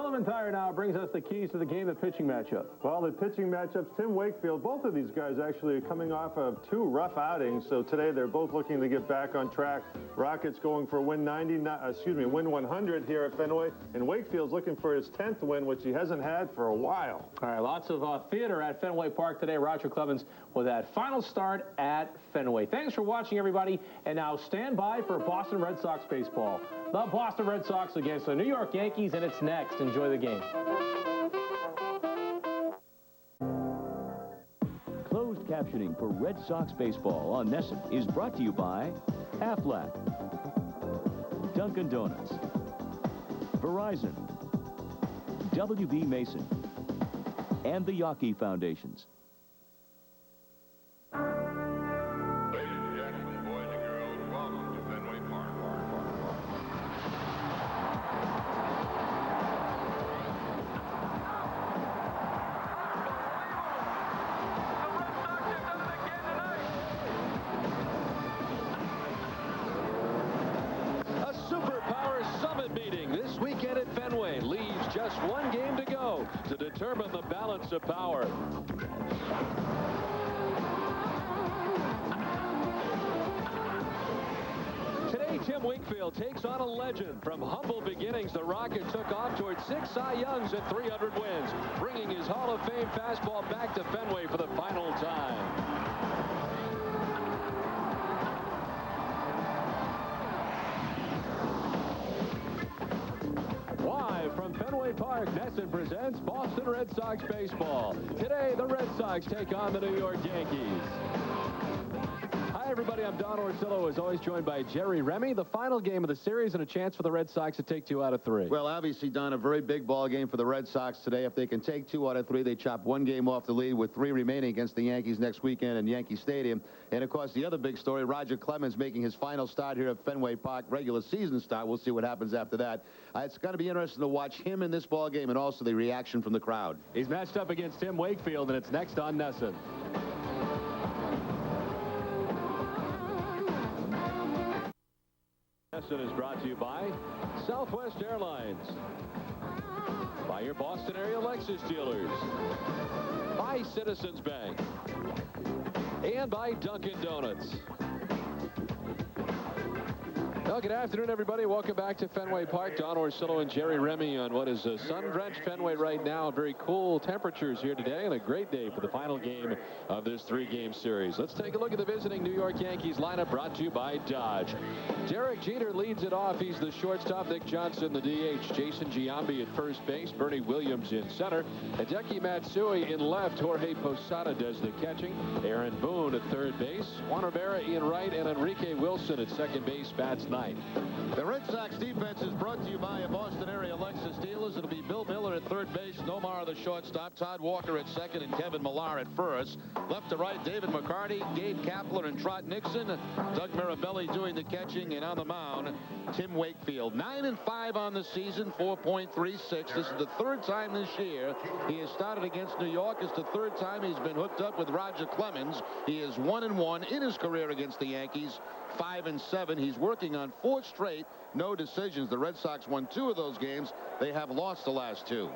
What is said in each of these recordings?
Sullivan Tire now brings us the keys to the game, the pitching matchup. Well, the pitching matchups, Tim Wakefield, both of these guys actually are coming off of 2 rough outings, so today they're both looking to get back on track. Rockets going for win 100 here at Fenway, and Wakefield's looking for his 10th win, which he hasn't had for a while. All right, lots of theater at Fenway Park today. Roger Clemens with that final start at Fenway. Thanks for watching, everybody, and now stand by for Boston Red Sox baseball. The Boston Red Sox against the New York Yankees, and it's next. Enjoy the game. Closed captioning for Red Sox baseball on NESN is brought to you by Aflac, Dunkin' Donuts, Verizon, WB Mason, and the Yawkey Foundations. Just one game to go to determine the balance of power. Today, Tim Wakefield takes on a legend. From humble beginnings, the Rocket took off towards 6 Cy Youngs and 300 wins, bringing his Hall of Fame fastball back to Fenway for the final time. From Fenway Park, NESN presents Boston Red Sox baseball. Today, the Red Sox take on the New York Yankees. Hi, everybody. I'm Don Orsillo, as always, joined by Jerry Remy. The final game of the series and a chance for the Red Sox to take 2 out of 3. Well, obviously, Don, a very big ball game for the Red Sox today. If they can take 2 out of 3, they chop 1 game off the lead with 3 remaining against the Yankees next weekend in Yankee Stadium. And, of course, the other big story, Roger Clemens making his final start here at Fenway Park, regular season start. We'll see what happens after that. It's going to be interesting to watch him in this ball game and also the reaction from the crowd. He's matched up against Tim Wakefield, and it's next on NESN. NESN is brought to you by Southwest Airlines, by your Boston area Lexus dealers, by Citizens Bank, and by Dunkin' Donuts. Well, good afternoon, everybody. Welcome back to Fenway Park. Don Orsillo and Jerry Remy on what is a sun-drenched Fenway right now. Very cool temperatures here today, and a great day for the final game of this 3-game series. Let's take a look at the visiting New York Yankees lineup, brought to you by Dodge. Derek Jeter leads it off. He's the shortstop. Nick Johnson, the DH. Jason Giambi at first base. Bernie Williams in center. Hideki Matsui in left. Jorge Posada does the catching. Aaron Boone at third base. Juan Rivera in right, and Enrique Wilson at second base bats ninth. The Red Sox defense is brought to you by a Boston area Lexus dealers. It'll be Bill Miller at third base, Nomar the shortstop, Todd Walker at second, and Kevin Millar at first. Left to right, David McCarty, Gabe Kapler, and Trot Nixon. Doug Mirabelli doing the catching, and on the mound, Tim Wakefield. 9-5 on the season, 4.36. This is the 3rd time this year he has started against New York. It's the 3rd time he's been hooked up with Roger Clemens. He is 1-1 in his career against the Yankees. 5-7. He's working on 4 straight no decisions. The Red Sox won 2 of those games. They have lost the last 2.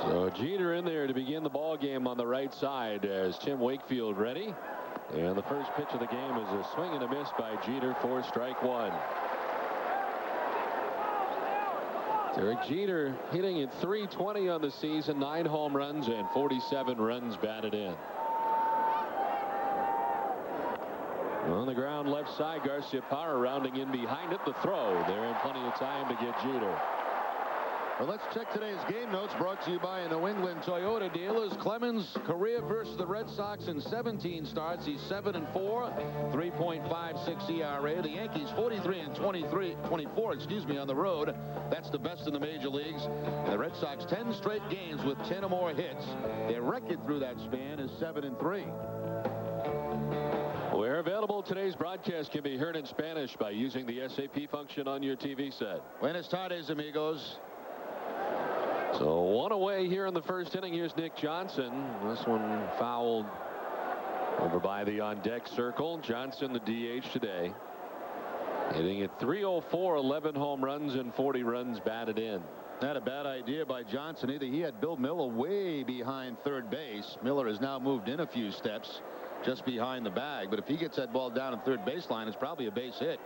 So Jeter in there to begin the ball game on the right side as Tim Wakefield ready. And the first pitch of the game is a swing and a miss by Jeter for strike 1. Derek Jeter hitting at .320 on the season, 9 home runs and 47 runs batted in. On the ground left side, Garciaparra rounding in behind it. The throw there, and plenty of time to get Jeter. Well, let's check today's game notes, brought to you by a New England Toyota dealers. Clemens' career versus the Red Sox in 17 starts. He's 7-4, 3.56 ERA. The Yankees 43-24, on the road. That's the best in the major leagues. The Red Sox 10 straight games with 10 or more hits. Their record through that span is 7-3. Where available, today's broadcast can be heard in Spanish by using the SAP function on your TV set. Buenas tardes, amigos. So 1 away here in the first inning. Here's Nick Johnson. This one fouled over by the on-deck circle. Johnson, the DH today. Hitting at .304, 11 home runs and 40 runs batted in. Not a bad idea by Johnson either. He had Bill Miller way behind third base. Miller has now moved in a few steps just behind the bag. But if he gets that ball down in third baseline, it's probably a base hit.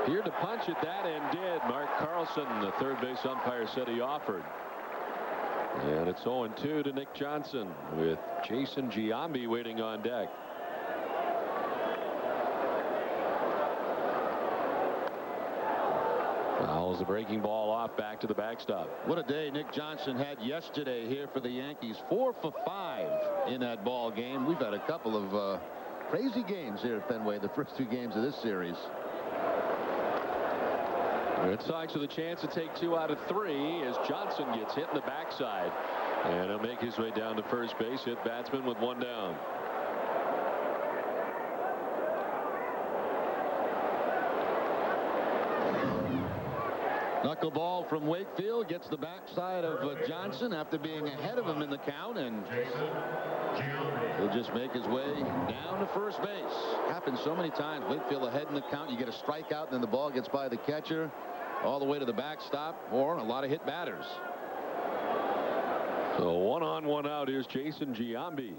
Here to punch at that and did. Mark Carlson, the third base umpire, said he offered. And it's 0-2 to Nick Johnson with Jason Giambi waiting on deck. Fouls the breaking ball off back to the backstop. What a day Nick Johnson had yesterday here for the Yankees. 4 for 5 in that ball game. We've had a couple of crazy games here at Fenway, the first 2 games of this series. Red Sox with a chance to take 2 out of 3 as Johnson gets hit in the backside. And he'll make his way down to first base. Hit batsman with 1 down. Knuckleball from Wakefield gets the backside of Johnson after being ahead of him in the count, and he'll just make his way down to first base. Happens so many times. Wakefield ahead in the count. You get a strikeout, and then the ball gets by the catcher all the way to the backstop, or a lot of hit batters. So 1 on 1 out. Here's Jason Giambi.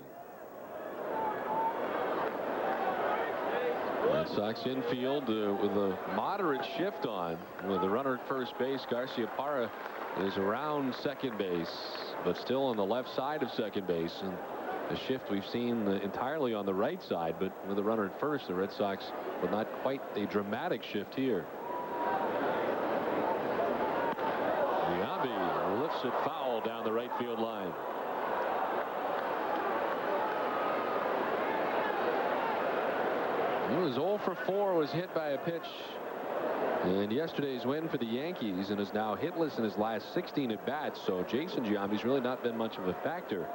Red Sox infield with a moderate shift on with the runner at first base. Garciaparra is around second base, but still on the left side of second base. And the shift we've seen entirely on the right side, but with the runner at first, the Red Sox with not quite a dramatic shift here. Giambi lifts it foul down the right field line. He was 0 for 4, was hit by a pitch in yesterday's win for the Yankees, and is now hitless in his last 16 at bats. So Jason Giambi's really not been much of a factor.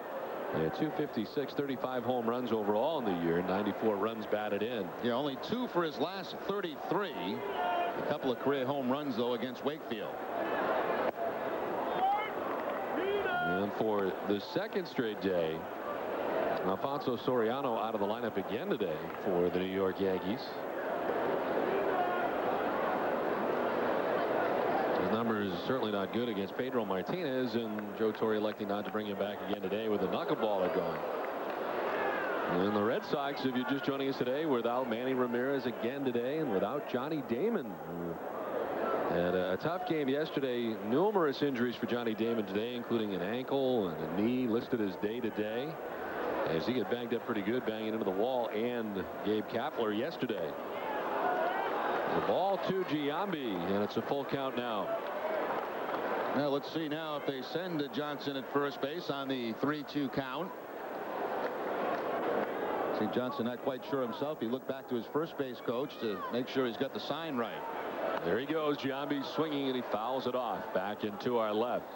256, 35 home runs overall in the year, 94 runs batted in. Yeah, only 2 for his last 33. A couple of career home runs though against Wakefield. And for the second straight day, Alfonso Soriano out of the lineup again today for the New York Yankees. His numbers certainly not good against Pedro Martinez, and Joe Torre electing not to bring him back again today with a knuckleballer going. And the Red Sox, if you're just joining us today, without Manny Ramirez again today, and without Johnny Damon. Had a tough game yesterday. Numerous injuries for Johnny Damon today, including an ankle and a knee listed as day-to-day. As he got banged up pretty good, banging into the wall, and Gabe Kapler yesterday. The ball to Giambi, and it's a full count now. Now let's see now if they send Johnson at first base on the 3-2 count. See Johnson not quite sure himself. He looked back to his first base coach to make sure he's got the sign right. There he goes. Giambi swinging, and he fouls it off back into our left.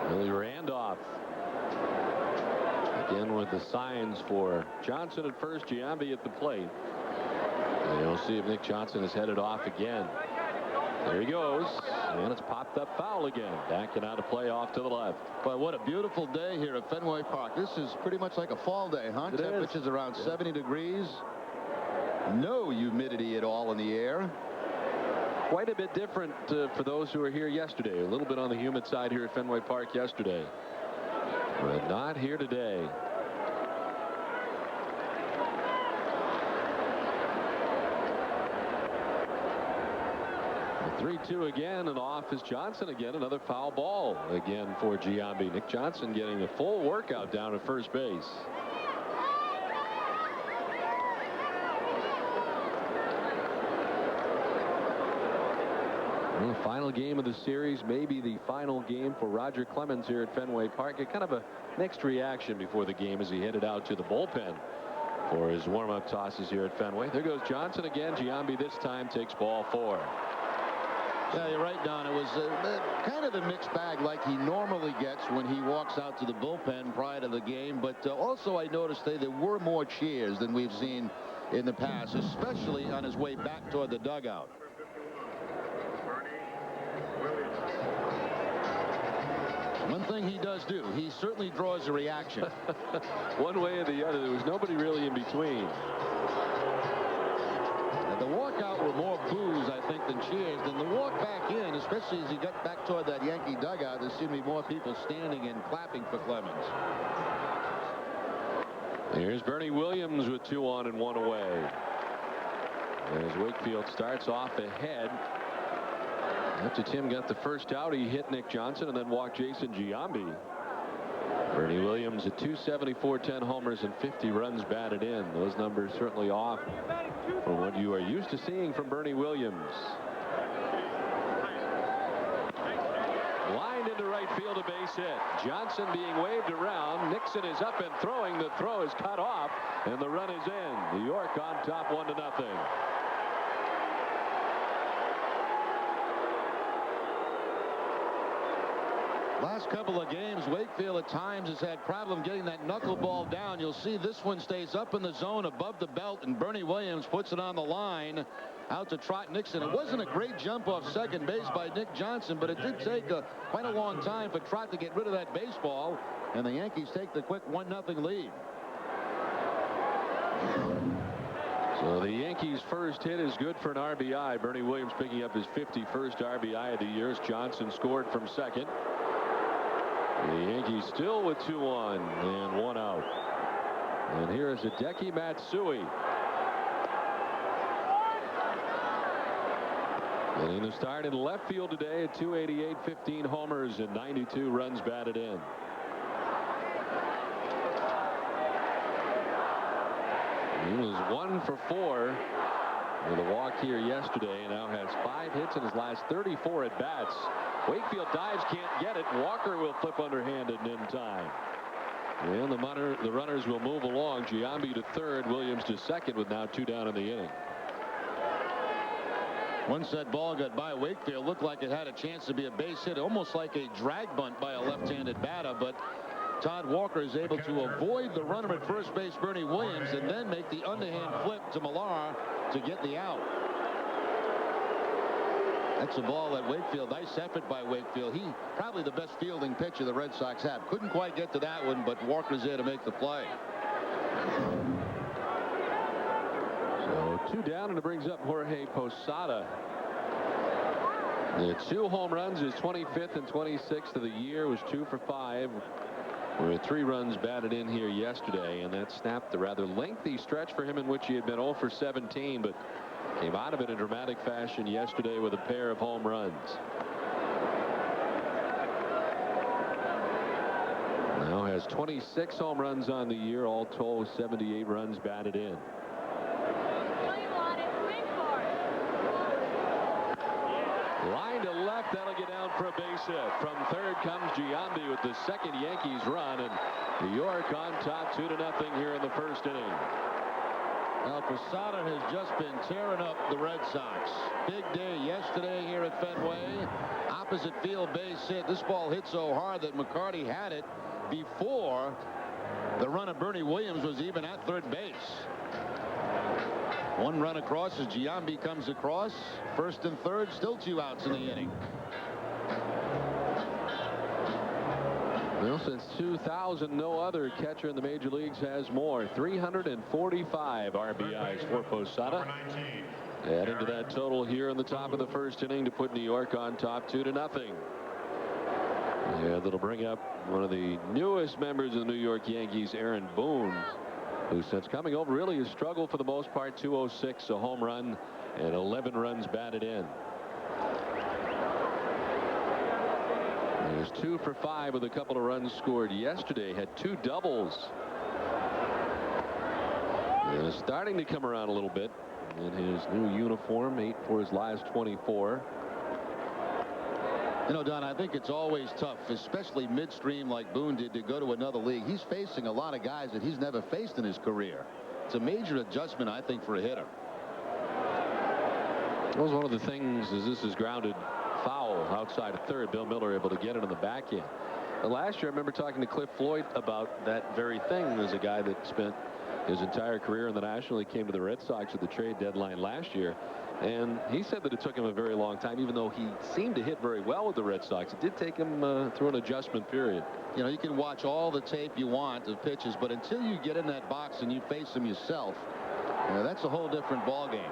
Billy Randolph again with the signs for Johnson at first, Giambi at the plate. And you'll see if Nick Johnson is headed off again. There he goes, and it's popped up foul again. Backing out of play off to the left. But what a beautiful day here at Fenway Park. This is pretty much like a fall day, huh? Temperatures around 70 degrees. No humidity at all in the air. Quite a bit different for those who were here yesterday. A little bit on the humid side here at Fenway Park yesterday, but not here today. The 3-2 again, and off is Johnson again. Another foul ball again for Giambi. Nick Johnson getting a full workout down at first base. Well, the final game of the series, maybe the final game for Roger Clemens here at Fenway Park. A kind of a mixed reaction before the game as he headed out to the bullpen for his warm-up tosses here at Fenway. There goes Johnson again. Giambi this time takes ball 4. Yeah, you're right, Don. It was kind of a mixed bag like he normally gets when he walks out to the bullpen prior to the game. But also I noticed there were more cheers than we've seen in the past, especially on his way back toward the dugout. One thing he does do, he certainly draws a reaction. One way or the other. There was nobody really in between. And the walkout were more boos, I think, than cheers. Than the walk back in, especially as he got back toward that Yankee dugout, there seemed to be more people standing and clapping for Clemens. Here's Bernie Williams with 2 on and 1 away. As Wakefield starts off ahead. After Tim got the first out, he hit Nick Johnson and then walked Jason Giambi. Bernie Williams at 274, 10 homers and 50 runs batted in. Those numbers certainly off from what you are used to seeing from Bernie Williams. Lined into right field, a base hit. Johnson being waved around. Nixon is up and throwing. The throw is cut off and the run is in. New York on top 1-0. Last couple of games, Wakefield at times has had problem getting that knuckleball down. You'll see this one stays up in the zone above the belt, and Bernie Williams puts it on the line out to Trot Nixon. It wasn't a great jump off second base by Nick Johnson, but it did take quite a long time for Trot to get rid of that baseball, and the Yankees take the quick 1-0 lead. So the Yankees' first hit is good for an RBI. Bernie Williams picking up his 51st RBI of the year as Johnson scored from second. The Yankees still with 2 on and 1 out. And here is Hideki Matsui. Getting the start in left field today at 288, 15 homers and 92 runs batted in. He was 1 for 4 with a walk here yesterday, and now has 5 hits in his last 34 at bats. Wakefield dives, can't get it. Walker will flip underhanded and in time. And the runners will move along. Giambi to third, Williams to second with now 2 down in the inning. Once that ball got by Wakefield, looked like it had a chance to be a base hit, almost like a drag bunt by a left-handed batter, but Todd Walker is able to avoid the runner at first base, Bernie Williams, and then make the underhand flip to Millar to get the out. That's a ball at Wakefield. Nice effort by Wakefield. He probably the best fielding pitcher the Red Sox have. Couldn't quite get to that one, but Walker's there to make the play. So 2 down, and it brings up Jorge Posada. The 2 home runs, his 25th and 26th of the year, was 2 for 5. With 3 runs batted in here yesterday, and that snapped the rather lengthy stretch for him in which he had been 0 for 17, but came out of it in dramatic fashion yesterday with a pair of home runs. Now has 26 home runs on the year, all told 78 runs batted in. Line to left, that'll get down for a base hit. From third comes Giambi with the second Yankees run, and New York on top 2-0 here in the first inning. Now Posada has just been tearing up the Red Sox. Big day yesterday here at Fenway. Opposite field base hit. This ball hit so hard that McCarty had it before the run of Bernie Williams was even at third base. 1 run across as Giambi comes across. First and third, still 2 outs in the inning. Well, since 2000, no other catcher in the major leagues has more. 345 RBIs for Posada. Adding to that total here in the top of the first inning to put New York on top 2-0. Yeah, that'll bring up one of the newest members of the New York Yankees, Aaron Boone, who since coming over really has struggled for the most part. 206, a home run and 11 runs batted in. He was 2 for 5 with a couple of runs scored yesterday. Had 2 doubles. And is starting to come around a little bit in his new uniform. 8 for his last 24. You know, Don, I think it's always tough, especially midstream like Boone did, to go to another league. He's facing a lot of guys that he's never faced in his career. It's a major adjustment, I think, for a hitter. That was one of the things, as this is grounded foul outside of third. Bill Miller able to get it on the back end. last year I remember talking to Cliff Floyd about that very thing. There's a guy that spent his entire career in the National League, came to the Red Sox at the trade deadline last year, and he said that it took him a very long time. Even though he seemed to hit very well with the Red Sox, it did take him through an adjustment period. You know, you can watch all the tape you want of pitches, but until you get in that box and you face them yourself, that's a whole different ball game.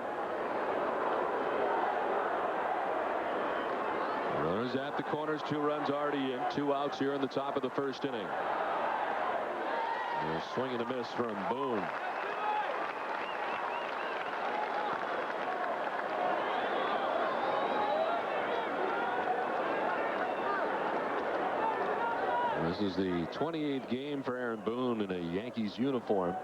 Runners at the corners, 2 runs already in, 2 outs here in the top of the first inning. A swing and a miss from Boone. This is the 28th game for Aaron Boone in a Yankees uniform.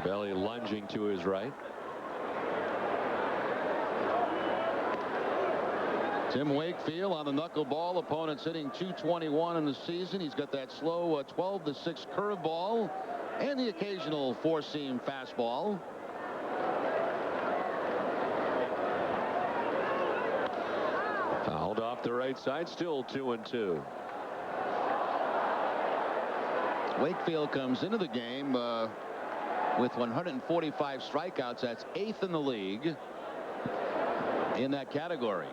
Belly lunging to his right. Tim Wakefield on the knuckleball. Opponents hitting .221 in the season. He's got that slow 12-6 curveball and the occasional 4-seam fastball. Fouled off the right side. Still 2-2. Wakefield comes into the game with 145 strikeouts. That's 8th in the league in that category.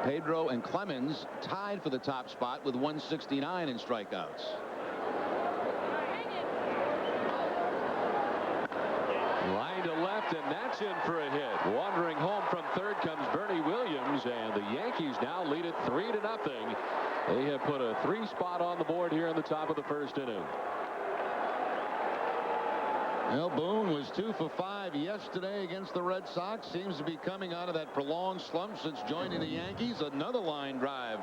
Pedro and Clemens tied for the top spot with 169 in strikeouts. Line to left, and that's in for a hit. Wandering home from third comes Bernie Williams, and the Yankees now lead it 3-0. They have put a 3 spot on the board here in the top of the first inning. Well, Boone was 2 for 5 yesterday against the Red Sox. Seems to be coming out of that prolonged slump since joining the Yankees. Another line drive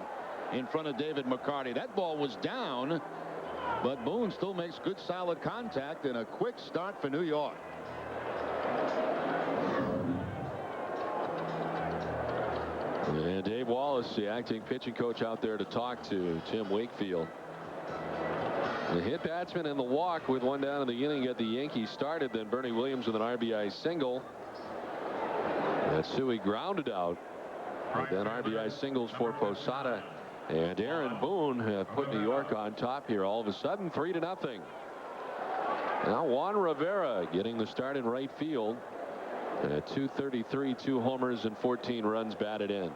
in front of David McCarty. That ball was down, but Boone still makes good solid contact and a quick start for New York. And Dave Wallace, the acting pitching coach, out there to talk to Tim Wakefield. The hit batsman and the walk with 1 down in the inning get the Yankees started. Then Bernie Williams with an RBI single. Matsui grounded out. And then RBI singles for Posada. And Aaron Boone have put New York on top here. All of a sudden, 3-0. Now Juan Rivera getting the start in right field. At .233, 2 homers and 14 runs batted in.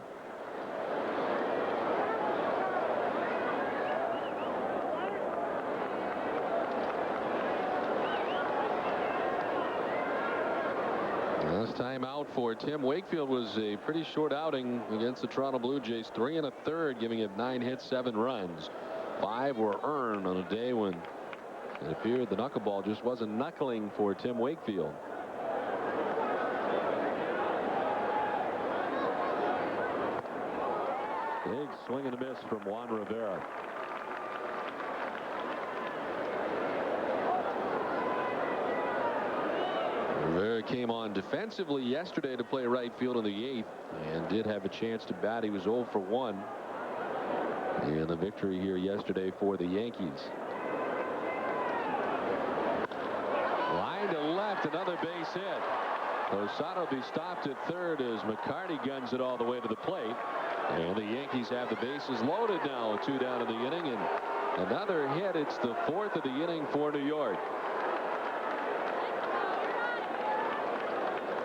Last time out for Tim Wakefield was a pretty short outing against the Toronto Blue Jays. 3 1/3, giving it 9 hits, 7 runs. 5 were earned on a day when it appeared the knuckleball just wasn't knuckling for Tim Wakefield. Big swing and a miss from Juan Rivera. Rivera came on defensively yesterday to play right field in the 8th and did have a chance to bat. He was 0 for 1 in the victory here yesterday for the Yankees. Line to left, another base hit. Posada will be stopped at third as McCarty guns it all the way to the plate. And the Yankees have the bases loaded now. 2 down in the inning, and another hit. It's the 4th of the inning for New York.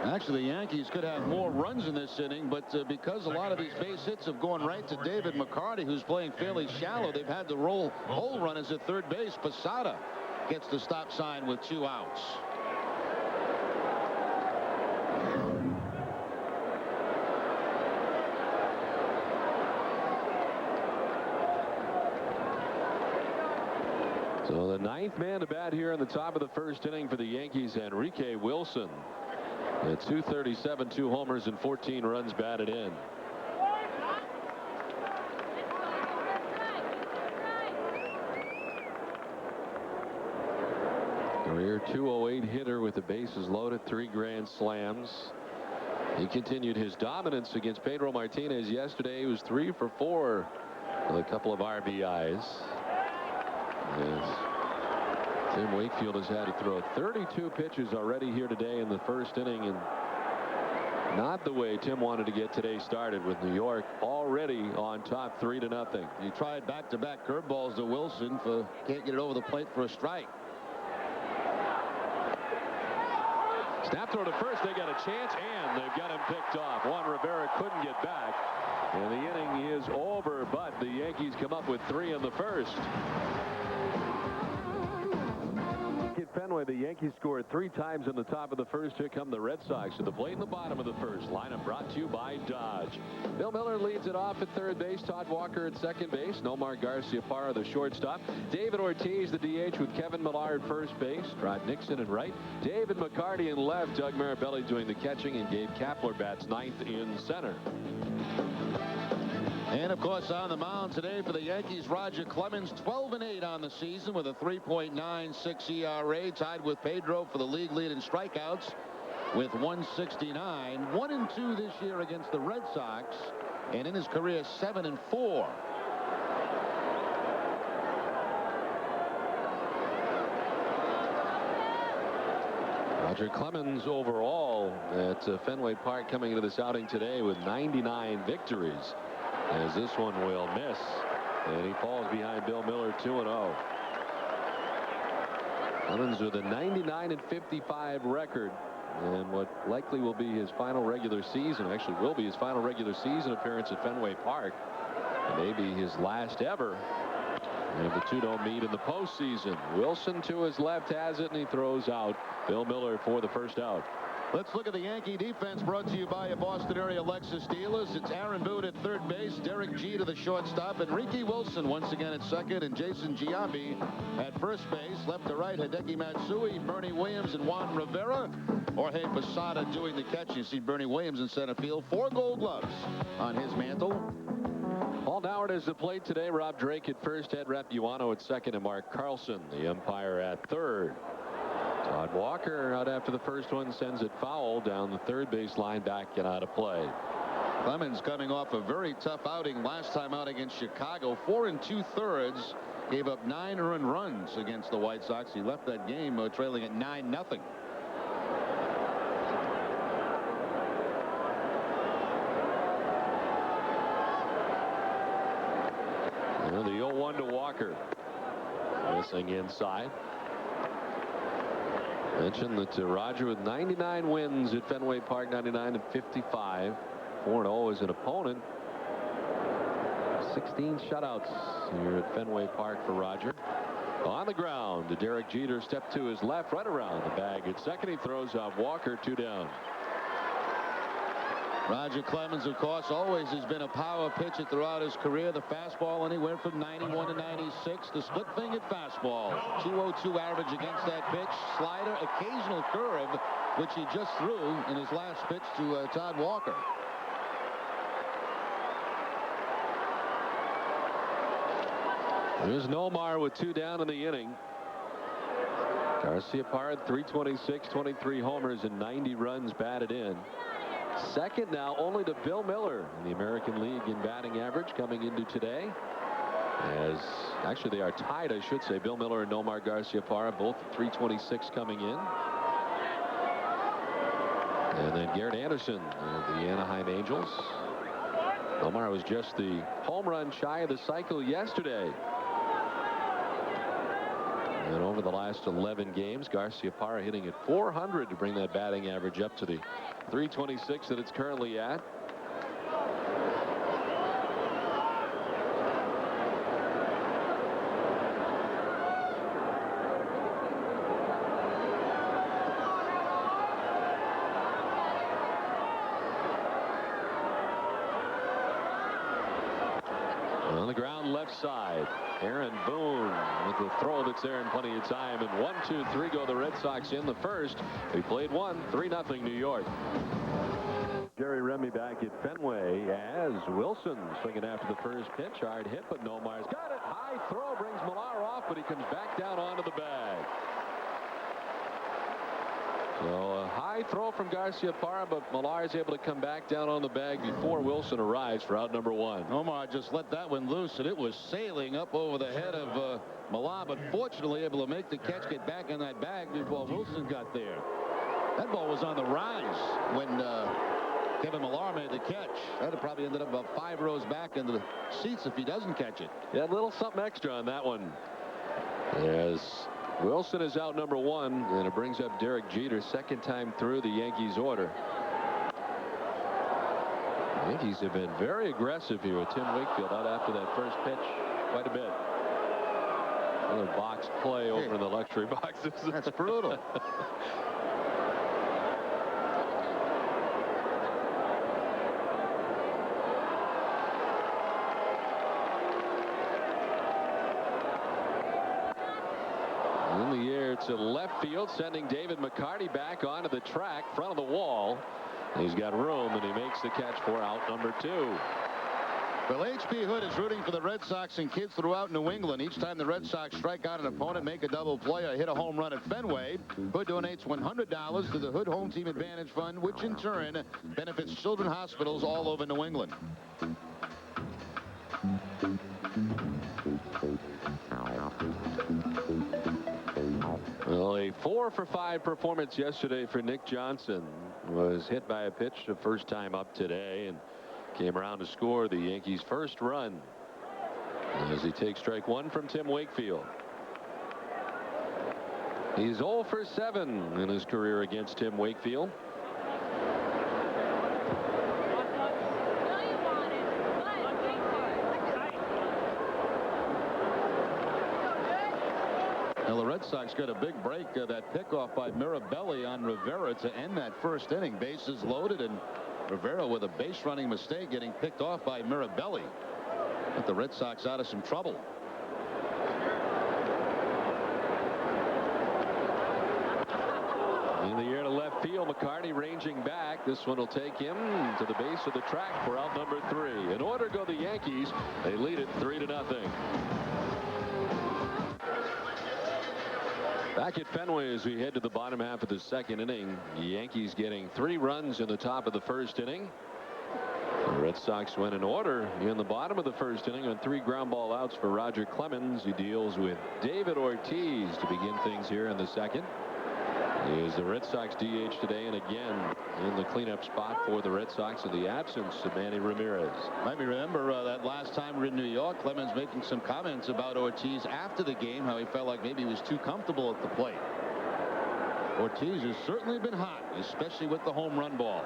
Actually, the Yankees could have more runs in this inning, but because a lot of these base hits have gone right to David McCarty, who's playing fairly shallow, they've had to roll hole runners at third base. Posada gets the stop sign with 2 outs. So the 9th man to bat here in the top of the first inning for the Yankees, Enrique Wilson. At .237, 2 homers and 14 runs batted in. Career .208 hitter with the bases loaded, 3 grand slams. He continued his dominance against Pedro Martinez yesterday. He was 3 for 4 with a couple of RBIs. Yes. Tim Wakefield has had to throw 32 pitches already here today in the first inning, and Not the way Tim wanted to get today started, with New York already on top 3-0. He tried back-to-back curveballs to Wilson. Can't get it over the plate for a strike. Snap throw to first. They got a chance, and they've got him picked off. Juan Rivera couldn't get back, and the inning is over, but the Yankees come up with 3 in the first. At Fenway, the Yankees scored 3 times in the top of the first. Here come the Red Sox to the plate in the bottom of the first. Lineup brought to you by Dodge. Bill Miller leads it off at third base. Todd Walker at second base. Nomar Garciaparra, the shortstop. David Ortiz, the DH, with Kevin Millar at first base. Rod Nixon in right. David McCarty in left. Doug Mirabelli doing the catching, and Gabe Kapler bats ninth in center. And, of course, on the mound today for the Yankees, Roger Clemens, 12-8 on the season with a 3.96 ERA, tied with Pedro for the league lead in strikeouts with 169. 1-2 this year against the Red Sox, and in his career, 7-4. Roger Clemens overall at Fenway Park coming into this outing today with 99 victories. As this one will miss, and he falls behind Bill Miller 2-0. Clemens with a 99-55 record, and what likely will be his final regular season, actually will be his final regular season appearance at Fenway Park, and maybe his last ever. And if the two don't meet in the postseason, Wilson to his left has it, and he throws out Bill Miller for the first out. Let's look at the Yankee defense, brought to you by your Boston area Lexus dealers. It's Aaron Boone at third base, Derek G to the shortstop, Enrique Wilson once again at second, and Jason Giambi at first base. Left to right, Hideki Matsui, Bernie Williams, and Juan Rivera. Jorge Posada doing the catch. You see Bernie Williams in center field. 4 Gold Gloves on his mantle. Paul Doward is the plate today. Rob Drake at first, Ed Rapuano at second, and Mark Carlson, the umpire, at third. Todd Walker out after the first one sends it foul down the third base line, back and out of play. Clemens coming off a very tough outing last time out against Chicago. 4 2/3, gave up 9 earned runs against the White Sox. He left that game trailing at 9-0. And the 0-1 to Walker. Missing inside. Mentioned that Roger with 99 wins at Fenway Park, 99-55. 4-0 as an opponent. 16 shutouts here at Fenway Park for Roger. On the ground, Derek Jeter step to his left, right around the bag at second. He throws out Walker, 2 down. Roger Clemens, of course, always has been a power pitcher throughout his career. The fastball anywhere from 91 to 96. The split-fingered fastball. 202 average against that pitch. Slider, occasional curve, which he just threw in his last pitch to Todd Walker. There's Nomar with 2 down in the inning. Garciaparra, 326, 23 homers, and 90 runs batted in. Second now only to Bill Miller in the American League in batting average coming into today. As actually they are tied, I should say. Bill Miller and Nomar Garciaparra both 326 coming in. And then Garrett Anderson of the Anaheim Angels. Nomar was just the home run shy of the cycle yesterday. And over the last 11 games, Garciaparra hitting at 400 to bring that batting average up to the 326 that it's currently at. On the ground left side, Aaron Boone with the throw that's there in plenty of time. And 1, 2, 3 go the Red Sox in the first. We played 1, 3-0 New York. Jerry Remy back at Fenway as Wilson swinging after the first pitch. Hard hit, but Nomar's got it. High throw brings Millar off, but he comes back down onto the bag. So a high throw from Garciaparra, but Millar is able to come back down on the bag before Wilson arrives for out number 1. Nomar just let that one loose, and it was sailing up over the head of Millar, but fortunately able to make the catch, get back in that bag before Wilson got there. That ball was on the rise when Kevin Millar made the catch. That have probably ended up about 5 rows back into the seats if he doesn't catch it. Yeah, a little something extra on that one. As Wilson is out number 1, and it brings up Derek Jeter, second time through the Yankees order. The Yankees have been very aggressive here with Tim Wakefield out after that first pitch quite a bit. Another box play over in the luxury boxes. That's brutal. In the air to left field, sending David McCarty back onto the track, front of the wall. He's got room, and he makes the catch for out number 2. Well, H.B. Hood is rooting for the Red Sox and kids throughout New England. Each time the Red Sox strike out an opponent, make a double play, or hit a home run at Fenway, Hood donates $100 to the Hood Home Team Advantage Fund, which in turn benefits children's hospitals all over New England. Well, a 4 for 5 performance yesterday for Nick Johnson. Was hit by a pitch the first time up today and came around to score the Yankees' first run as he takes strike 1 from Tim Wakefield. He's 0 for 7 in his career against Tim Wakefield. Well, the Red Sox got a big break. That pickoff by Mirabelli on Rivera to end that first inning. Bases loaded, and Rivera with a base running mistake getting picked off by Mirabelli. Put the Red Sox out of some trouble. In the air to left field, McCarty ranging back. This one will take him to the base of the track for out number 3. In order go the Yankees. They lead it 3-0. Back at Fenway as we head to the bottom half of the second inning. The Yankees getting 3 runs in the top of the first inning. The Red Sox went in order in the bottom of the first inning on 3 ground ball outs for Roger Clemens. He deals with David Ortiz to begin things here in the second. He is the Red Sox DH today, and again in the cleanup spot for the Red Sox in the absence of Manny Ramirez. Might remember that last time we were in New York, Clemens making some comments about Ortiz after the game, how he felt like maybe he was too comfortable at the plate. Ortiz has certainly been hot, especially with the home run ball.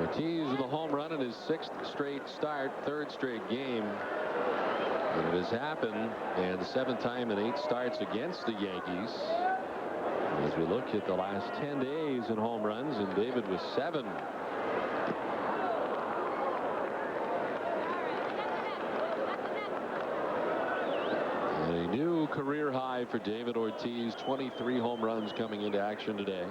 Ortiz with a home run in his 6th straight start, 3rd straight game. And it has happened, and the 7th time in 8 starts against the Yankees. As we look at the last 10 days in home runs, and David was 7. And a new career high for David Ortiz, 23 home runs coming into action today.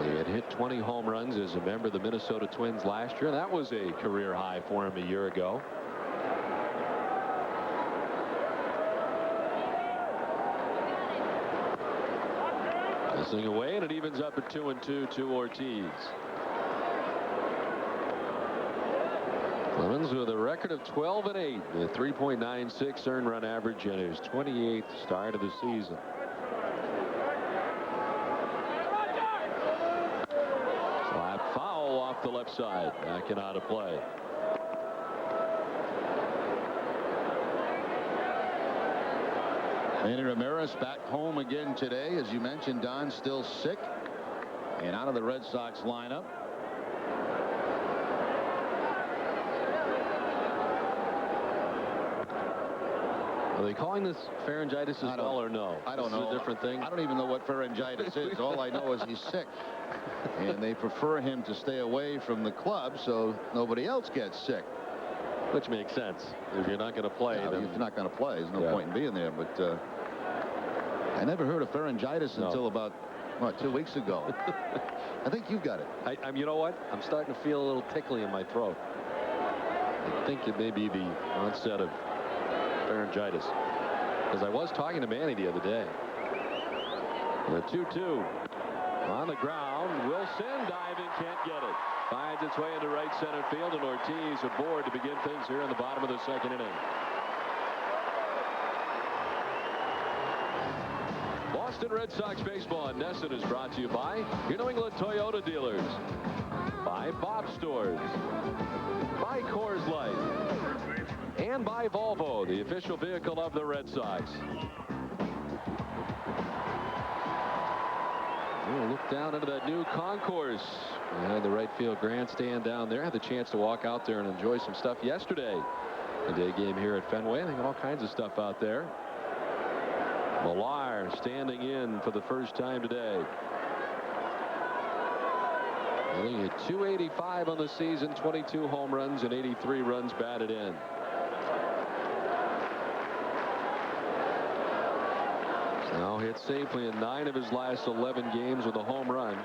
He had hit 20 home runs as a member of the Minnesota Twins last year. That was a career high for him a year ago. Missing away, and it evens up at 2-2 to Ortiz. Clemens with a record of 12-8, a 3.96 earned run average in his 28th start of the season. Slap foul off the left side, back and out of play. Manny Ramirez back home again today. As you mentioned, Don still sick and out of the Red Sox lineup. Are they calling this pharyngitis as well or no? I don't know. This is a different thing. I don't even know what pharyngitis is. All I know is he's sick. And they prefer him to stay away from the club so nobody else gets sick. Which makes sense. If you're not going to play, then if you're not going to play, there's no point in being there. But I never heard of pharyngitis until about, what, 2 weeks ago. I think you've got it. You know what? I'm starting to feel a little tickly in my throat. I think it may be the onset of pharyngitis. Because I was talking to Manny the other day. The 2-2 on the ground. Wilson diving, can't get it. Finds its way into right center field, and Ortiz aboard to begin things here in the bottom of the second inning. Boston Red Sox baseball in Nesson is brought to you by your New England Toyota dealers, by Bob Stores, by Coors Light, and by Volvo, the official vehicle of the Red Sox. We'll look down into that new concourse behind the right field grandstand down there. Had the chance to walk out there and enjoy some stuff yesterday. The day game here at Fenway. They got all kinds of stuff out there. Millar standing in for the first time today. He hit .285 on the season, 22 home runs and 83 runs batted in. Now hit safely in 9 of his last 11 games with a home run.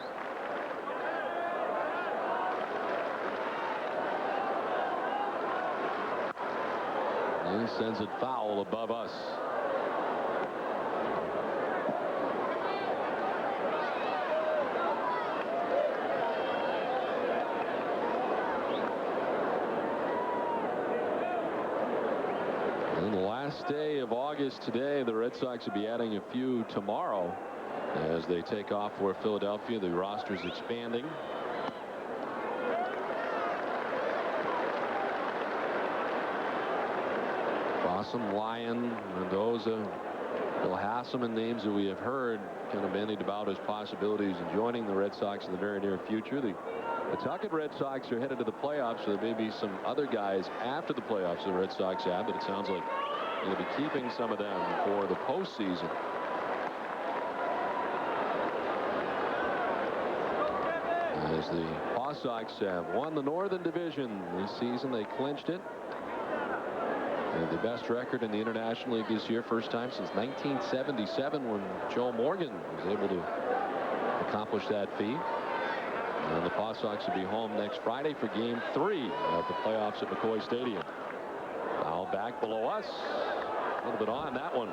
He sends it foul above us. And the last day of August today, the Red Sox will be adding a few tomorrow as they take off for Philadelphia. The roster's expanding. Fossum, Lyon, Mendoza, Bill Hasselman, names that we have heard kind of bandied about as possibilities in joining the Red Sox in the very near future. The Tucket Red Sox are headed to the playoffs, so there may be some other guys after the playoffs the Red Sox have, but it sounds like they'll be keeping some of them for the postseason. As the Paw Sox have won the Northern Division this season, they clinched it. The best record in the International League this year, first time since 1977 when Joe Morgan was able to accomplish that feat. And the Paw Sox will be home next Friday for Game 3 of the playoffs at McCoy Stadium. Foul back below us. A little bit on that one.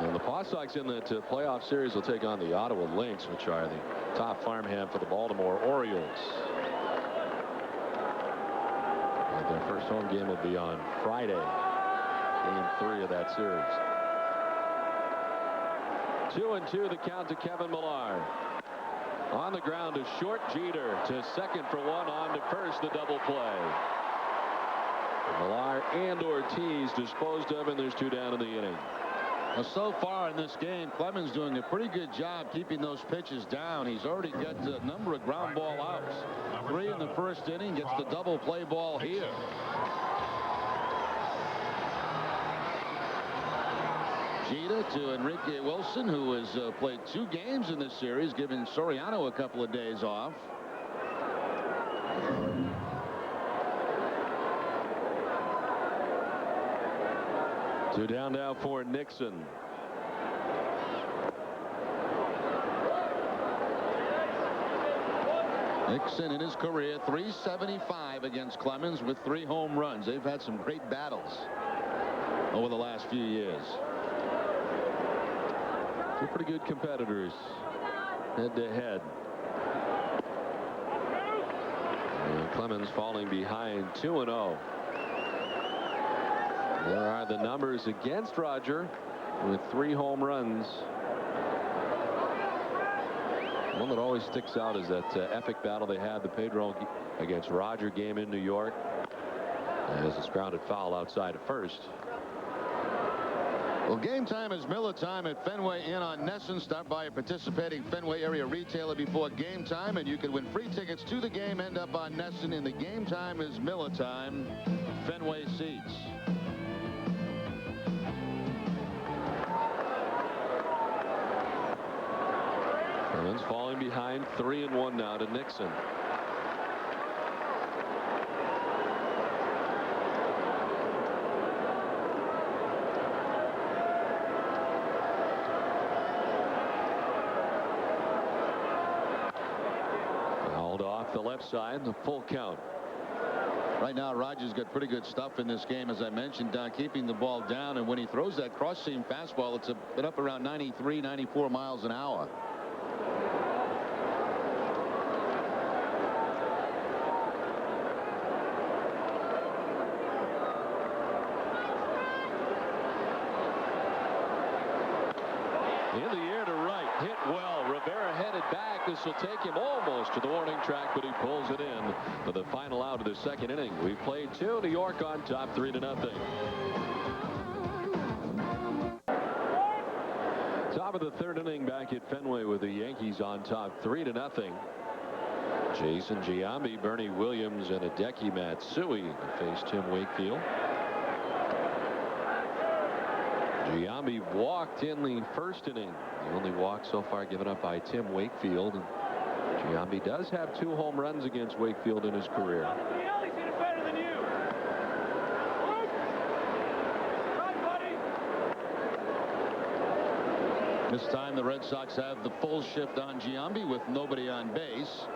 And the Paw Sox in that playoff series will take on the Ottawa Lynx, which are the top farmhand for the Baltimore Orioles. And their first home game will be on Friday, Game 3 of that series. 2-2 the count to Kevin Millar. On the ground is short. Jeter to second for one, on to first, the double play. Millar and Ortiz disposed of, and there's 2 down in the inning. Well, so far in this game, Clemens doing a pretty good job keeping those pitches down. He's already got a number of ground ball outs. 3 in the first inning, gets the double play ball here. Jeter to Enrique Wilson, who has played 2 games in this series, giving Soriano a couple of days off. Two down now for Nixon. Nixon in his career, .375 against Clemens with 3 home runs. They've had some great battles over the last few years. 2 pretty good competitors head to head. And Clemens falling behind 2-0. There are the numbers against Roger with 3 home runs. One that always sticks out is that epic battle they had, the Pedro against Roger game in New York, as it's grounded foul outside of first. Well, game time is Miller time at Fenway Inn on Nesson. Stop by a participating Fenway area retailer before game time, and you can win free tickets to the game. End up on Nesson in the Game Time is Miller Time Fenway seats. Clemens falling behind 3-1 now to Nixon. Fouled off the left side, the full count. Right now, Rogers got pretty good stuff in this game, as I mentioned, keeping the ball down. And when he throws that cross-seam fastball, it's been up around 93, 94 miles an hour. In the air to right. Hit well. Rivera headed back. This will take him almost to the warning track, but he pulls it in for the final out of the second inning. We played 2. New York on top 3-0. Top of the third inning back at Fenway with the Yankees on top 3-0. Jason Giambi, Bernie Williams, and Hideki Matsui face Tim Wakefield. Giambi walked in the first inning. The only walk so far given up by Tim Wakefield. And Giambi does have 2 home runs against Wakefield in his career. This time the Red Sox have the full shift on Giambi with nobody on base.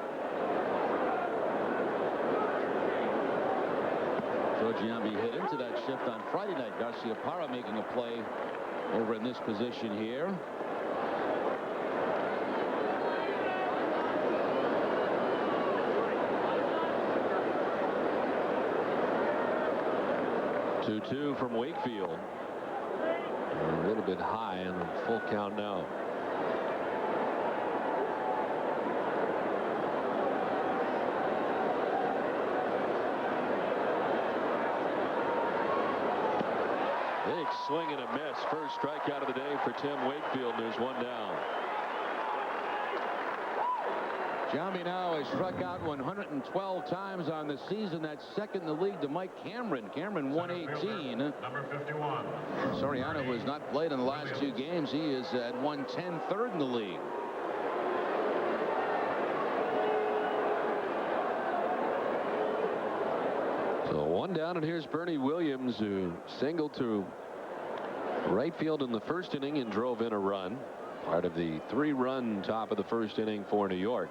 So Giambi hit into that shift on Friday night. Garciaparra making a play over in this position here. Two from Wakefield. A little bit high and a full count now. Big swing and a miss. First strikeout of the day for Tim Wakefield. There's 1 down. Giambi now has struck out 112 times on the season. That's second in the league to Mike Cameron. Cameron 118. Number 51. Soriano, who has not played in the last 2 games, he is at 110, third in the league. So 1 down, and here's Bernie Williams, who singled to right field in the first inning and drove in a run. Part of the 3-run top of the first inning for New York.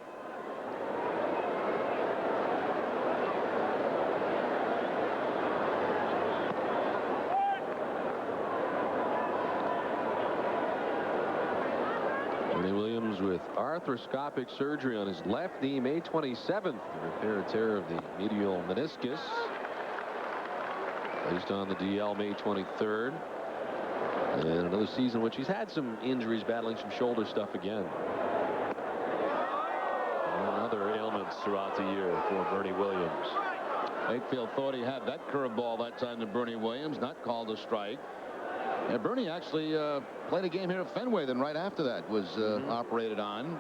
Bernie Williams with arthroscopic surgery on his left knee May 27th to repair a tear of the medial meniscus. Placed on the DL May 23rd. And another season in which he's had some injuries, battling some shoulder stuff again. And other ailments throughout the year for Bernie Williams. Wakefield thought he had that curveball that time to Bernie Williams, not called a strike. Yeah, Bernie actually played a game here at Fenway, then right after that was operated on.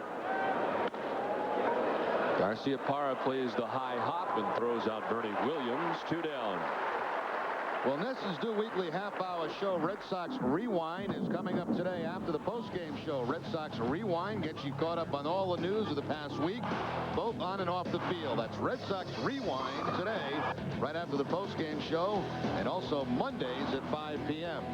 Garciaparra plays the high hop and throws out Bernie Williams. 2 down. Well, Ness's Do Weekly half-hour show, Red Sox Rewind, is coming up today after the post-game show. Red Sox Rewind gets you caught up on all the news of the past week, both on and off the field. That's Red Sox Rewind today, right after the post-game show, and also Mondays at 5 p.m.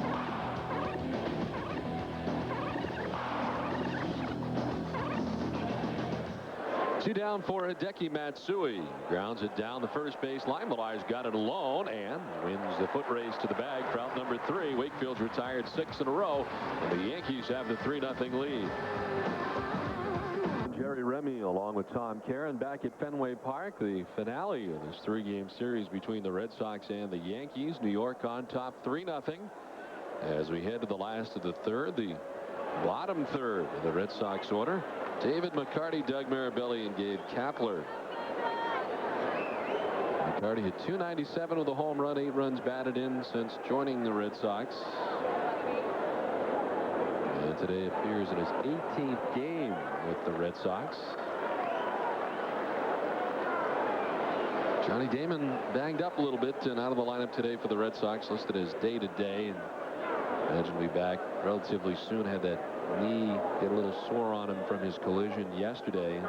2 down for Hideki Matsui. Grounds it down the first base line. Elias got it alone and wins the foot race to the bag for out number 3. Wakefield's retired 6 in a row, and the Yankees have the 3-0 lead. Jerry Remy along with Tom Caron back at Fenway Park. The finale of this 3-game series between the Red Sox and the Yankees. New York on top 3-0. As we head to the last of the third, the bottom third of the Red Sox order. David McCarty, Doug Mirabelli, and Gabe Kapler. McCarty hit .297 with a home run, 8 runs batted in since joining the Red Sox. And today appears in his 18th game with the Red Sox. Johnny Damon banged up a little bit and out of the lineup today for the Red Sox, listed as day-to-day. And imagine will be back relatively soon. Had that knee get a little sore on him from his collision yesterday.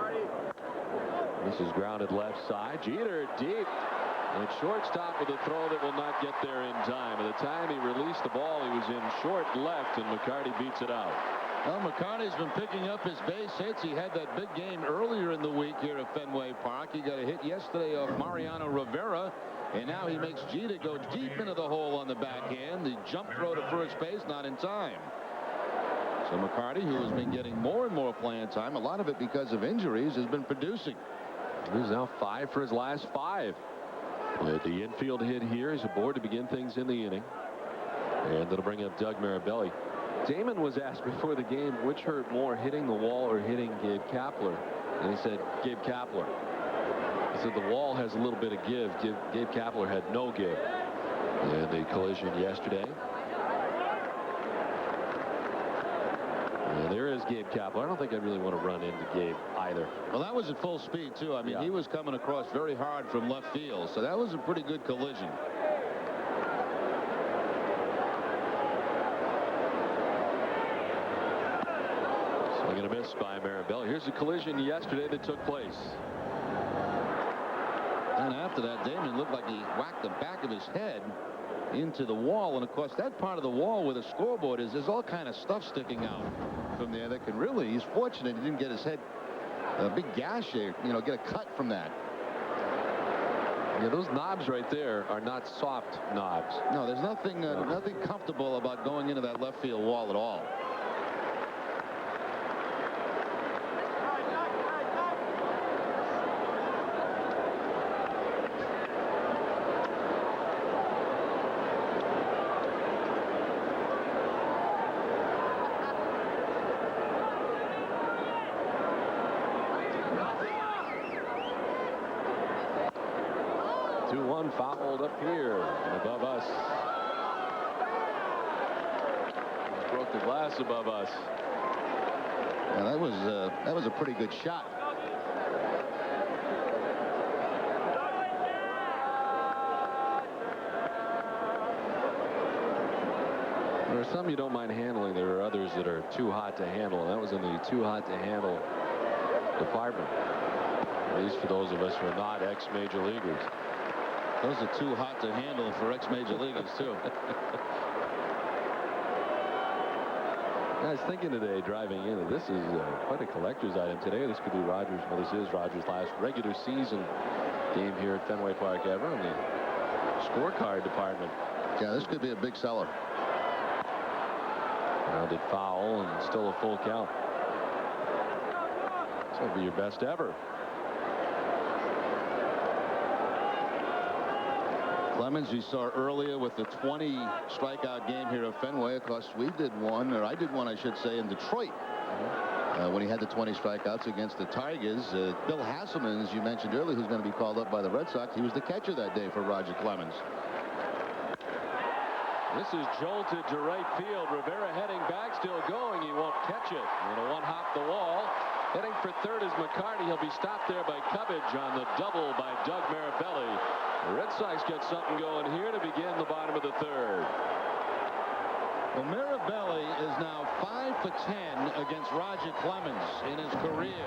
This is grounded left side. Jeter deep. And shortstop with a throw that will not get there in time. By the time he released the ball, he was in short left, and McCarty beats it out. Well, McCarty's been picking up his base hits. He had that big game earlier in the week here at Fenway Park. He got a hit yesterday off Mariano Rivera. And now he makes Jeter go deep into the hole on the backhand. The jump throw to first base, not in time. So McCarty, who has been getting more and more playing time, a lot of it because of injuries, has been producing. He's now 5 for his last 5. The infield hit here is aboard to begin things in the inning. And that'll bring up Doug Mirabelli. Damon was asked before the game which hurt more, hitting the wall or hitting Gabe Kapler, and he said Gabe Kapler. He said the wall has a little bit of give. Gabe Kapler had no give in the collision yesterday. And there is Gabe Kapler. I don't think I really want to run into Gabe either. Well, that was at full speed, too. I mean, he was coming across very hard from left field, so that was a pretty good collision. Swing and a miss by Marabelli. Here's the collision yesterday that took place. And after that, Damon looked like he whacked the back of his head into the wall. And, of course, that part of the wall where the scoreboard is, there's all kind of stuff sticking out from there that can really, he's fortunate he didn't get his head, a big gash there, you know, get a cut from that. Yeah, those knobs right there are not soft knobs. No, there's nothing, nothing comfortable about going into that left field wall at all. Fouled up here and above us. Broke the glass above us. Yeah, that was a pretty good shot. There are some you don't mind handling. There are others that are too hot to handle. That was in the too hot to handle department. At least for those of us who are not ex-major leaguers. Those are too hot to handle for ex-major leaguers, too. I was thinking today, driving in, this is quite a collector's item today. This could be Rogers. Well, this is Rogers' last regular season game here at Fenway Park ever in the scorecard department. Yeah, this could be a big seller. Rounded foul and still a full count. This will be your best ever. Clemens, you saw earlier with the 20 strikeout game here at Fenway. Of course, we did one, or I did one, I should say, in Detroit when he had the 20 strikeouts against the Tigers. Bill Hasselman, as you mentioned earlier, who's going to be called up by the Red Sox, he was the catcher that day for Roger Clemens. This is jolted to right field. Rivera heading back, still going. He won't catch it. And a one-hop the wall. Heading for third is McCarty. He'll be stopped there by Cubbage on the double by Doug Marabelli. The Red Sox get something going here to begin the bottom of the third. Well, Marabelli is now 5 for 10 against Roger Clemens in his career.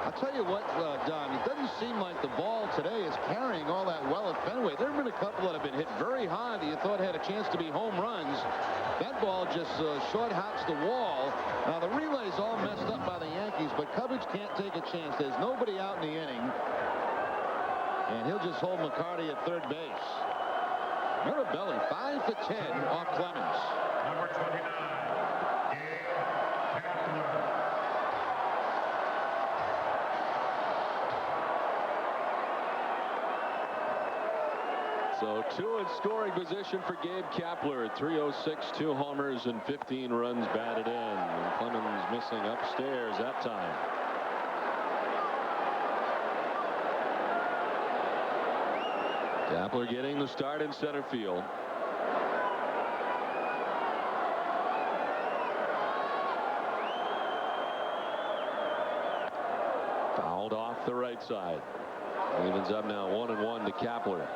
I'll tell you what, Don, it doesn't seem like the ball today is carrying all that well at Fenway. There have been a couple that have been hit very hard that you thought had a chance to be home runs. That ball just short hops the wall. Now, the relay's all messed up by the Yankees, but Cubbage can't take a chance. There's nobody out in the inning. And he'll just hold McCarty at third base. Marabelli, 5 for 10 off Clemens. Number 29, Gabe Kapler. So 2 in scoring position for Gabe Kapler at 306, 2 homers and 15 runs batted in. And Clemens missing upstairs that time. Kapler getting the start in center field. Fouled off the right side. Evens up now 1-1 to Kapler.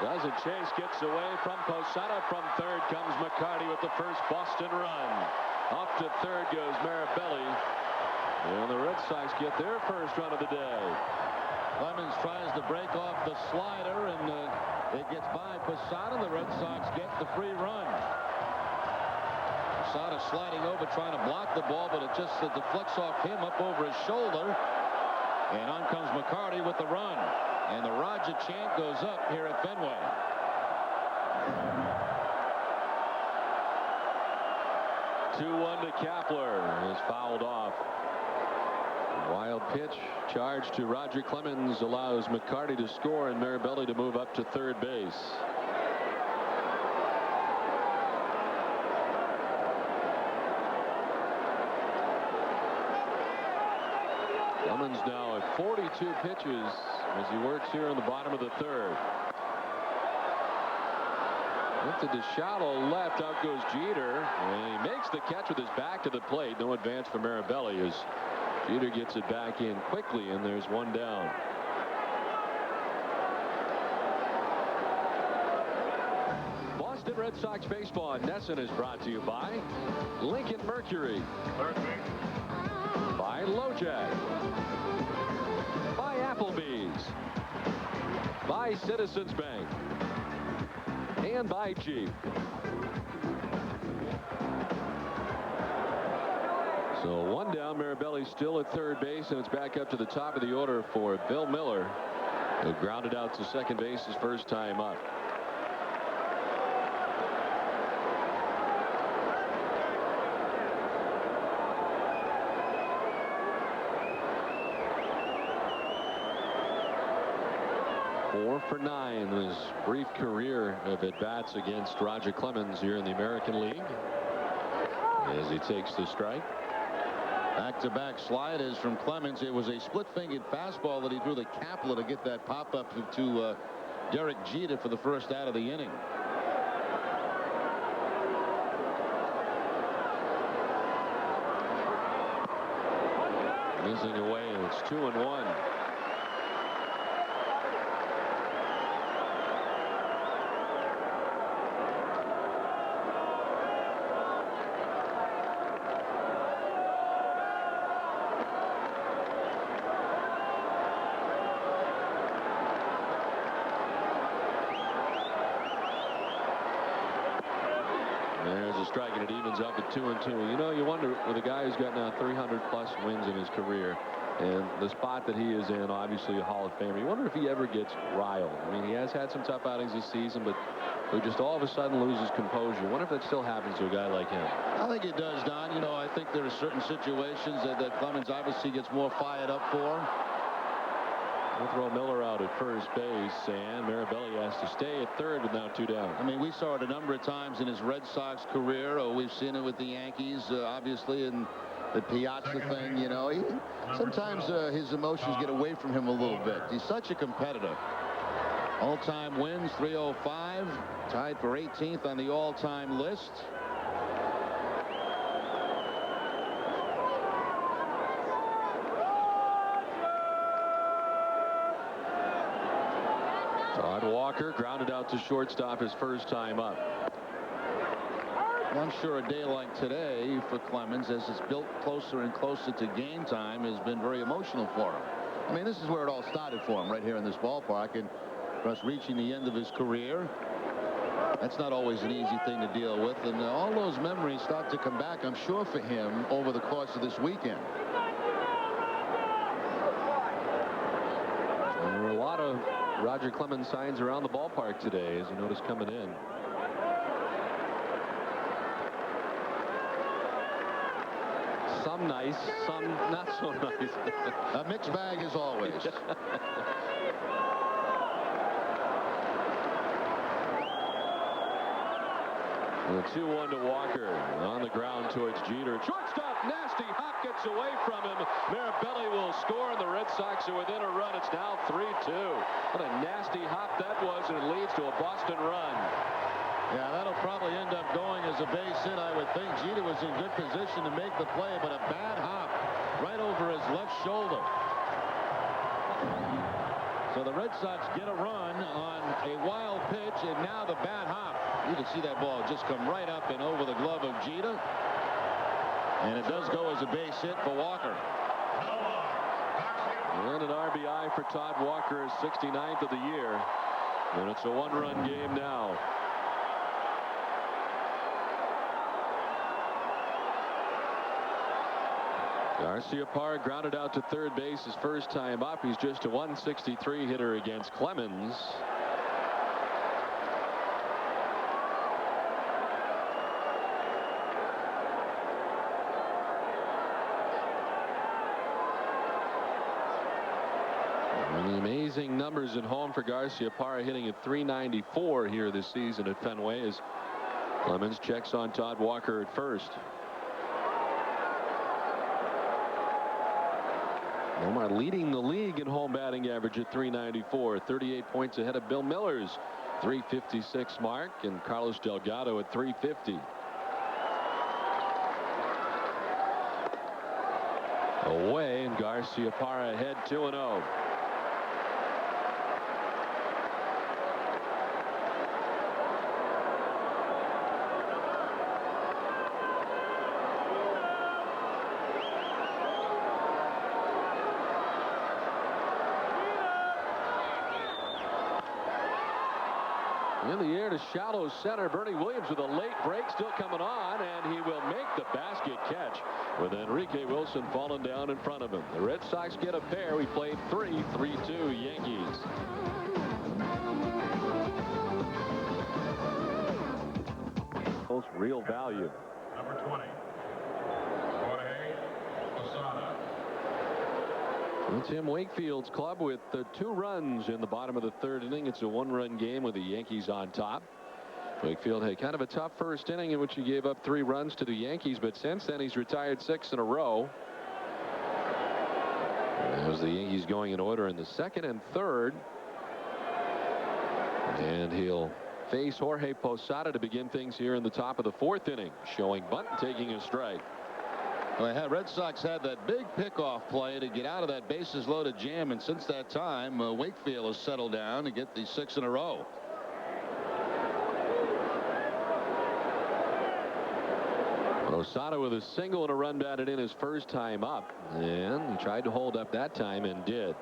Doesn't chase, gets away from Posada. From third comes McCarty with the first Boston run. Off to third goes Marabelli. And the Red Sox get their first run of the day. Clemens tries to break off the slider, and it gets by Posada. The Red Sox get the free run. Posada sliding over, trying to block the ball, but it just deflects off him up over his shoulder. And on comes McCarty with the run. And the Roger chant goes up here at Fenway. 2-1 to Kapler is fouled off. Wild pitch charge to Roger Clemens allows McCarty to score and Mirabelli to move up to third base. Clemens now at 42 pitches as he works here in the bottom of the third. Lifted to shallow left, out goes Jeter, and he makes the catch with his back to the plate. No advance for Mirabelli as Jeter gets it back in quickly, and there's one down. Boston Red Sox baseball on NESN is brought to you by Lincoln Mercury, by LoJack, by Applebee's, by Citizens Bank, and by Jeep. So one down. Mirabelli still at third base, and it's back up to the top of the order for Bill Miller, who grounded out to second base his first time up. Four for 9 in his brief career of at-bats against Roger Clemens here in the American League as he takes the strike. Back-to-back sliders from Clemens. It was a split-fingered fastball that he threw to Kapler to get that pop-up to Derek Jeter for the first out of the inning. Missing away, and it's 2-1. There's a strike, and it evens up at 2-2. You know, you wonder with a guy who's got now 300-plus wins in his career, and the spot that he is in, obviously a Hall of Famer. You wonder if he ever gets riled. I mean, he has had some tough outings this season, but who just all of a sudden loses composure. I wonder if that still happens to a guy like him. I think it does, Don. You know, I think there are certain situations that Clemens obviously gets more fired up for. We'll throw Miller out at first base, and Mirabelli has to stay at third with now 2 down. I mean, we saw it a number of times in his Red Sox career, or we've seen it with the Yankees, obviously, in the Piazza thing. You know, sometimes his emotions get away from him a little bit. He's such a competitor. All-time wins, 305, tied for 18th on the all-time list. Todd Walker grounded out to shortstop his first time up. I'm sure a day like today for Clemens, as it's built closer and closer to game time, has been very emotional for him. I mean, this is where it all started for him, right here in this ballpark, and for us reaching the end of his career. That's not always an easy thing to deal with, and all those memories start to come back, I'm sure, for him over the course of this weekend. And there were a lot of Roger Clemens signs around the ballpark today, as you notice coming in. Some nice, some not so nice. A mixed bag as always. The 2-1 to Walker on the ground towards Jeter. Shortstop, nasty hop gets away from him. Mirabelli will score, and the Red Sox are within a run. It's now 3-2. What a nasty hop that was, and it leads to a Boston run. Yeah, that'll probably end up going as a base hit, I would think. Jeter was in good position to make the play, but a bad hop right over his left shoulder. So the Red Sox get a run on a wild pitch, and now the bad hop. You can see that ball just come right up and over the glove of Jeter. And it does go as a base hit for Walker. And an RBI for Todd Walker, his 69th of the year. And it's a one-run game now. Garciaparra grounded out to third base his first time up. He's just a 163 hitter against Clemens. amazing numbers at home for Garciaparra, hitting at .394 here this season at Fenway as Clemens checks on Todd Walker at first. Omar leading the league in home batting average at .394, 38 points ahead of Bill Miller's .356 mark, and Carlos Delgado at .350. Away, and Garciaparra ahead 2-0. In the air to shallow center. Bernie Williams with a late break still coming on, and he will make the basket catch with Enrique Wilson falling down in front of him. The Red Sox get a pair. We played 3-2 Yankees. Most real value. Number 20. Jorge Posada. Tim Wakefield's club with 2 runs in the bottom of the 3rd inning. It's a 1-run game with the Yankees on top. Wakefield had kind of a tough first inning in which he gave up 3 runs to the Yankees, but since then he's retired 6 in a row. As the Yankees going in order in the 2nd and 3rd. And he'll face Jorge Posada to begin things here in the top of the 4th inning, showing bunt and taking a strike. Well, Red Sox had that big pickoff play to get out of that bases loaded jam, and since that time Wakefield has settled down to get the 6 in a row. Posada with a single and a run batted in his first time up, and he tried to hold up that time and did.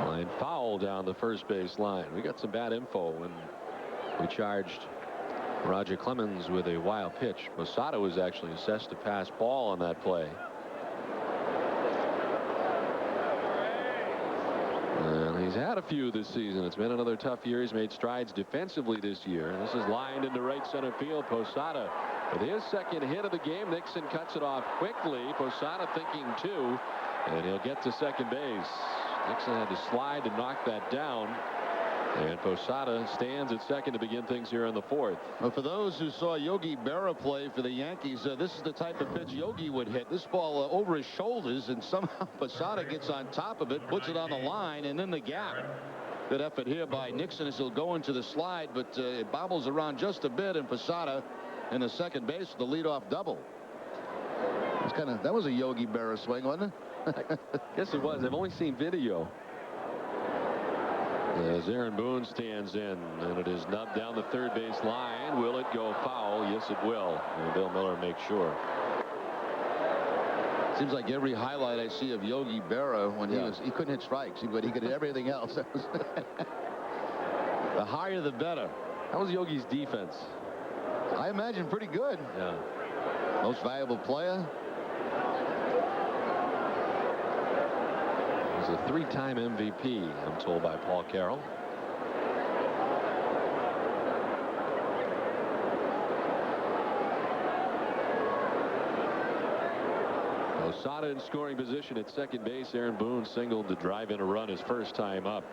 Line foul down the first base line. We got some bad info when we charged Roger Clemens with a wild pitch. Posada was actually assessed to pass ball on that play. And he's had a few this season. It's been another tough year. He's made strides defensively this year. And this is lined into right center field. Posada with his 2nd hit of the game. Nixon cuts it off quickly. Posada thinking 2, and he'll get to second base. Nixon had to slide to knock that down. And Posada stands at second to begin things here in the 4th. Well, for those who saw Yogi Berra play for the Yankees, this is the type of pitch Yogi would hit. This ball over his shoulders, and somehow Posada gets on top of it, puts it on the line, and in the gap. Good effort here by Nixon as he'll go into the slide, but it bobbles around just a bit, and Posada in the second base with the leadoff double. It's that was a Yogi Berra swing, wasn't it? Yes, it was. I've only seen video. As Aaron Boone stands in, and it is nubbed down the third base line. Will it go foul? Yes, it will. And Bill Miller makes sure. Seems like every highlight I see of Yogi Berra when he couldn't hit strikes, but he could hit everything else. The higher the better. How was Yogi's defense? I imagine pretty good. Yeah. Most valuable player. He's a 3-time MVP, I'm told by Paul Carroll. Posada in scoring position at second base. Aaron Boone singled to drive in a run his first time up.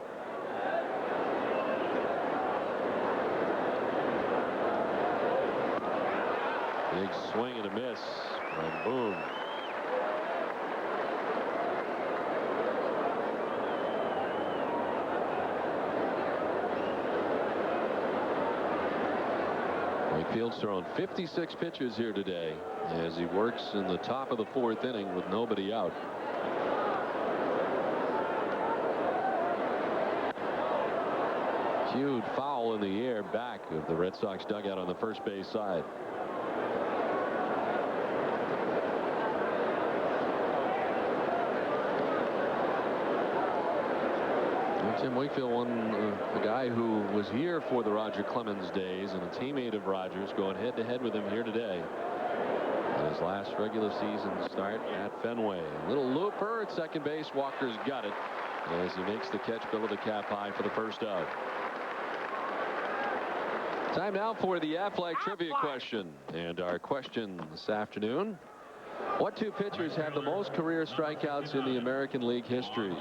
Big swing and a miss from Boone. Wakefield's thrown 56 pitches here today as he works in the top of the 4th inning with nobody out. Huge foul in the air back of the Red Sox dugout on the first base side. Tim Wakefield, the guy who was here for the Roger Clemens days and a teammate of Rogers, going head-to-head with him here today. His last regular season start at Fenway. Little looper at second base. Walker's got it. as he makes the catch below the cap high for the first out. Time now for the Aflac trivia question. And our question this afternoon: what two pitchers have the most career strikeouts in the American League history?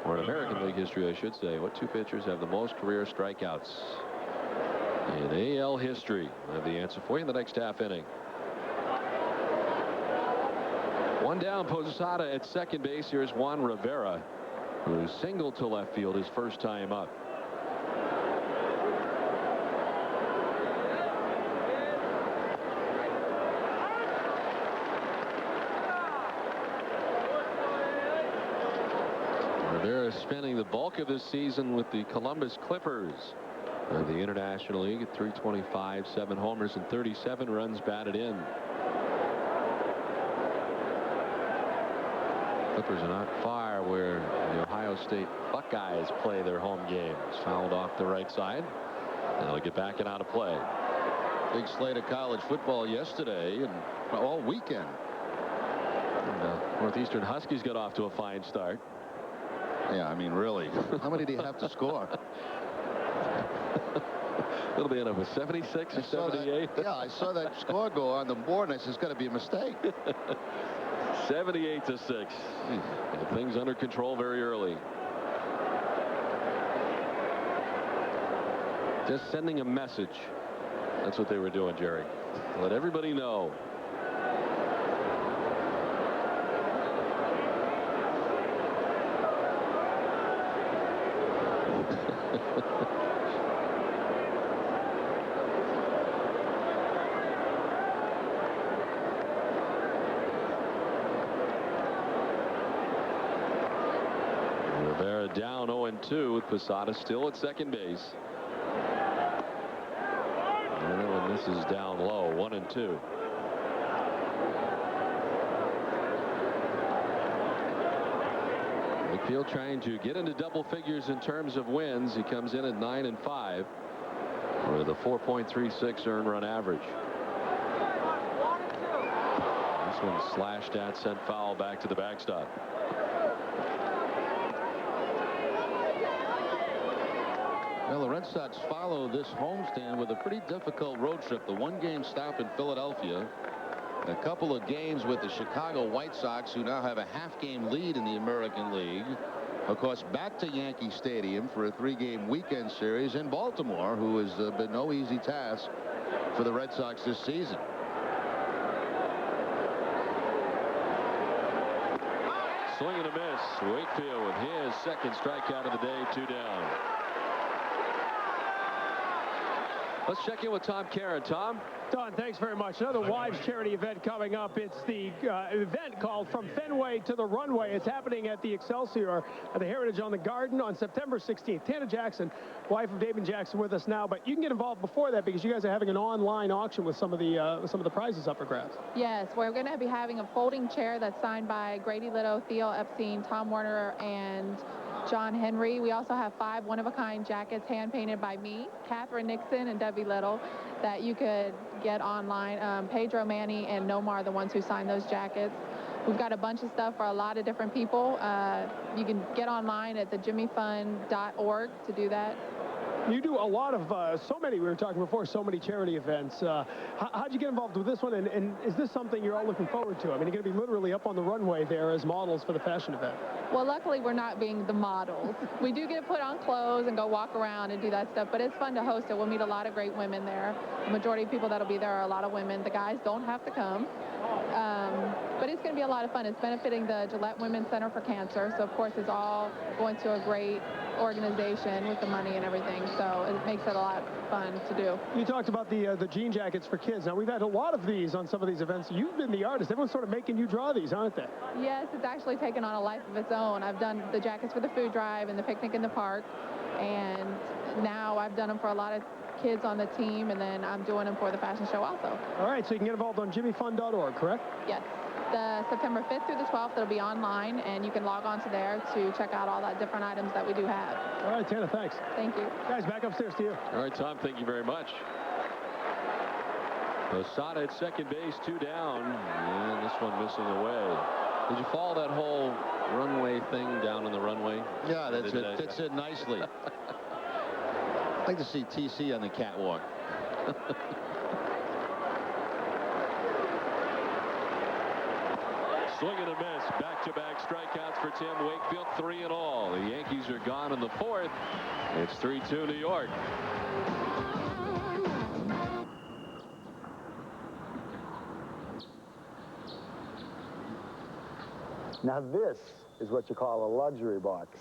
Or in American League history, I should say. What two pitchers have the most career strikeouts in AL history? I have the answer for you in the next half inning. One down, Posada at second base. Here's Juan Rivera, who singled to left field his first time up. Rivera spending the bulk of this season with the Columbus Clippers of the International League at .325, 7 homers and 37 runs batted in. Clippers are not far where the Ohio State Buckeyes play their home games. Fouled off the right side, and they'll get back and out of play. Big slate of college football yesterday and all weekend. And the Northeastern Huskies got off to a fine start. Yeah, I mean, really. How many do you have to score? It'll be up with 76 or 78. Yeah, I saw that score go on the board, and I said, it's got to be a mistake. 78-6. And things under control very early. Just sending a message. That's what they were doing, Jerry. Let everybody know. Rivera down 0-2 with Posada still at second base. And this is down low, 1-2. Wakefield trying to get into double figures in terms of wins. He comes in at 9-5 with a 4.36 earned run average. This one slashed at, sent foul back to the backstop. Well, the Red Sox follow this homestand with a pretty difficult road trip. The one-game stop in Philadelphia, a couple of games with the Chicago White Sox, who now have a half-game lead in the American League. Of course, back to Yankee Stadium for a 3-game weekend series in Baltimore, who has been no easy task for the Red Sox this season. Swing and a miss. Wakefield with his second strikeout of the day, 2 down. Let's check in with Tom Karen. Tom? Don, thanks very much. Another wives charity event coming up. It's the event called From Fenway to the Runway. It's happening at the Excelsior at the Heritage on the Garden on September 16th. Tana Jackson, wife of David Jackson, with us now, but you can get involved before that because you guys are having an online auction with some of the prizes up for grabs. Yes, we're going to be having a folding chair that's signed by Grady Little, Theo Epstein, Tom Warner, and John Henry. We also have 5 one-of-a-kind jackets hand-painted by me, Catherine Nixon, and Debbie Little that you could get online. Pedro Manny and Nomar are the ones who signed those jackets. We've got a bunch of stuff for a lot of different people. You can get online at thejimmyfund.org to do that. You do a lot of, we were talking before, so many charity events. How'd you get involved with this one, and is this something you're all looking forward to? I mean, you're going to be literally up on the runway there as models for the fashion event. Well, luckily, we're not being the models. We do get to put on clothes and go walk around and do that stuff, but it's fun to host it. We'll meet a lot of great women there. The majority of people that'll be there are a lot of women. The guys don't have to come. But it's going to be a lot of fun. It's benefiting the Gillette Women's Center for Cancer, so of course it's all going to a great organization with the money and everything, so it makes it a lot fun to do. You talked about the jean jackets for kids. Now, we've had a lot of these on some of these events. You've been the artist. Everyone's sort of making you draw these, aren't they? Yes, it's actually taken on a life of its own. I've done the jackets for the food drive and the picnic in the park, and now I've done them for a lot of kids on the team, and then I'm doing them for the fashion show also. All right, so you can get involved on jimmyfund.org, correct? Yes. The September 5th through the 12th, it'll be online, and you can log on to there to check out all the different items that we do have. All right, Tana, thanks. Thank you. Guys, back upstairs to you. All right, Tom, thank you very much. Posada at second base, 2 down, and this one missing away. Did you follow that whole runway thing down on the runway? Yeah, it fits in nicely. I'd like to see TC on the catwalk. Swing and a miss. Back-to-back strikeouts for Tim Wakefield. 3 in all. The Yankees are gone in the 4th. It's 3-2 New York. Now this is what you call a luxury box.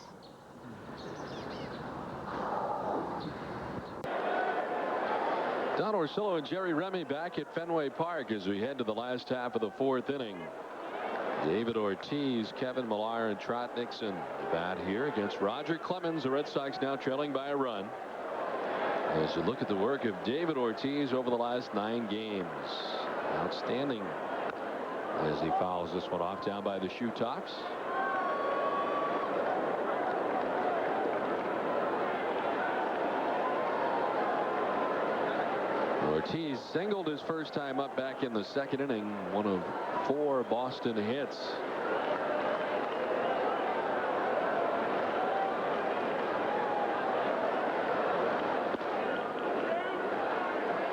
Don Orsillo and Jerry Remy back at Fenway Park as we head to the last half of the 4th inning. David Ortiz, Kevin Millar, and Trot Nixon the bat here against Roger Clemens. The Red Sox now trailing by a run. As you look at the work of David Ortiz over the last 9 games. Outstanding as he fouls this one off down by the shoe tops. Ortiz singled his first time up back in the 2nd inning. One of 4 Boston hits.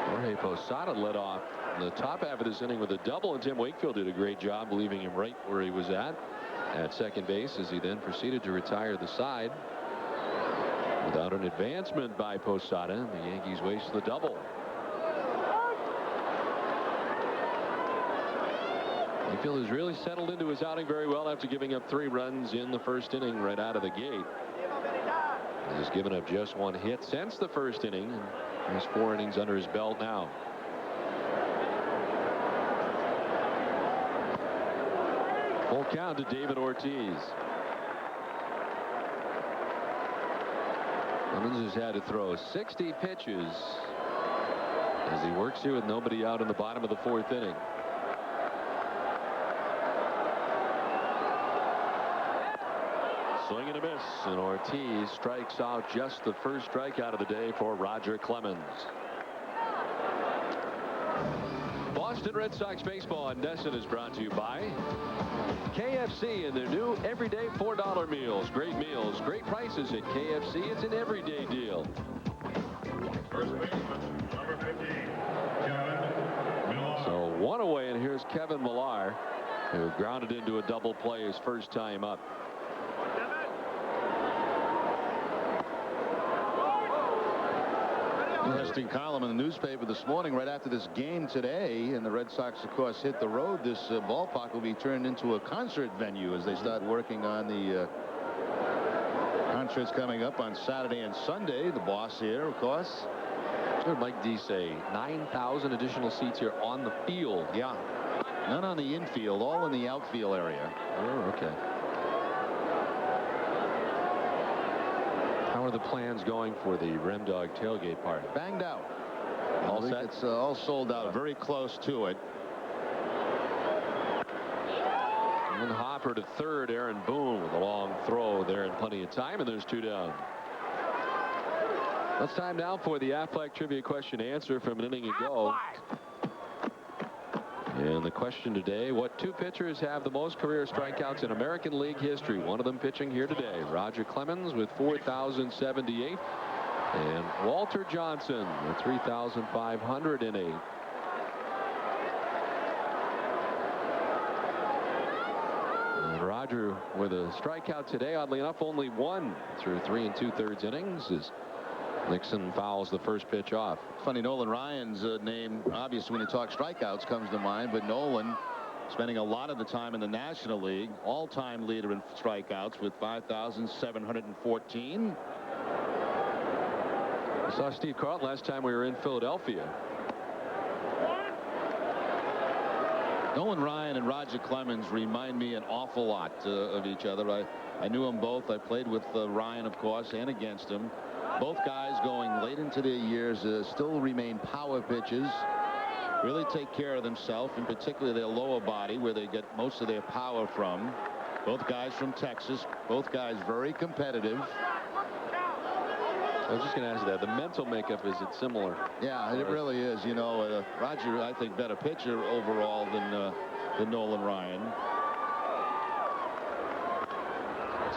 Jorge Posada led off the top half of this inning with a double, and Tim Wakefield did a great job leaving him right where he was at second base as he then proceeded to retire the side. Without an advancement by Posada, the Yankees waste the double. Wakefield has really settled into his outing very well after giving up 3 runs in the 1st inning right out of the gate. He's given up just 1 hit since the 1st inning, and has 4 innings under his belt now. Full count to David Ortiz. Clemens has had to throw 60 pitches as he works here with nobody out in the bottom of the 4th inning. Swing and a miss, and Ortiz strikes out just the first strikeout of the day for Roger Clemens. Boston Red Sox baseball on NESN is brought to you by KFC and their new everyday $4 meals. Great meals, great prices at KFC. It's an everyday deal. First baseman, number 15, Kevin Millar. So 1 away, and here's Kevin Millar, who grounded into a double play his first time up. Interesting column in the newspaper this morning right after this game today, and the Red Sox of course hit the road. This ballpark will be turned into a concert venue as they start working on the concerts coming up on Saturday and Sunday. The boss here, of course. Heard Mike D say 9,000 additional seats here on the field. Yeah, none on the infield, all in the outfield area. Oh, okay. How are the plans going for the Rem Dog tailgate party? Banged out. All set? It's all sold out, very close to it. And Hopper to third. Aaron Boone with a long throw there and plenty of time, and there's 2 down. It's time now for the Aflac trivia question answer from an inning ago. And the question today, what 2 pitchers have the most career strikeouts in American League history? One of them pitching here today. Roger Clemens with 4,078. And Walter Johnson with 3,508. And Roger with a strikeout today, oddly enough, only 1 through 3 2/3 innings as Nixon fouls the first pitch off. Funny, Nolan Ryan's name, obviously when you talk strikeouts, comes to mind, but Nolan spending a lot of the time in the National League, all-time leader in strikeouts with 5,714. I saw Steve Carlton last time we were in Philadelphia. Nolan Ryan and Roger Clemens remind me an awful lot of each other. I knew them both. I played with Ryan, of course, and against him. Both guys going late into their years still remain power pitchers. Really take care of themselves, in particular their lower body, where they get most of their power from. Both guys from Texas. Both guys very competitive. I was just going to ask you that. The mental makeup, is it similar? Yeah, it really is. You know, Roger, I think, better pitcher overall than Nolan Ryan.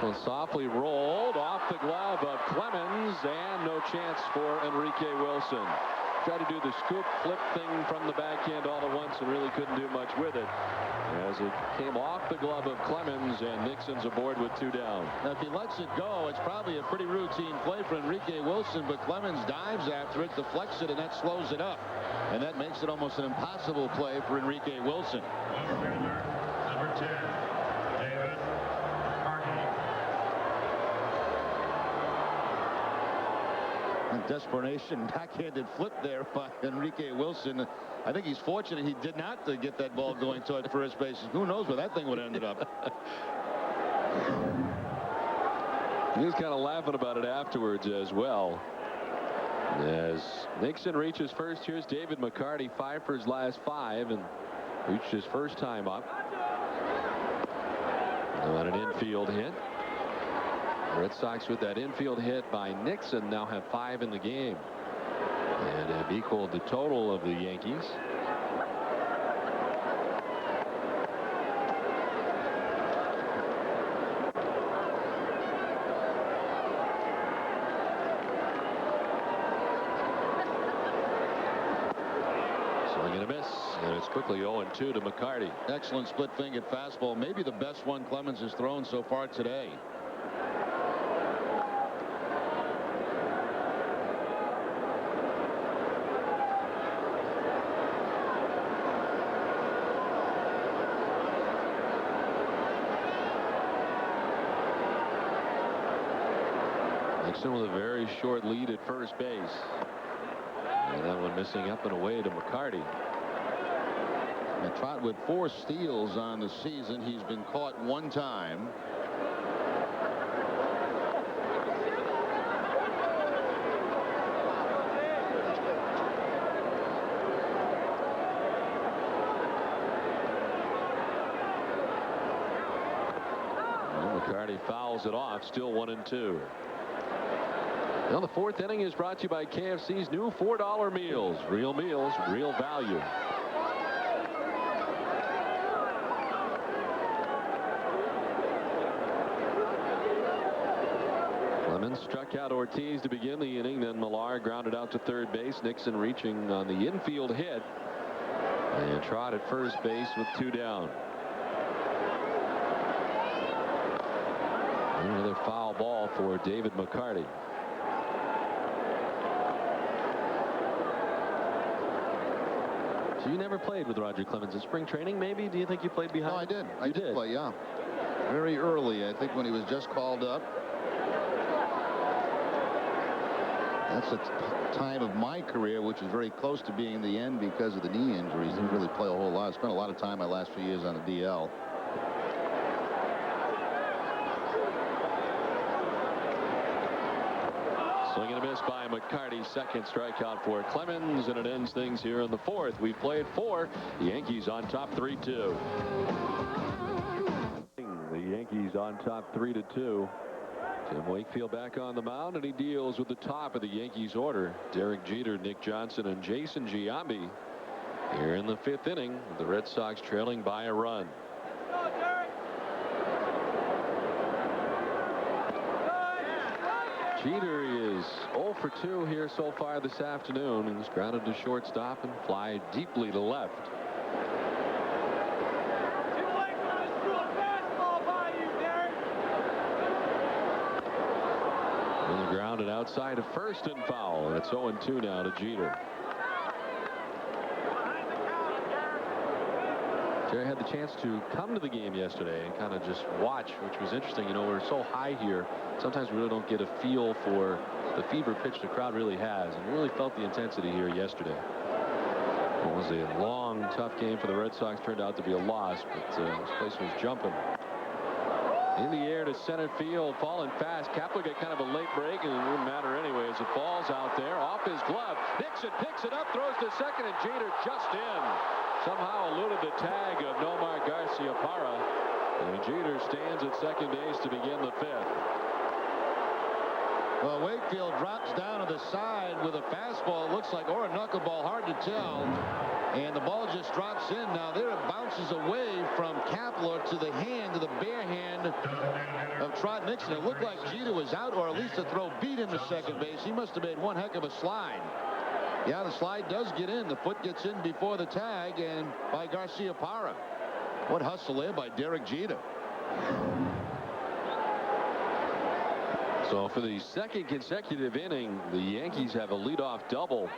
one softly rolled off the glove of Clemens, and no chance for Enrique Wilson. Tried to do the scoop flip thing from the backhand all at once and really couldn't do much with it, as it came off the glove of Clemens, and Nixon's aboard with 2 down. Now, if he lets it go, it's probably a pretty routine play for Enrique Wilson, but Clemens dives after it, deflects it, and that slows it up. And that makes it almost an impossible play for Enrique Wilson. Number 10, David McCarty. Desperation backhanded flip there by Enrique Wilson. I think he's fortunate he did not get that ball going toward first base. Who knows where that thing would have ended up. He was kind of laughing about it afterwards as well. As Nixon reaches first, here's David McCarty, 5 for his last 5, and reached his first time up on an infield hit. Red Sox, with that infield hit by Nixon, now have 5 in the game and have equaled the total of the Yankees. Swing and a miss, and it's quickly 0-2 to McCarty. Excellent split-fingered fastball, maybe the best one Clemens has thrown so far today. Nixon with a very short lead at first base. And that one missing up and away to McCarty. And Trot with 4 steals on the season. He's been caught 1 time. And McCarty fouls it off, still 1-2. Now the 4th inning is brought to you by KFC's new $4 meals. Real meals, real value. Clemens struck out Ortiz to begin the inning. Then Millar grounded out to third base. Nixon reaching on the infield hit. And Trot at first base with 2 down. Another foul ball for David McCarty. So you never played with Roger Clemens in spring training, maybe? Do you think you played behind? No, I did. I did did play, yeah. Very early, I think, when he was just called up. That's a time of my career which is very close to being the end because of the knee injuries. Didn't really play a whole lot. I spent a lot of time my last few years on the DL. Swing and a miss by McCarty. Second strikeout for Clemens, and it ends things here in the 4th. We've played 4. The Yankees on top 3-2. The Yankees on top 3-2. Tim Wakefield back on the mound, and he deals with the top of the Yankees order. Derek Jeter, Nick Johnson, and Jason Giambi here in the 5th inning. The Red Sox trailing by a run. Jeter is 0 for 2 here so far this afternoon. He's grounded to shortstop and fly deeply to left. And grounded outside of first and foul. It's 0-2 now to Jeter. Jerry had the chance to come to the game yesterday and kind of just watch, which was interesting. You know, we're so high here. Sometimes we really don't get a feel for the fever pitch the crowd really has. And we really felt the intensity here yesterday. It was a long, tough game for the Red Sox. Turned out to be a loss, but this place was jumping. In the air to center field, falling fast. Kapler got kind of a late break, and it wouldn't matter anyway as it falls out there. Off his glove. Nixon picks it up, throws to second, and Jeter just in. Somehow eluded the tag of Nomar Garciaparra. And Jeter stands at second base to begin the 5th. Well, Wakefield drops down to the side with a fastball, it looks like, or a knuckleball, hard to tell. And the ball just drops in. Now there it bounces away from Kapler to the hand, to the bare hand of Trot Nixon. It looked like Jeter was out, or at least the throw beat him to second base. He must have made one heck of a slide. Yeah, the slide does get in. The foot gets in before the tag, and by Garcia Parra. What hustle there by Derek Jeter. So for the second consecutive inning, the Yankees have a leadoff double.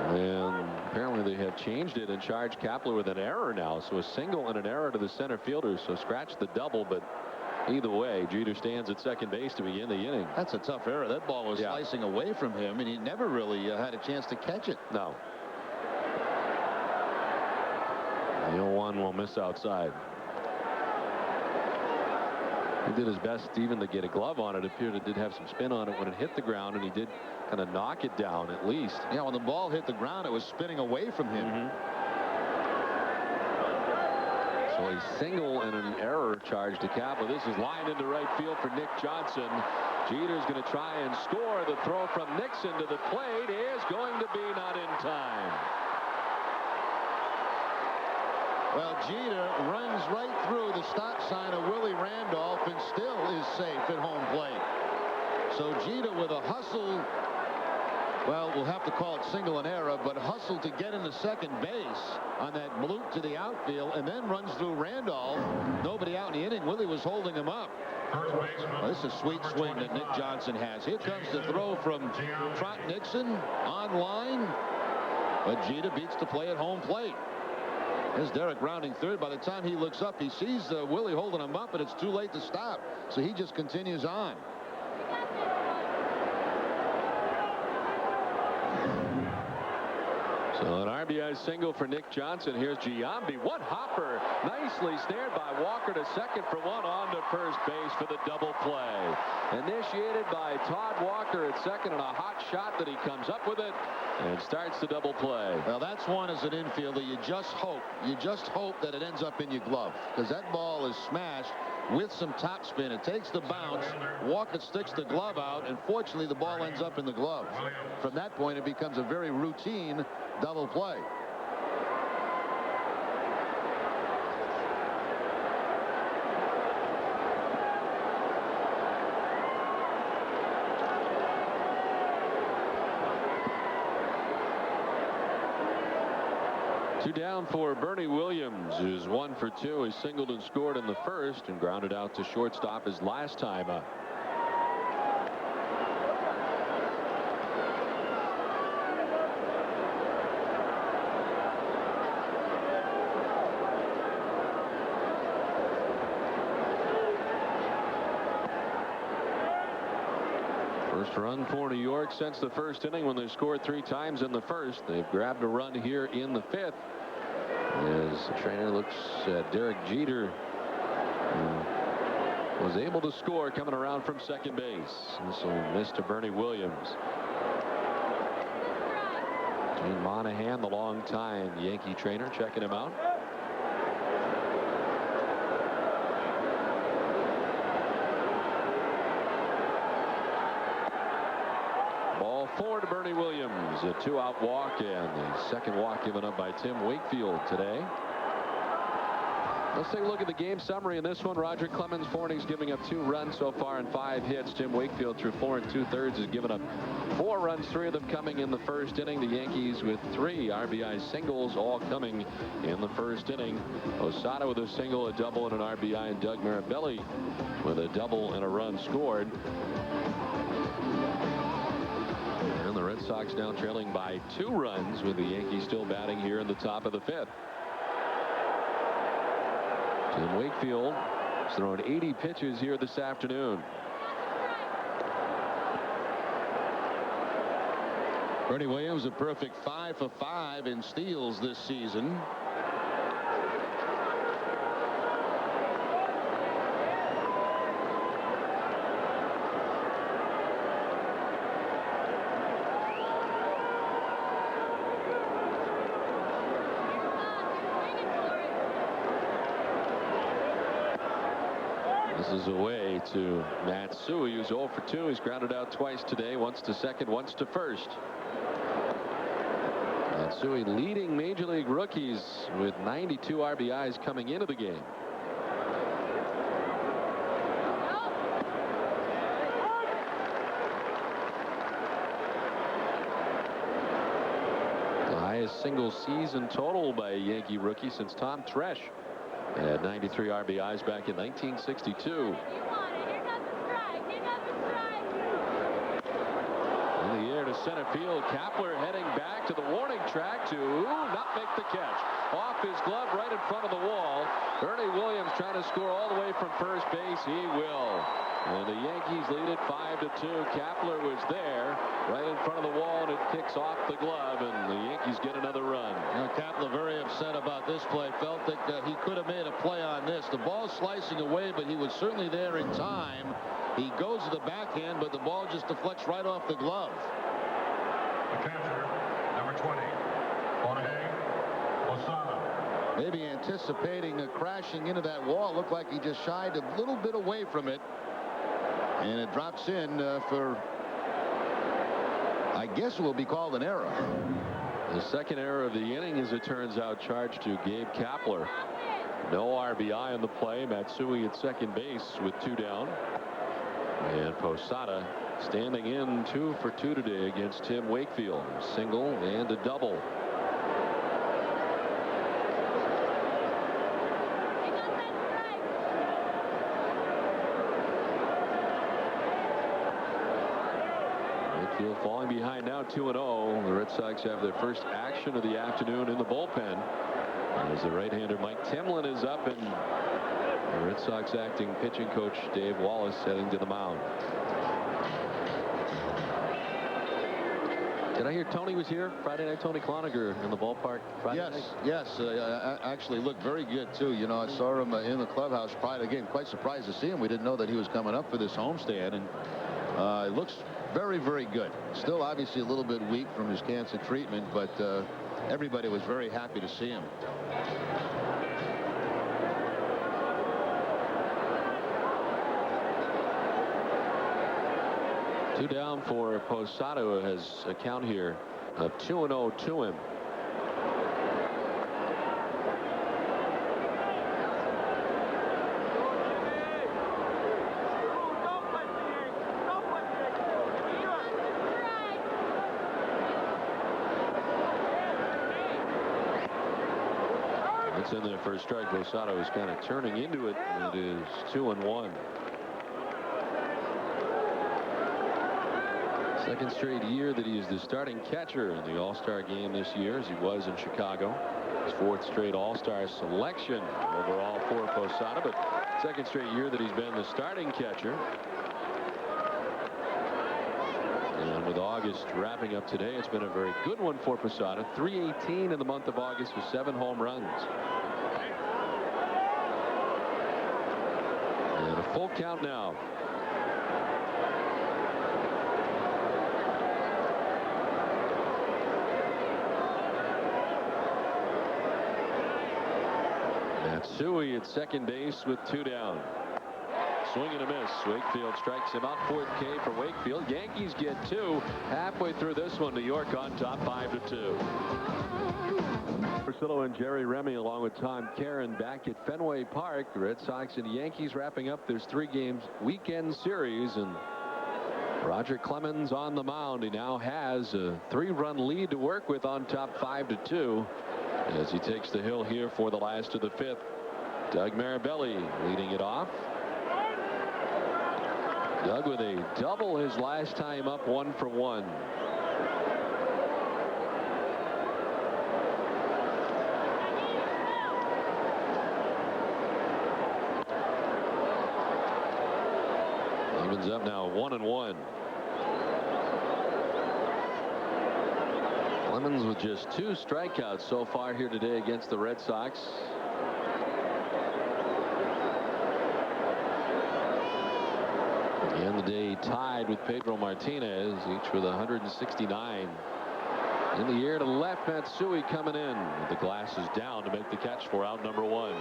And apparently they have changed it and charged Kapler with an error now. So a single and an error to the center fielder. So scratch the double, but either way, Jeter stands at second base to begin the inning. That's a tough error. That ball was slicing away from him, and he never really had a chance to catch it. No. The 0-1 will miss outside. He did his best even to get a glove on it. It appeared it did have some spin on it when it hit the ground, and he did kind of knock it down at least. Yeah, when the ball hit the ground, it was spinning away from him. So a single and an error charge to Kapler. This is lined into right field for Nick Johnson. Jeter's going to try and score. The throw from Nixon to the plate is going to be not in time. Well, Jeter runs right through the stop sign of Willie Randolph and still is safe at home plate. So Jeter with a hustle, well, we'll have to call it single and error, but hustle to get into second base on that bloop to the outfield, and then runs through Randolph. Nobody out in the inning. Willie was holding him up. Well, this is a sweet swing that Nick Johnson has. Here comes the throw from Trot Nixon on line, but Jeter beats the play at home plate. There's Derek rounding third. By the time he looks up, he sees Willie holding him up, and it's too late to stop. So he just continues on. So an RBI single for Nick Johnson. Here's Giambi. One hopper. Nicely snared by Walker to second for one, on to first base for the double play. Initiated by Todd Walker at second, and a hot shot that he comes up with it and starts the double play. Well, that's one as an infielder. You just hope that it ends up in your glove, because that ball is smashed with some topspin. It takes the bounce. Walker sticks the glove out, and fortunately the ball ends up in the glove. From that point, it becomes a very routine double play. Two down for Bernie Williams, who's 1 for 2. He singled and scored in the first and grounded out to shortstop his last time up. First run for New York since the first inning, when they scored 3 times in the first. They've grabbed a run here in the 5th. As the trainer looks at Derek Jeter, who was able to score coming around from second base. This will miss to Bernie Williams. Gene Monahan, the longtime Yankee trainer, checking him out. Ball 4 to Bernie Williams. A 2-out walk, and the second walk given up by Tim Wakefield today. Let's take a look at the game summary in this one. Roger Clemens, 4 innings, giving up 2 runs so far and 5 hits. Tim Wakefield, through 4 2/3, has given up 4 runs, 3 of them coming in the first inning. The Yankees with 3 RBI singles, all coming in the first inning. Osada with a single, a double, and an RBI, and Doug Mirabelli with a double and a run scored. And the Red Sox now trailing by 2 runs, with the Yankees still batting here in the top of the 5th. Tim Wakefield has thrown 80 pitches here this afternoon. Bernie Williams, a perfect 5 for 5 in steals this season. This Bounces away to Matsui, who's 0 for 2. He's grounded out twice today, once to second, once to first. Matsui leading Major League rookies with 92 RBIs coming into the game. The highest single season total by a Yankee rookie since Tom Tresh had 93 RBIs back in 1962. In the air to center field. Kapler heading back to the warning track to not make the catch. Off his glove right in front of the wall. Ernie Williams trying to score all the way from first base. He will. And the Yankees lead it 5-2. Kapler was there right in front of the wall, and it kicks off the glove, and the Yankees get another run. Now, Kapler very upset about this play. Felt that he could have made a play on this. The ball slicing away, but he was certainly there in time. He goes to the backhand, but the ball just deflects right off the glove. The catcher, number 20, Jorge Posada. Maybe anticipating crashing into that wall. Looked like he just shied a little bit away from it. And it drops in for, I guess it will be called an error. The second error of the inning, as it turns out, charged to Gabe Kapler. No RBI on the play. Matsui at second base with 2 down. And Posada standing in 2 for 2 today against Tim Wakefield. A single and a double. Wakefield falling behind now 2-0. The Red Sox have their first action of the afternoon in the bullpen. As the right-hander Mike Timlin is up, and the Red Sox acting pitching coach Dave Wallace heading to the mound. Did I hear Tony was here Friday night? Tony Cloninger in the ballpark Friday night? Yes. Actually looked very good too. You know, I saw him in the clubhouse prior to the game. Quite surprised to see him. We didn't know that he was coming up for this homestand, and it looks very, very good. Still obviously a little bit weak from his cancer treatment, but everybody was very happy to see him. Two down for Posada, who has a count here of 2-0 to him. It's in there for a strike. Posada is kind of turning into it. It is 2-1. Second straight year that he is the starting catcher in the All-Star game this year, as he was in Chicago. His 4th straight All-Star selection overall for Posada, but second straight year that he's been the starting catcher. And with August wrapping up today, it's been a very good one for Posada. .318 in the month of August with 7 home runs. And a full count now. Matsui at second base with 2 down. Swing and a miss. Wakefield strikes him out. 4th K for Wakefield. Yankees get 2. Halfway through this one, New York on top 5-2. Priscilla and Jerry Remy along with Tom Caron back at Fenway Park. The Red Sox and the Yankees wrapping up their 3-game weekend series, and Roger Clemens on the mound. He now has a 3-run lead to work with on top 5-2 as he takes the hill here for the last of the 5th. Doug Marabelli leading it off. Doug with a double his last time up, 1 for 1. Evens up now 1-1. Clemens with just 2 strikeouts so far here today against the Red Sox. And the day tied with Pedro Martinez, each with 169. In the air to left, Matsui coming in. The glasses down to make the catch for out number 1.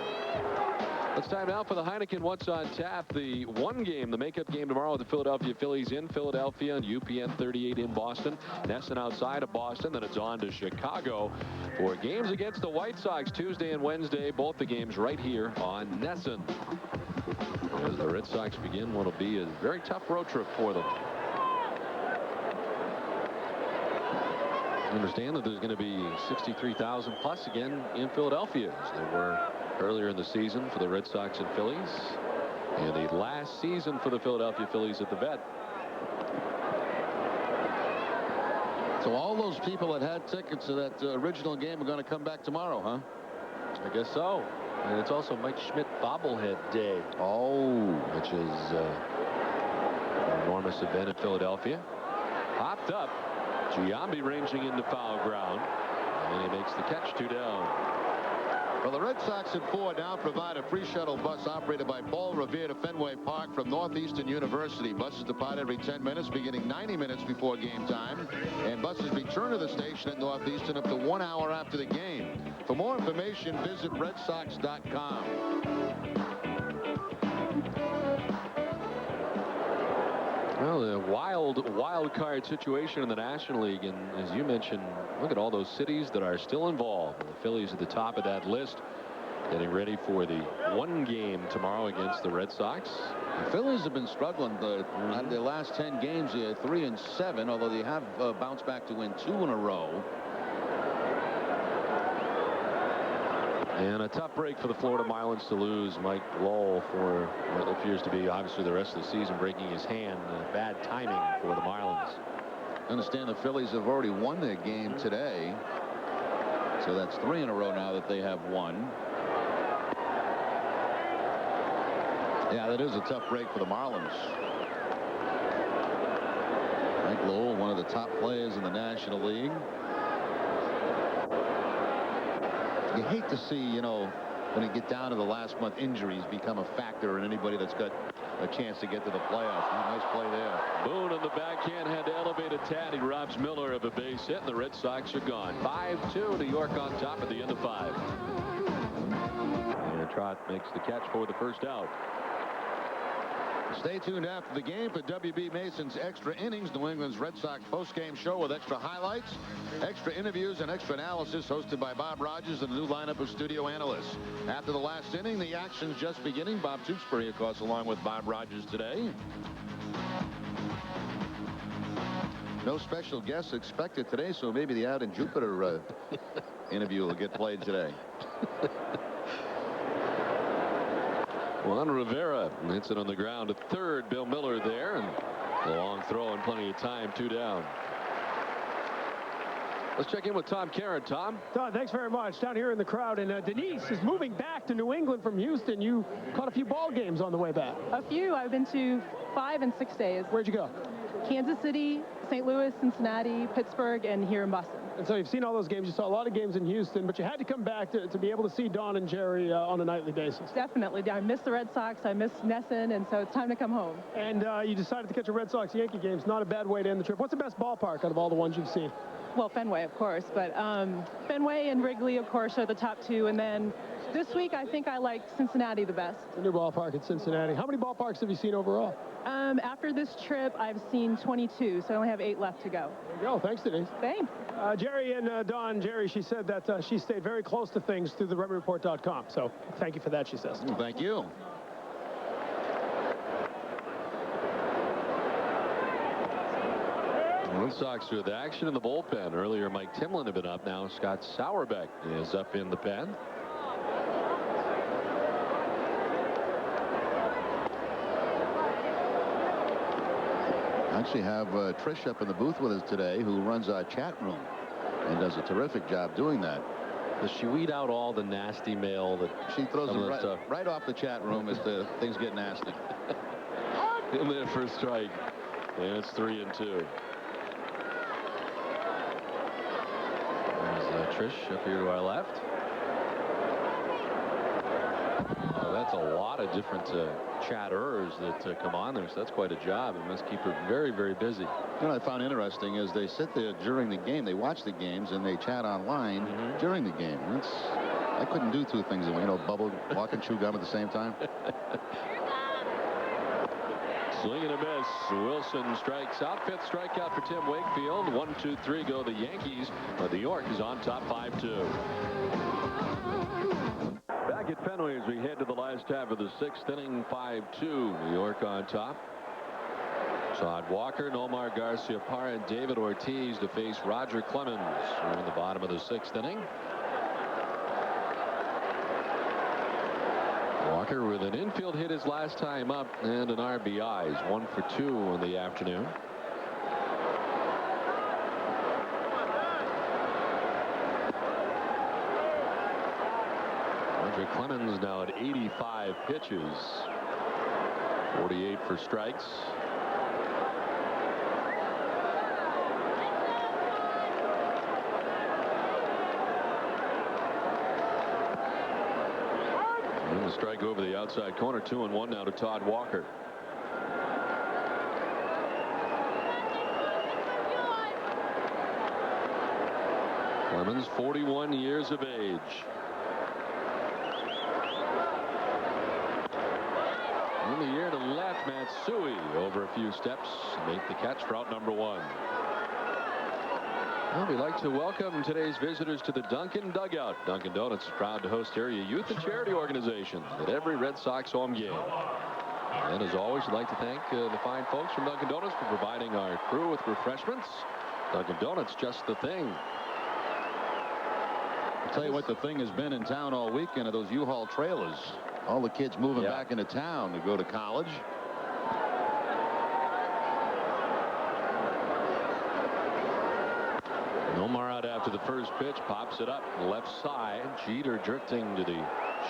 It's time now for the Heineken What's on Tap. The one game, the makeup game tomorrow with the Philadelphia Phillies in Philadelphia and UPN 38 in Boston. Nesson outside of Boston. Then it's on to Chicago for games against the White Sox Tuesday and Wednesday. Both the games right here on Nesson. As the Red Sox begin what will be a very tough road trip for them. I understand that there's going to be 63,000 plus again in Philadelphia as there were earlier in the season for the Red Sox and Phillies, and the last season for the Philadelphia Phillies at the Vet. So all those people that had tickets to that original game are going to come back tomorrow, huh? I guess so. And it's also Mike Schmidt bobblehead day. Oh, which is an enormous event in Philadelphia. Hopped up. Giambi ranging into foul ground. And he makes the catch. 2 down. Well, the Red Sox at 4 now provide a free shuttle bus operated by Paul Revere to Fenway Park from Northeastern University. Buses depart every 10 minutes, beginning 90 minutes before game time. And buses return to the station at Northeastern up to 1 hour after the game. For more information, visit redsox.com. Well, the wild card situation in the National League, and as you mentioned, look at all those cities that are still involved. The Phillies at the top of that list, getting ready for the one game tomorrow against the Red Sox. The Phillies have been struggling out of their last 10 games. Here, 3-7, although they have bounced back to win 2 in a row. And a tough break for the Florida Marlins to lose Mike Lowell for what appears to be obviously the rest of the season, breaking his hand. Bad timing for the Marlins. I understand the Phillies have already won their game today. So that's 3 in a row now that they have won. Yeah, that is a tough break for the Marlins. Mike Lowell, one of the top players in the National League. You hate to see, you know, when you get down to the last month, injuries become a factor in anybody that's got a chance to get to the playoffs. Nice play there. Boone on the backhand had to elevate a tad. He robs Miller of a base hit, and the Red Sox are gone. 5-2, New York on top at the end of 5. And Trott makes the catch for the first out. Stay tuned after the game for W.B. Mason's Extra Innings, New England's Red Sox postgame show with extra highlights, extra interviews, and extra analysis hosted by Bob Rogers and a new lineup of studio analysts. After the last inning, the action's just beginning. Bob Tewksbury, of course, along with Bob Rogers today. No special guests expected today, so maybe the Out in Jupiter interview will get played today. Juan Rivera hits it on the ground at third. Bill Miller there, and a long throw and plenty of time. 2 down. Let's check in with Tom Caron. Tom? Tom, thanks very much. Down here in the crowd, and Denise is moving back to New England from Houston. You caught a few ball games on the way back. A few. I've been to 5 and 6 days. Where'd you go? Kansas City, St. Louis, Cincinnati, Pittsburgh, and here in Boston. And so you've seen all those games. You saw a lot of games in Houston, but you had to come back to be able to see Don and Jerry on a nightly basis. Definitely. I miss the Red Sox. I miss Nesson, and so it's time to come home. And you decided to catch a Red Sox-Yankee game. It's not a bad way to end the trip. What's the best ballpark out of all the ones you've seen? Well, Fenway, of course, but Fenway and Wrigley, of course, are the top 2. And then this week, I think I like Cincinnati the best. The new ballpark at Cincinnati. How many ballparks have you seen overall? After this trip, I've seen 22, so I only have 8 left to go. There you go. Thanks, Denise. Thanks. Jerry and Don, Jerry, she said that she stayed very close to things through the RedReport.com. So thank you for that, she says. Thank you. Red Sox with action in the bullpen. Earlier, Mike Timlin had been up. Now Scott Sauerbeck is up in the pen. I actually have Trish up in the booth with us today, who runs our chat room and does a terrific job doing that. Does she weed out all the nasty mail that she throws them right off the chat room as the things get nasty? In there for a strike. And it's 3-2. There's Trish up here to our left. That's a lot of different chatterers that come on there, so that's quite a job. It must keep her very, very busy. You know what I found interesting is they sit there during the game, they watch the games, and they chat online during the game. I couldn't do two things, bubble, walk and chew gum at the same time. Swing and a miss. Wilson strikes out. 5th strikeout for Tim Wakefield. 1, 2, 3 go the Yankees. But New York is on top 5-2. Back at Fenway as we head to the last half of the 6th inning. 5-2. New York on top. Todd Walker, Nomar Garcia-Parra, and David Ortiz to face Roger Clemens. We're in the bottom of the 6th inning. Walker with an infield hit his last time up and an RBI. He's 1 for 2 in the afternoon. Roger Clemens now at 85 pitches. 48 for strikes. And the strike over the outside corner. 2-1 now to Todd Walker. Clemens, 41 years of age. In the air to left, Matsui over a few steps. Make the catch for out number 1. Well, we'd like to welcome today's visitors to the Dunkin' Dugout. Dunkin' Donuts is proud to host area youth and charity organizations at every Red Sox home game. And as always, we'd like to thank the fine folks from Dunkin' Donuts for providing our crew with refreshments. Dunkin' Donuts, just the thing. I'll tell you what the thing has been in town all weekend are those U-Haul trailers. All the kids moving back into town to go to college. Nomar out after the first pitch, pops it up left side. Jeter drifting to the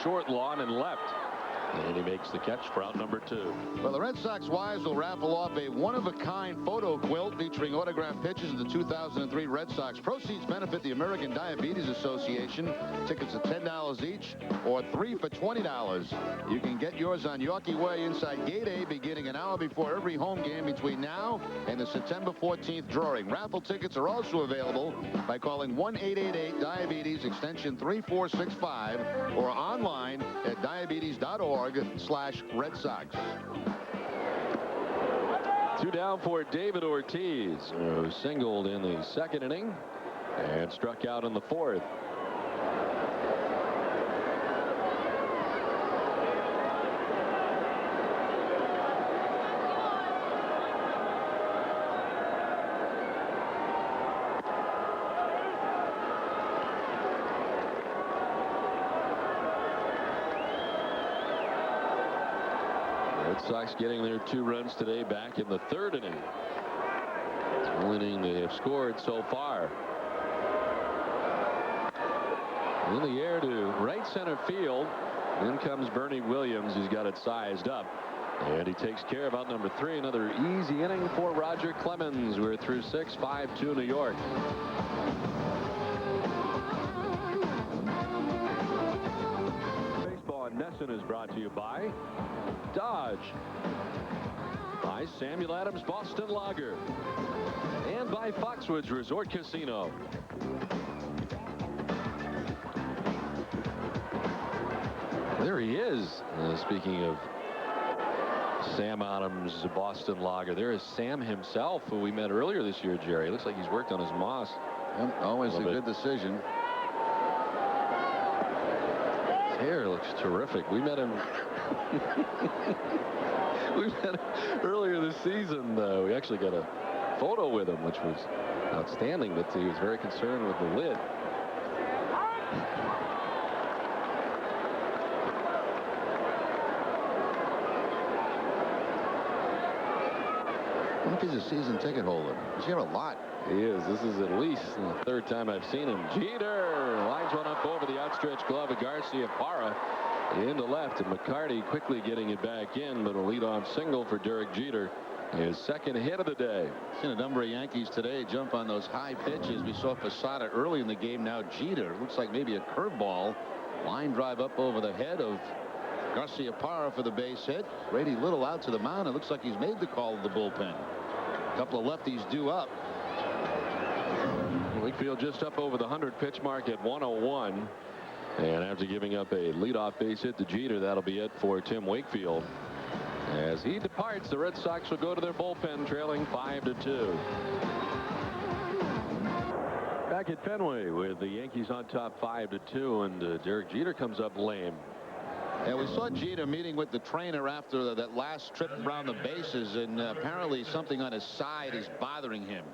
short lawn and left. And he makes the catch for out number 2. Well, the Red Sox wives will raffle off a one-of-a-kind photo quilt featuring autographed pictures of the 2003 Red Sox. Proceeds benefit the American Diabetes Association. Tickets are $10 each or 3 for $20. You can get yours on Yorkie Way inside Gate A beginning an hour before every home game between now and the September 14th drawing. Raffle tickets are also available by calling 1-888-DIABETES extension 3465 or online at diabetes.org/Red Sox. 2 down for David Ortiz, who singled in the 2nd inning and struck out in the 4th. Red Sox getting their 2 runs today back in the 3rd inning. It's the only inning they have scored so far. In the air to right center field. In comes Bernie Williams. He's got it sized up. And he takes care of out number 3. Another easy inning for Roger Clemens. We're through 6, 5-2 New York. Baseball in Nesson is brought to you by Dodge, by Samuel Adams Boston Lager, and by Foxwoods Resort Casino. There he is. Speaking of Sam Adams Boston Lager, there is Sam himself, who we met earlier this year, Jerry. Looks like he's worked on his moss. Always a good decision. His hair looks terrific. We met him. We met him earlier this season. We actually got a photo with him, which was outstanding, but he was very concerned with the lid. I think he's a season ticket holder. He's here a lot. He is. This is at least the 3rd time I've seen him. Jeter lines one up over the outstretched glove of Garcia-Parra into left, and McCarty quickly getting it back in, but a leadoff single for Derek Jeter. His 2nd hit of the day. Seen a number of Yankees today jump on those high pitches. We saw Posada early in the game. Now Jeter looks like maybe a curveball. Line drive up over the head of Garcia Parra for the base hit. Grady Little out to the mound. It looks like he's made the call of the bullpen. A couple of lefties due up. Wakefield just up over the 100 pitch mark at 101. And after giving up a leadoff base hit to Jeter, that'll be it for Tim Wakefield. As he departs, the Red Sox will go to their bullpen, trailing 5-2. Back at Fenway with the Yankees on top 5-2, and Derek Jeter comes up lame. And we saw Jeter meeting with the trainer after that last trip around the bases, and apparently something on his side is bothering him.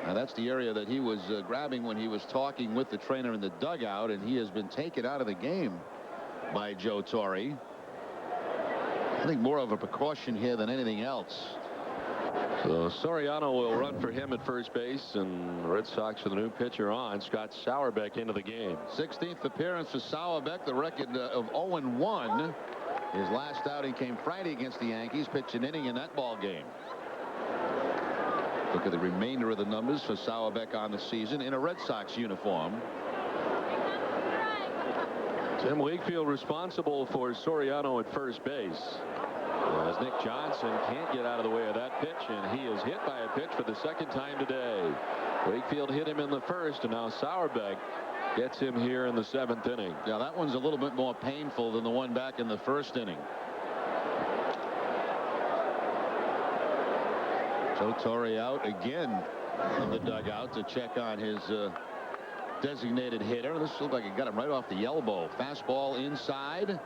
Now that's the area that he was grabbing when he was talking with the trainer in the dugout, and he has been taken out of the game by Joe Torre. I think more of a precaution here than anything else. So Soriano will run for him at first base, and the Red Sox with a new pitcher on. Scott Sauerbeck into the game. 16th appearance for Sauerbeck, the record of 0-1. His last outing came Friday against the Yankees, pitched an inning in that ball game. Look at the remainder of the numbers for Sauerbeck on the season in a Red Sox uniform. Tim Wakefield responsible for Soriano at first base. As Nick Johnson can't get out of the way of that pitch, and he is hit by a pitch for the second time today. Wakefield hit him in the first, and now Sauerbeck gets him here in the 7th inning. Yeah, that one's a little bit more painful than the one back in the first inning. Joe Torre out again in the dugout to check on his designated hitter. This looked like it got him right off the elbow. Fastball inside.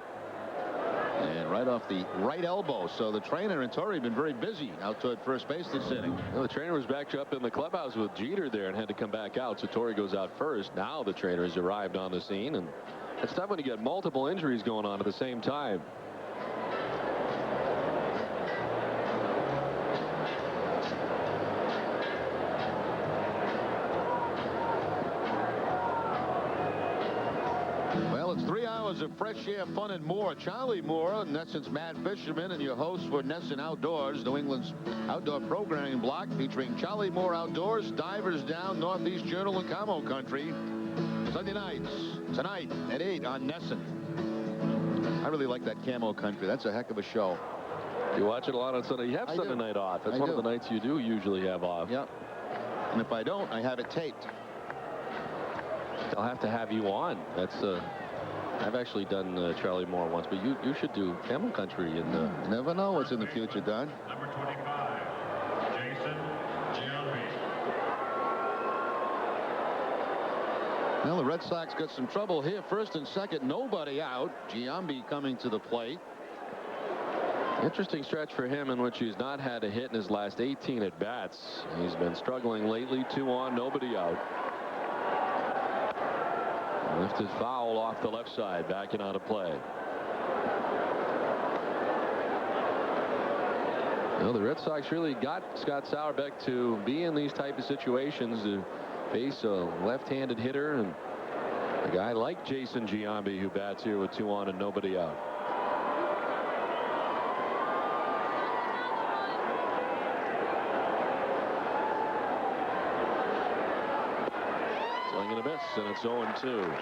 And right off the right elbow. So the trainer and Torre have been very busy out toward first base this inning. Well, the trainer was back up in the clubhouse with Jeter there and had to come back out. So Torre goes out first. Now the trainer has arrived on the scene. And it's tough when you get multiple injuries going on at the same time. Of fresh air, fun, and more. Charlie Moore, Nesson's Mad Fisherman, and your host for Nesson Outdoors, New England's outdoor programming block featuring Charlie Moore Outdoors, Divers Down, Northeast Journal, and Camo Country. Sunday nights, tonight at 8 on Nesson. I really like that Camo Country. That's a heck of a show. You watch it a lot on Sunday. You have Sunday night off. That's one of the nights you do usually have off. Yep. And if I don't, I have it taped. They'll have to have you on. That's I've actually done Charlie Moore once, but you should do Camel Country. And you never know what's in the future, Don. Number 25, Jason Giambi. Well, the Red Sox got some trouble here. First and second, nobody out. Giambi coming to the plate. Interesting stretch for him in which he's not had a hit in his last 18 at bats. He's been struggling lately. 2 on, nobody out. Lifted foul off the left side, backing out of play. Well, the Red Sox really got Scott Sauerbeck to be in these type of situations to face a left-handed hitter and a guy like Jason Giambi, who bats here with 2 on and nobody out. Swing and a miss, and it's 0-2.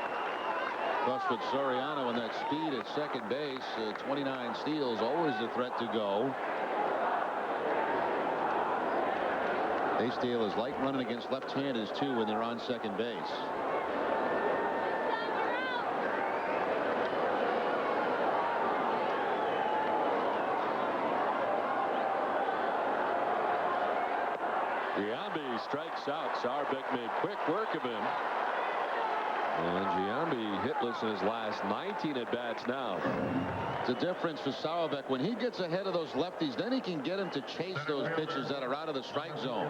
Crossfoot Soriano and that speed at second base, 29 steals, always a threat to go. Base stealers like running against left-handers too when they're on second base. Giambi strikes out. Sauerbeck made quick work of him. And Giambi hitless in his last 19 at-bats now. It's a difference for Sauerbeck. When he gets ahead of those lefties, then he can get him to chase those pitches that are out of the strike zone.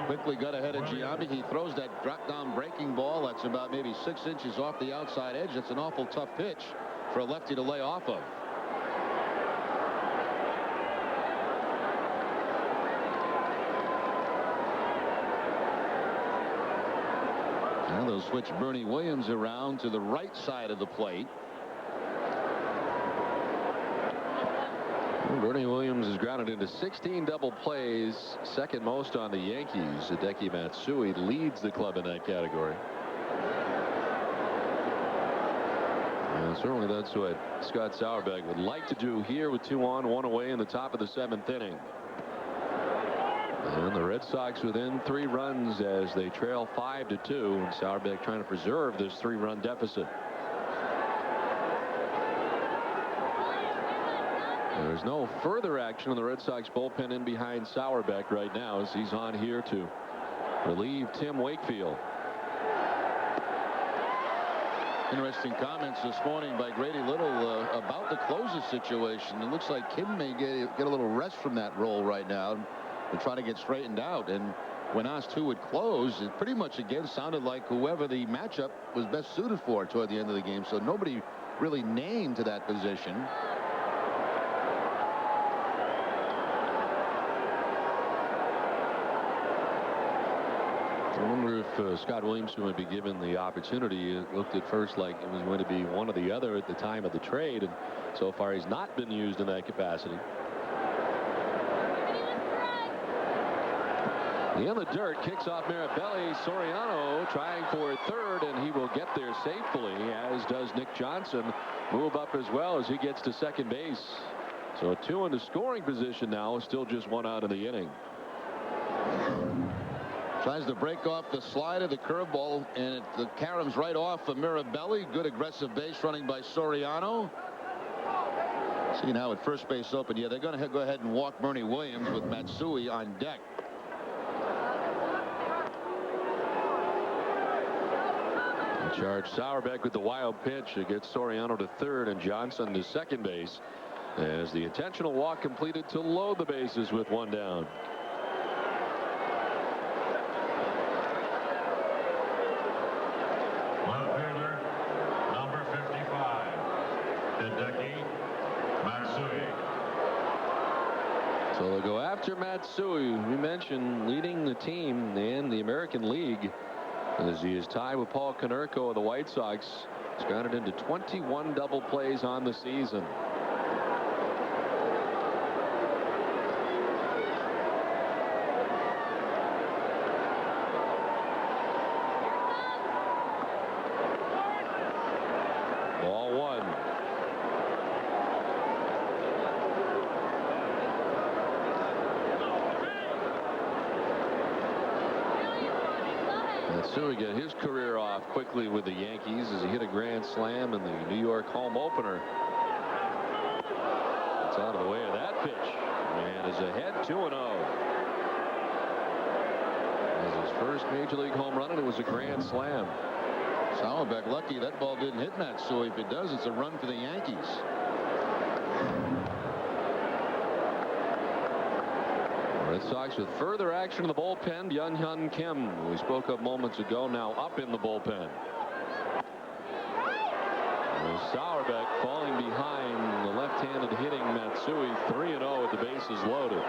Quickly got ahead of Giambi. He throws that drop-down breaking ball that's about maybe 6 inches off the outside edge. That's an awful tough pitch for a lefty to lay off of. Now they'll switch Bernie Williams around to the right side of the plate. Bernie Williams has grounded into 16 double plays, second most on the Yankees. Hideki Matsui leads the club in that category. And certainly that's what Scott Sauerbeck would like to do here with 2 on, 1 away in the top of the 7th inning. And the Red Sox within 3 runs as they trail 5-2. And Sauerbeck trying to preserve this 3-run deficit. There's no further action in the Red Sox bullpen in behind Sauerbeck right now as he's on here to relieve Tim Wakefield. Interesting comments this morning by Grady Little about the closer situation. It looks like Kim may get a little rest from that role right now to try to get straightened out. And when asked who would close, it pretty much again sounded like whoever the matchup was best suited for toward the end of the game. So nobody really named to that position. I wonder if Scott Williamson would be given the opportunity. It looked at first like it was going to be one or the other at the time of the trade, and so far he's not been used in that capacity. In the dirt, kicks off Mirabelli. Soriano trying for third, and he will get there safely, as does Nick Johnson. Move up as well as he gets to second base. So a 2 in the scoring position now, still just 1 out of the inning. Tries to break off the slider, the curveball, and the caroms right off of Mirabelli. Good aggressive base running by Soriano. See now at first base open. Yeah, they're going to go ahead and walk Bernie Williams with Matsui on deck. Charge Sauerbeck with the wild pitch. It gets Soriano to third and Johnson to second base as the intentional walk completed to load the bases with 1 down. Left fielder, number 55, Hideki Matsui. So they'll go after Matsui. We mentioned leading the team in the American League as he is tied with Paul Konerko of the White Sox. He's grounded into 21 double plays on the season. Ball 1. Matsui got his career off quickly with the Yankees as he hit a grand slam in the New York home opener. It's out of the way of that pitch and is ahead 2-0. As his first major league home run, and it was a grand slam. Sauerbeck lucky that ball didn't hit Matsui. If it does, it's a run for the Yankees. Red Sox with further action in the bullpen. Young-Hyun Kim, who we spoke of moments ago, now up in the bullpen. And Sauerbeck falling behind the left-handed hitting Matsui. 3-0 with the bases loaded.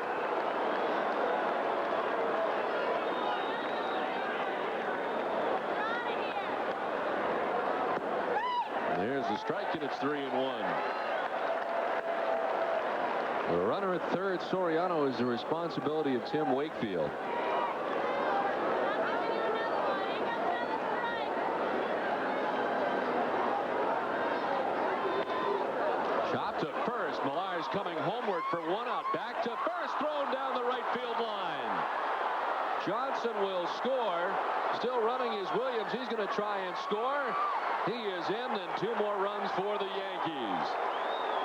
There's the strike, and it's 3-1. The runner at third, Soriano, is the responsibility of Tim Wakefield. Chop to first. Millar's coming homeward for 1 out. Back to first. Thrown down the right field line. Johnson will score. Still running is Williams. He's going to try and score. He is in, and 2 more runs for the Yankees.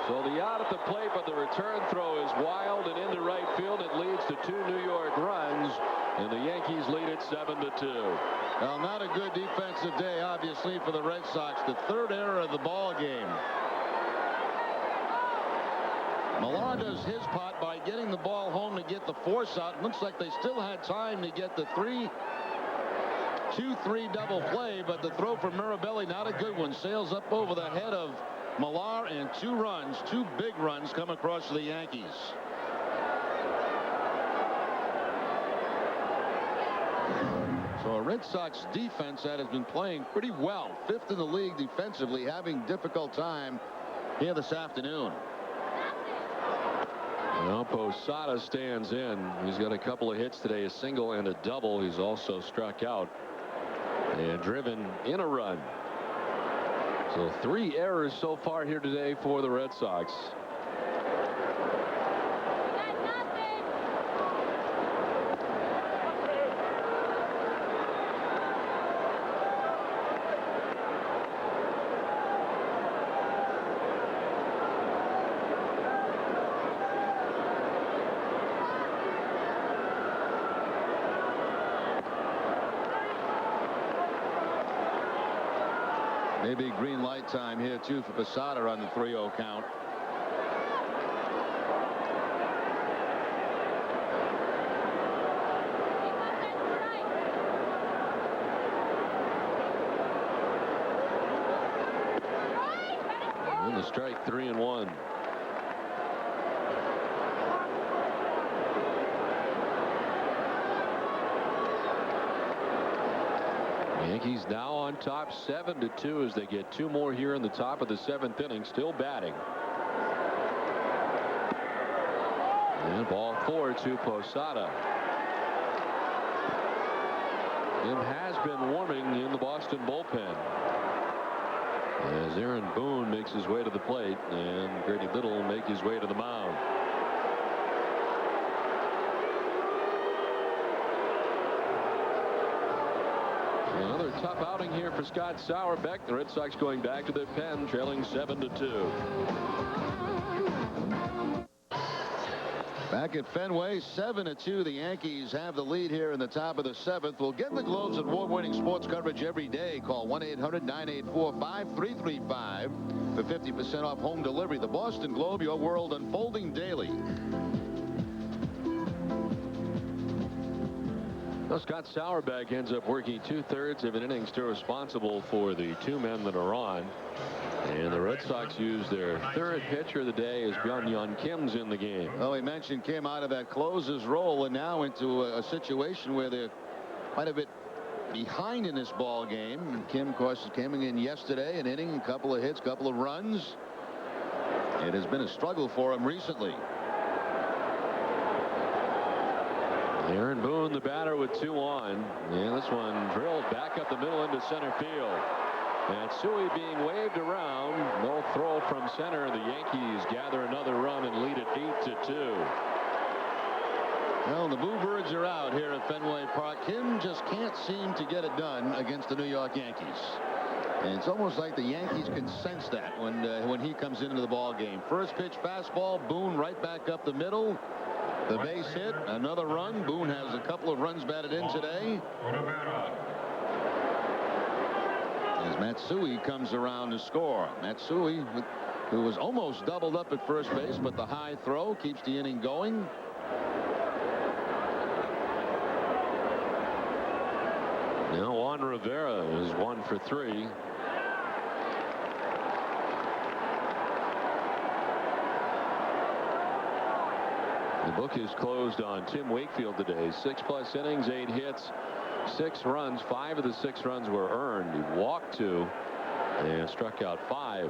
So the out at the plate, but the return throw is wild and into right field. It leads to 2 New York runs, and the Yankees lead it 7-2. Well, not a good defensive day, obviously, for the Red Sox. The 3rd error of the ball game. Millar does his part by getting the ball home to get the force out. It looks like they still had time to get the 2-3 double play, but the throw from Mirabelli, not a good one. Sails up over the head of Millar, and 2 runs, 2 big runs come across the Yankees. So a Red Sox defense that has been playing pretty well. 5th in the league defensively, having difficult time here this afternoon. Well, Posada stands in. He's got a couple of hits today, a single and a double. He's also struck out and driven in a run. So 3 errors so far here today for the Red Sox. Maybe green light time here, too, for Posada on the 3-0 count. And the strike, 3-1. Yankees now on top 7-2 as they get 2 more here in the top of the 7th inning, still batting. And ball 4 to Posada. Jim has been warming in the Boston bullpen as Aaron Boone makes his way to the plate and Grady Little will make his way to the mound. Another tough outing here for Scott Sauerbeck. The Red Sox going back to their pen, trailing 7-2. Back at Fenway, 7-2. The Yankees have the lead here in the top of the 7th. We'll get the Globe's award-winning sports coverage every day. Call 1-800-984-5335 for 50% off home delivery. The Boston Globe, your world unfolding daily. Well, Scott Sauerbeck ends up working 2/3 of an inning, still responsible for the 2 men that are on. And the Red Sox use their 3rd pitcher of the day as Byung-Hyun Kim's in the game. Well, we mentioned Kim out of that closer's role and now into a situation where they're quite a bit behind in this ball game. Kim, of course, came in yesterday, an inning, a couple of hits, couple of runs. It has been a struggle for him recently. Aaron Boone, the batter, with 2 on. And this one drilled back up the middle into center field. Matsui being waved around. No throw from center. The Yankees gather another run and lead it 8-2. Well, the Bluebirds are out here at Fenway Park. Kim just can't seem to get it done against the New York Yankees. And it's almost like the Yankees can sense that when he comes into the ball game. First pitch fastball, Boone right back up the middle. The base hit, another run. Boone has a couple of runs batted in today. As Matsui comes around to score. Matsui, who was almost doubled up at first base, but the high throw keeps the inning going. Now Juan Rivera is 1 for 3. The book is closed on Tim Wakefield today. 6+ innings, 8 hits, 6 runs. 5 of the 6 runs were earned. He walked 2 and struck out 5.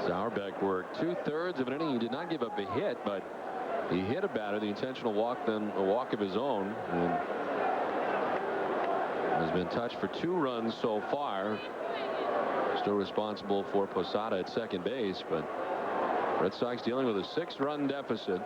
Sauerbeck worked 2/3 of an inning. He did not give up a hit, but he hit a batter, the intentional walk, then a walk of his own, and has been touched for 2 runs so far. Still responsible for Posada at second base, but Red Sox dealing with a 6-run deficit.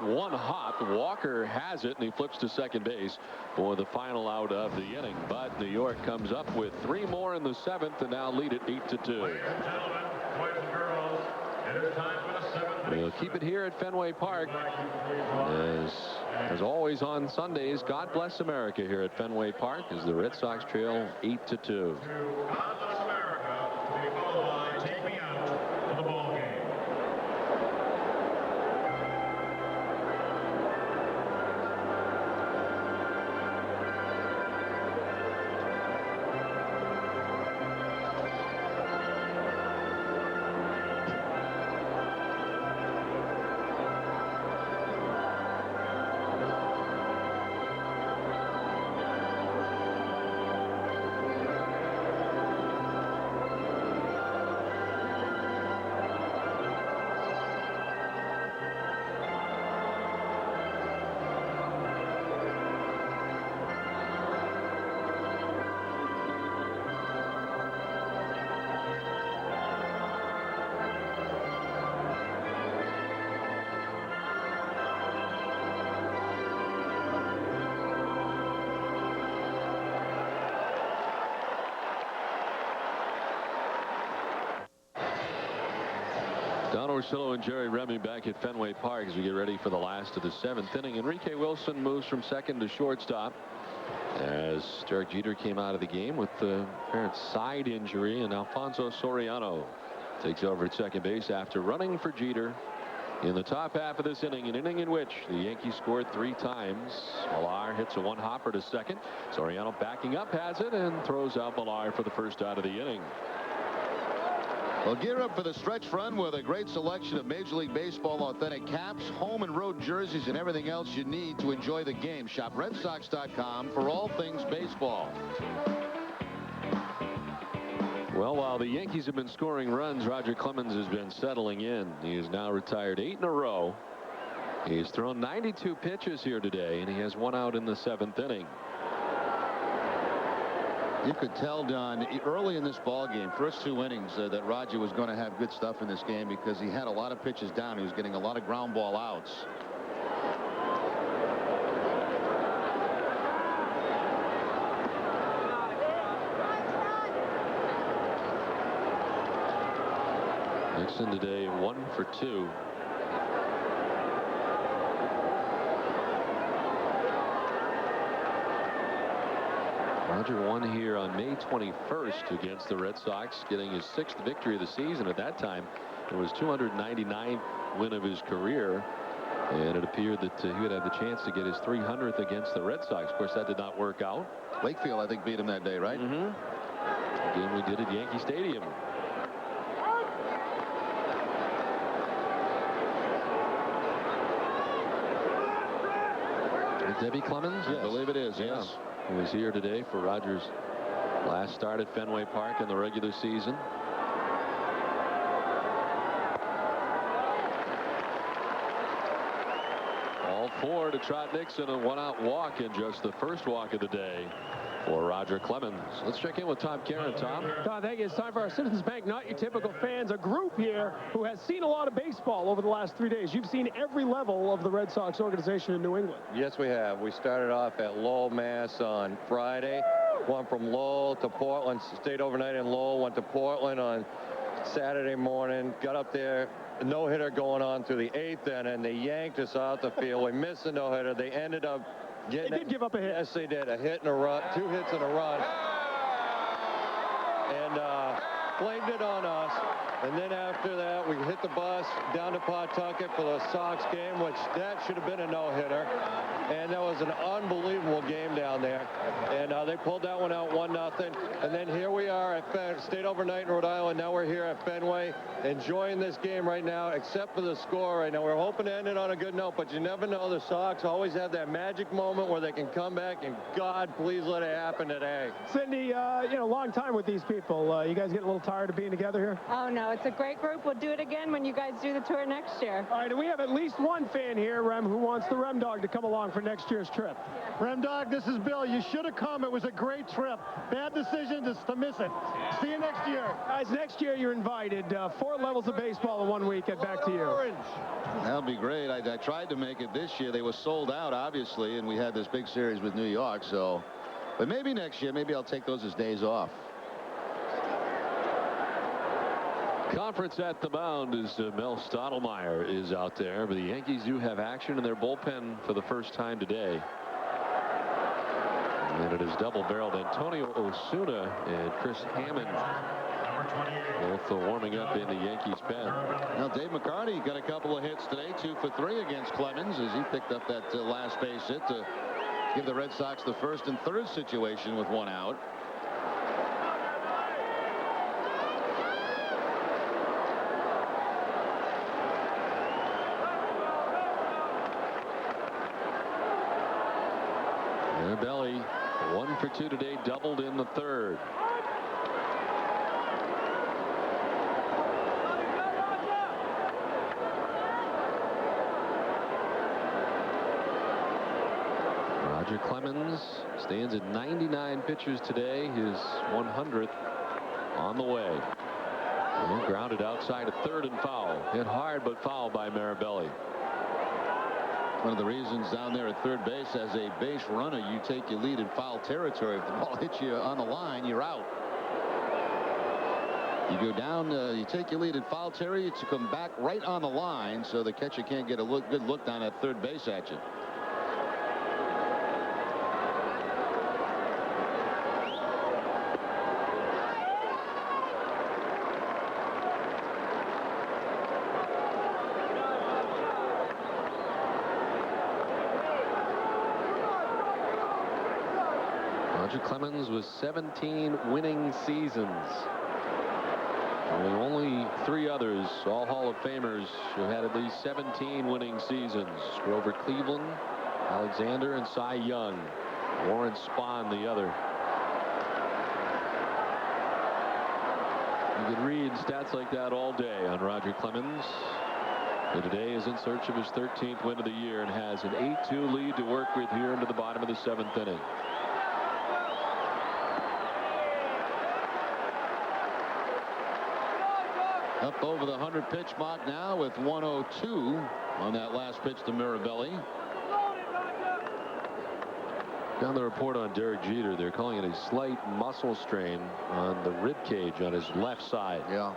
One hop. Walker has it, and he flips to second base for the final out of the inning. But New York comes up with 3 more in the 7th and now lead it 8-2. Ladies and gentlemen, boys and girls, it is time for the 7th. We'll keep it here at Fenway Park. As always on Sundays, God bless America here at Fenway Park as the Red Sox trail 8-2. God bless America, to be followed by Take Me Out to the ball game. Don Orsillo and Jerry Remy back at Fenway Park as we get ready for the last of the 7th inning. Enrique Wilson moves from second to shortstop as Derek Jeter came out of the game with the apparent side injury, and Alfonso Soriano takes over at second base after running for Jeter in the top half of this inning, an inning in which the Yankees scored 3 times. Millar hits a 1-hopper to second. Soriano backing up has it and throws out Millar for the first out of the inning. Well, gear up for the stretch run with a great selection of Major League Baseball authentic caps, home and road jerseys, and everything else you need to enjoy the game. Shop RedSox.com for all things baseball. Well, while the Yankees have been scoring runs, Roger Clemens has been settling in. He is now retired 8 in a row. He's thrown 92 pitches here today, and he has 1 out in the 7th inning. You could tell, Don, early in this ball game, first 2 innings, that Roger was going to have good stuff in this game because he had a lot of pitches down. He was getting a lot of ground ball outs. Nixon today 1 for 2. Roger won here on May 21st against the Red Sox, getting his 6th victory of the season. At that time, it was 299th win of his career, and it appeared that he would have the chance to get his 300th against the Red Sox. Of course, that did not work out. Wakefield, I think, beat him that day, right? Mm-hmm. Game we did at Yankee Stadium. Debbie Clemens? Yes. I believe it is, yes. He was here today for Rogers' last start at Fenway Park in the regular season. All 4 to Trot Nixon, a 1-out walk, and just the first walk of the day for Roger Clemens. Let's check in with Tom Karen. Tom? Don, thank you. It's time for our Citizens Bank Not Your Typical Fans, a group here who has seen a lot of baseball over the last 3 days. You've seen every level of the Red Sox organization in New England. Yes, we have. We started off at Lowell, Mass on Friday. Went from Lowell to Portland, stayed overnight in Lowell, went to Portland on Saturday morning, got up there, a no-hitter going on through the 8th inning. They yanked us out the field. We missed the no-hitter. They ended up They did give up a hit. Yes, they did. A hit and a run. 2 hits and a run. And blamed it on us. And then after that, we hit the bus down to Pawtucket for the Sox game, which that should have been a no-hitter. And that was an unbelievable game down there. And they pulled that one out 1-0. And then here we are at stayed overnight in Rhode Island. Now we're here at Fenway enjoying this game right now, except for the score right now. We're hoping to end it on a good note, but you never know. The Sox always have that magic moment where they can come back, and God, please let it happen today. Cindy, long time with these people. You guys getting a little tired of being together here? Oh, no, it's a great group. We'll do it again when you guys do the tour next year. All right, and we have at least one fan here, Rem, who wants the Rem Dog to come along for next year's trip. Rem Dog, this is Bill. You should have come. It was a great trip. Bad decision just to miss it. See you next year. Guys, next year you're invited. 4 levels of baseball in 1 week. Get back to you. Orange. That'll be great. I tried to make it this year. They were sold out, obviously, and we had this big series with New York. So, but maybe next year, maybe I'll take those as days off. Conference at the mound as Mel Stottlemyre is out there, but the Yankees do have action in their bullpen for the first time today. And it is double-barreled Antonio Osuna and Chris Hammond, both warming up in the Yankees pen. Now Dave McCarty got a couple of hits today, 2 for 3 against Clemens, as he picked up that last base hit to give the Red Sox the 1st and 3rd situation with 1 out. Belly 1 for 2 today, doubled in the 3rd. Roger Clemens stands at 99 pitches today, his 100th on the way. And grounded outside of 3rd and foul. Hit hard but foul by Marabelli. One of the reasons down there at 3rd base, as a base runner, you take your lead in foul territory. If the ball hits you on the line, you're out. You go down, you take your lead in foul territory to come back right on the line so the catcher can't get a good look down at third base at you. Roger Clemens with 17 winning seasons. Only 3 others, all Hall of Famers, who had at least 17 winning seasons. Grover Cleveland, Alexander, and Cy Young. Warren Spahn, the other. You could read stats like that all day on Roger Clemens, who today is in search of his 13th win of the year and has an 8-2 lead to work with here into the bottom of the 7th inning. Up over the 100-pitch mark now with 102 on that last pitch to Mirabelli. Down the report on Derek Jeter, they're calling it a slight muscle strain on the rib cage on his left side. Yeah.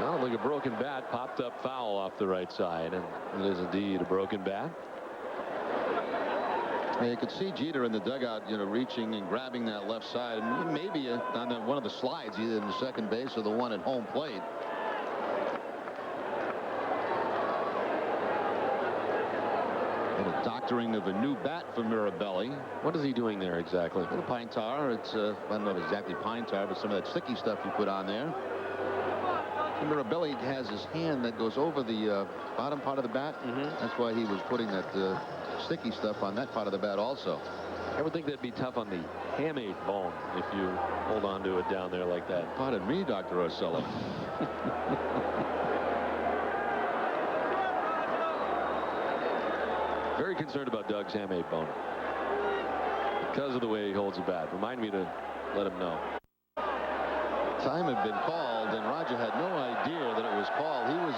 Well, like a broken bat, popped up foul off the right side, and it is indeed a broken bat. Yeah, you could see Jeter in the dugout, reaching and grabbing that left side, and maybe on one of the slides, either in the second base or the one at home plate. A doctoring of a new bat for Mirabelli. What is he doing there exactly? A little pine tar. It's I don't know exactly pine tar, but some of that sticky stuff you put on there. And Mirabelli has his hand that goes over the bottom part of the bat. That's why he was putting that sticky stuff on that part of the bat also. I would think that'd be tough on the hamate bone if you hold on to it down there like that. Pardon me, Dr. Ursello. Very concerned about Doug's hamate bone because of the way he holds the bat. Remind me to let him know. Time had been called, and Roger had no idea that it was called. He was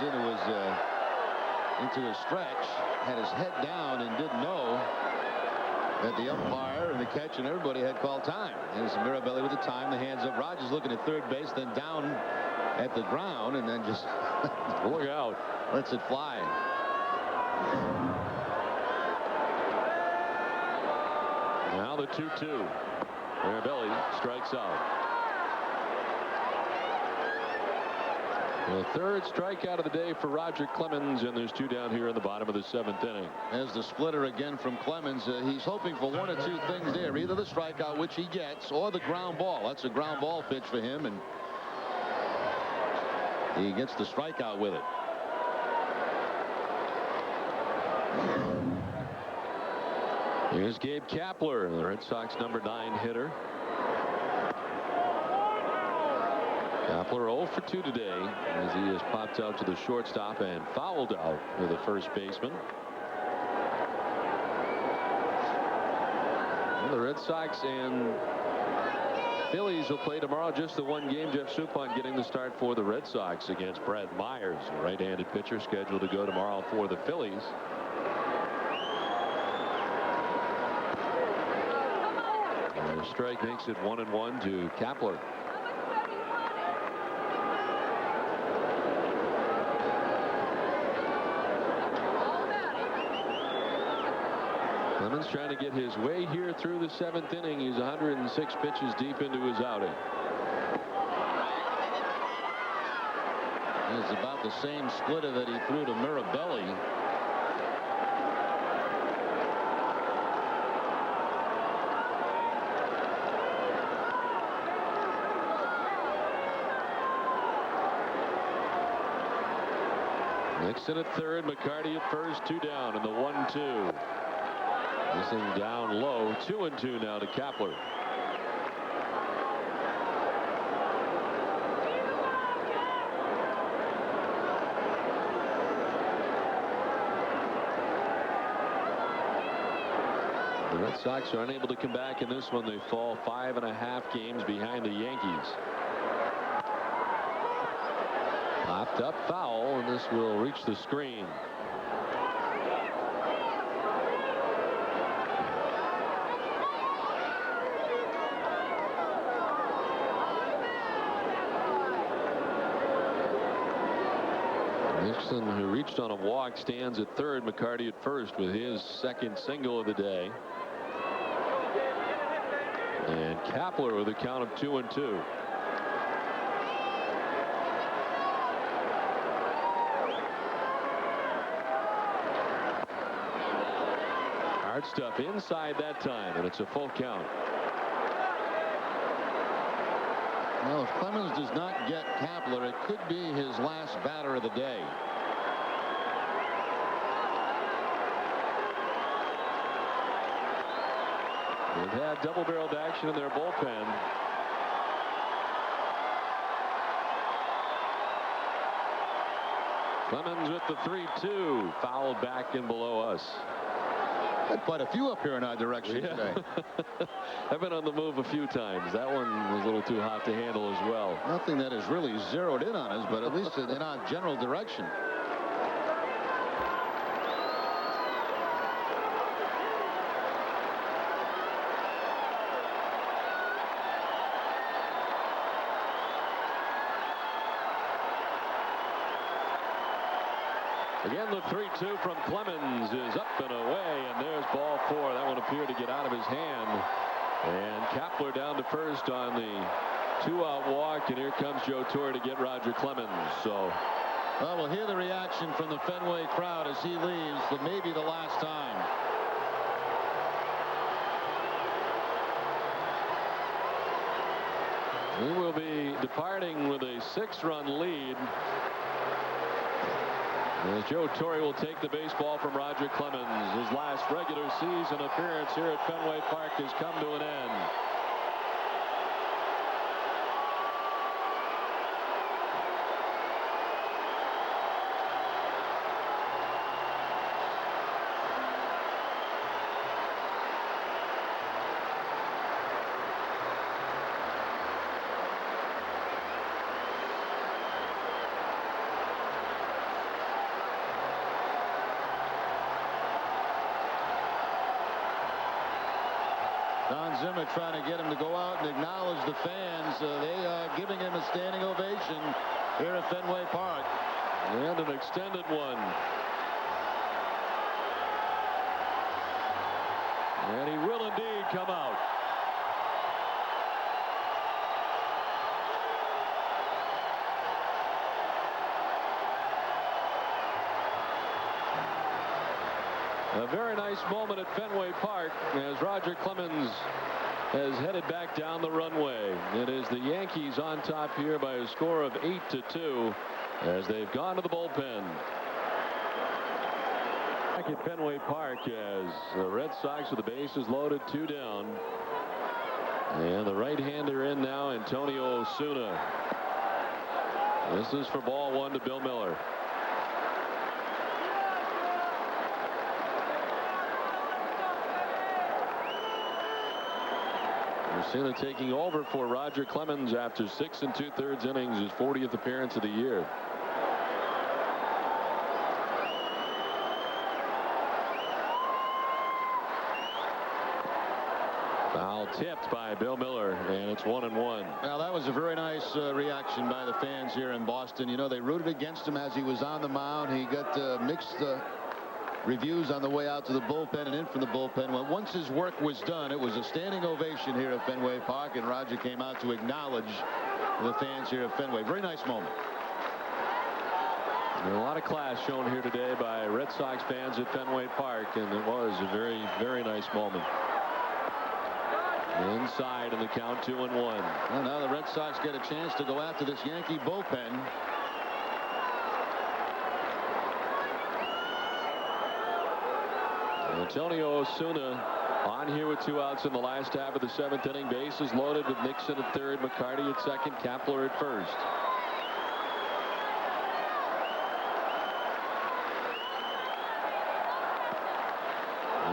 into his stretch, had his head down, and didn't know that the umpire and the catcher and everybody had called time. There's Mirabelli with the time, the hands up. Rogers looking at third base, then down at the ground, and then just look out, lets it fly. Now the 2-2. Mirabelli strikes out. The third strikeout of the day for Roger Clemens, and there's 2 down here in the bottom of the 7th inning. As the splitter again from Clemens, he's hoping for one or two things there, either the strikeout, which he gets, or the ground ball. That's a ground ball pitch for him, and he gets the strikeout with it. Here's Gabe Kapler, the Red Sox number 9 hitter. Kapler 0 for 2 today as he has popped out to the shortstop and fouled out to the first baseman. Well, the Red Sox and Phillies will play tomorrow. Just the one game. Jeff Suppan getting the start for the Red Sox against Brad Myers, a right-handed pitcher scheduled to go tomorrow for the Phillies. And a strike makes it 1-1 to Kapler. Clemens trying to get his way here through the 7th inning. He's 106 pitches deep into his outing. It's about the same splitter that he threw to Mirabelli. Nixon at third, McCarty at first, 2 down in the 1-2. This thing down low, 2-2 now to Kapler. The Red Sox are unable to come back in this one. They fall 5.5 games behind the Yankees. Popped up foul, and this will reach the screen. Nixon, who reached on a walk, stands at third. McCarty at first with his second single of the day. And Kapler with a count of 2-2. Hard stuff inside that time, and it's a full count. Well, if Clemens does not get Kapler, it could be his last batter of the day. They've had double-barreled action in their bullpen. Clemens with the 3-2, fouled back and below us. Had quite a few up here in our direction today. I've been on the move a few times. That one was a little too hot to handle as well. Nothing that has really zeroed in on us, but at least in our general direction. Again, the 3-2 from Clemens is up and away, and there's ball 4. That one appeared to get out of his hand. And Kapler down to first on the 2-out walk, and here comes Joe Torre to get Roger Clemens. So, well, we'll hear the reaction from the Fenway crowd as he leaves for maybe the last time. He will be departing with a 6-run lead. As Joe Torre will take the baseball from Roger Clemens. His last regular season appearance here at Fenway Park has come to an end. Don Zimmer trying to get him to go out and acknowledge the fans. They are giving him a standing ovation here at Fenway Park. And an extended one. And he will indeed come out. A very nice moment at Fenway Park as Roger Clemens has headed back down the runway. It is the Yankees on top here by a score of 8-2 as they've gone to the bullpen. Back at Fenway Park as the Red Sox with the bases loaded, 2 down. And the right-hander in now, Antonio Osuna. This is for ball 1 to Bill Miller. Osuna taking over for Roger Clemens after 6 2/3 innings, his 40th appearance of the year. Foul tipped by Bill Miller, and it's 1-1. Well, that was a very nice reaction by the fans here in Boston. You know, they rooted against him as he was on the mound. He got mixed reviews on the way out to the bullpen and in from the bullpen. Well, once his work was done, it was a standing ovation here at Fenway Park, and Roger came out to acknowledge the fans here at Fenway. Very nice moment. And a lot of class shown here today by Red Sox fans at Fenway Park, and it was a very, very nice moment. Inside in the count, 2-1. Well, now the Red Sox get a chance to go after this Yankee bullpen. Antonio Osuna on here with 2 outs in the last half of the 7th inning. Bases loaded with Nixon at third, McCarty at second, Kapler at first.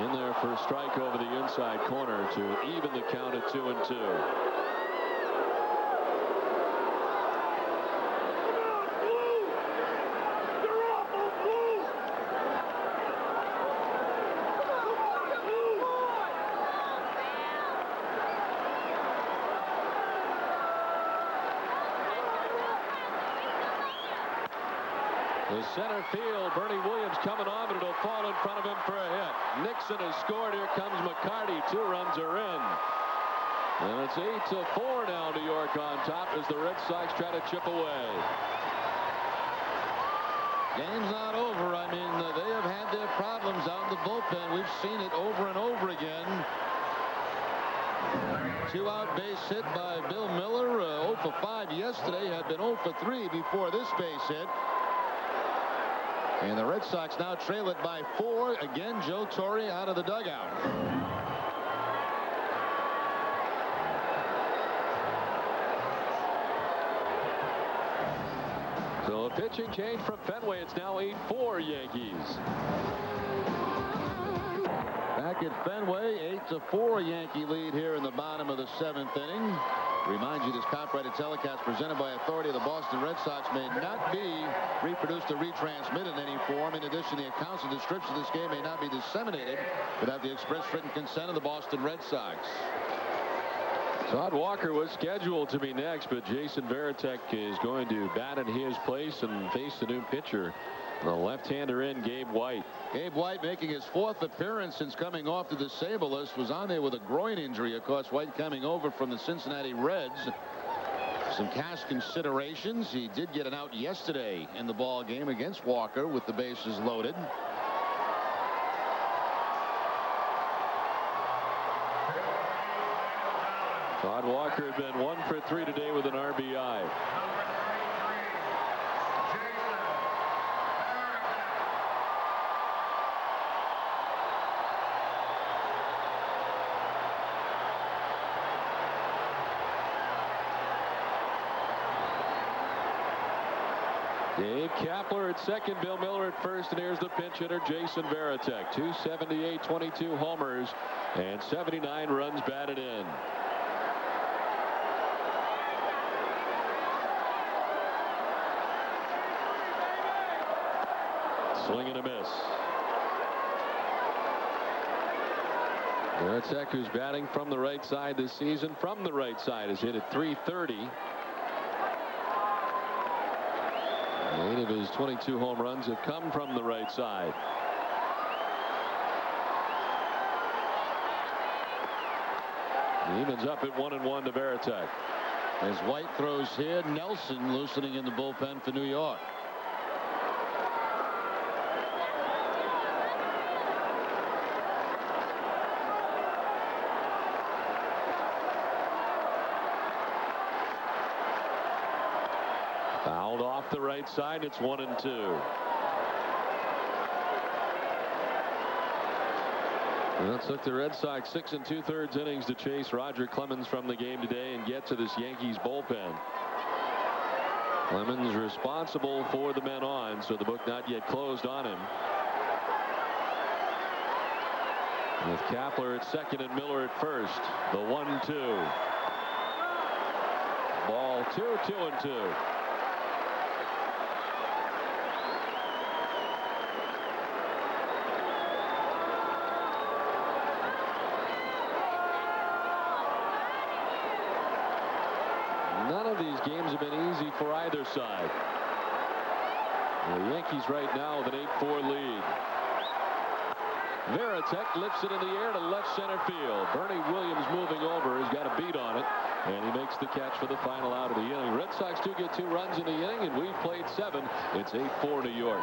In there for a strike over the inside corner to even the count at 2-2. The center field, Bernie Williams coming on, but it'll fall in front of him for a hit. Nixon has scored. Here comes McCarty. 2 runs are in. And it's 8-4 now. New York on top as the Red Sox try to chip away. Game's not over. I mean, they have had their problems out in the bullpen. We've seen it over and over again. 2-out base hit by Bill Miller. 0 for 5 yesterday. Had been 0 for 3 before this base hit. And the Red Sox now trail it by 4. Again, Joe Torre out of the dugout. So a pitching change from Fenway. It's now 8-4 Yankees. Back at Fenway, 8-4 Yankee lead here in the bottom of the 7th inning. Remind you, this copyrighted telecast presented by authority of the Boston Red Sox may not be reproduced or retransmitted in any form. In addition, the accounts and descriptions of this game may not be disseminated without the express written consent of the Boston Red Sox. Todd Walker was scheduled to be next, but Jason Varitek is going to bat in his place and face the new pitcher, the left-hander in Gabe White. Gabe White making his 4th appearance since coming off the disabled list. Was on there with a groin injury. Of course, White coming over from the Cincinnati Reds. Some cash considerations. He did get an out yesterday in the ball game against Walker with the bases loaded. Todd Walker had been 1 for 3 today with an RBI. Dave Kapler at second, Bill Miller at first, and here's the pinch hitter, Jason Varitek. 278, 22 homers, and 79 runs batted in. Swing and a miss. Varitek, who's batting from the right side this season, from the right side, has hit at .330. 8 of his 22 home runs have come from the right side. He evens up at 1-1 to Varitek. As White throws here, Nelson loosening in the bullpen for New York. Fouled off the right side. It's 1-2. Well, it took the Red Sox 6 2/3 innings to chase Roger Clemens from the game today and get to this Yankees bullpen. Clemens responsible for the men on, so the book not yet closed on him. With Kapler at second and Miller at first. The 1-2. Ball 2, 2-2. None of these games have been easy for either side. The Yankees right now with an 8-4 lead. Varitek lifts it in the air to left center field. Bernie Williams moving over has got a beat on it, and he makes the catch for the final out of the inning. Red Sox do get 2 runs in the inning, and we've played 7. It's 8-4 New York.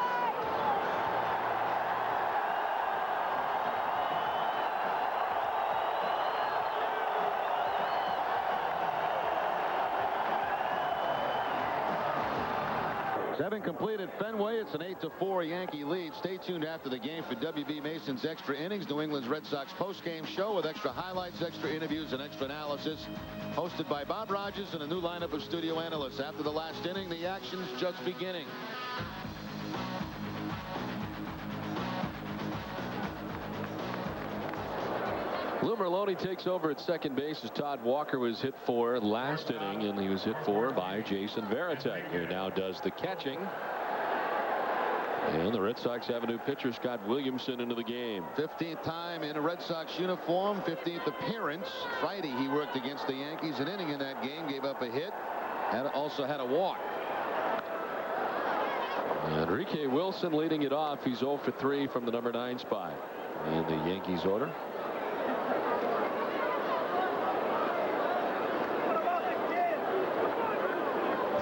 Having completed Fenway, it's an 8-4 Yankee lead. Stay tuned after the game for W.B. Mason's Extra Innings, New England's Red Sox postgame show with extra highlights, extra interviews, and extra analysis. Hosted by Bob Rogers and a new lineup of studio analysts. After the last inning, the action's just beginning. Lou Merlone takes over at second base as Todd Walker was hit for last inning, and he was hit for by Jason Varitek, who now does the catching. And the Red Sox have a new pitcher, Scott Williamson, into the game. 15th time in a Red Sox uniform, 15th appearance. Friday he worked against the Yankees, an inning in that game, gave up a hit, also had a walk. Enrique Wilson leading it off. He's 0 for 3 from the number 9 spot in the Yankees order.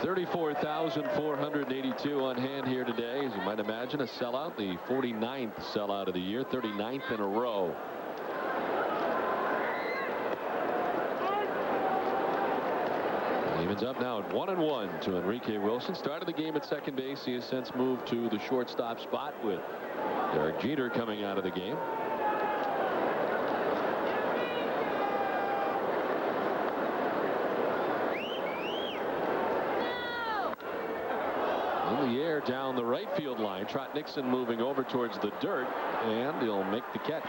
$34,482 on hand here today. As you might imagine, a sellout, the 49th sellout of the year, 39th in a row. Evens up now at 1-1 to Enrique Wilson. Started the game at second base. He has since moved to the shortstop spot with Derek Jeter coming out of the game. In the air down the right field line. Trot Nixon moving over towards the dirt, and he'll make the catch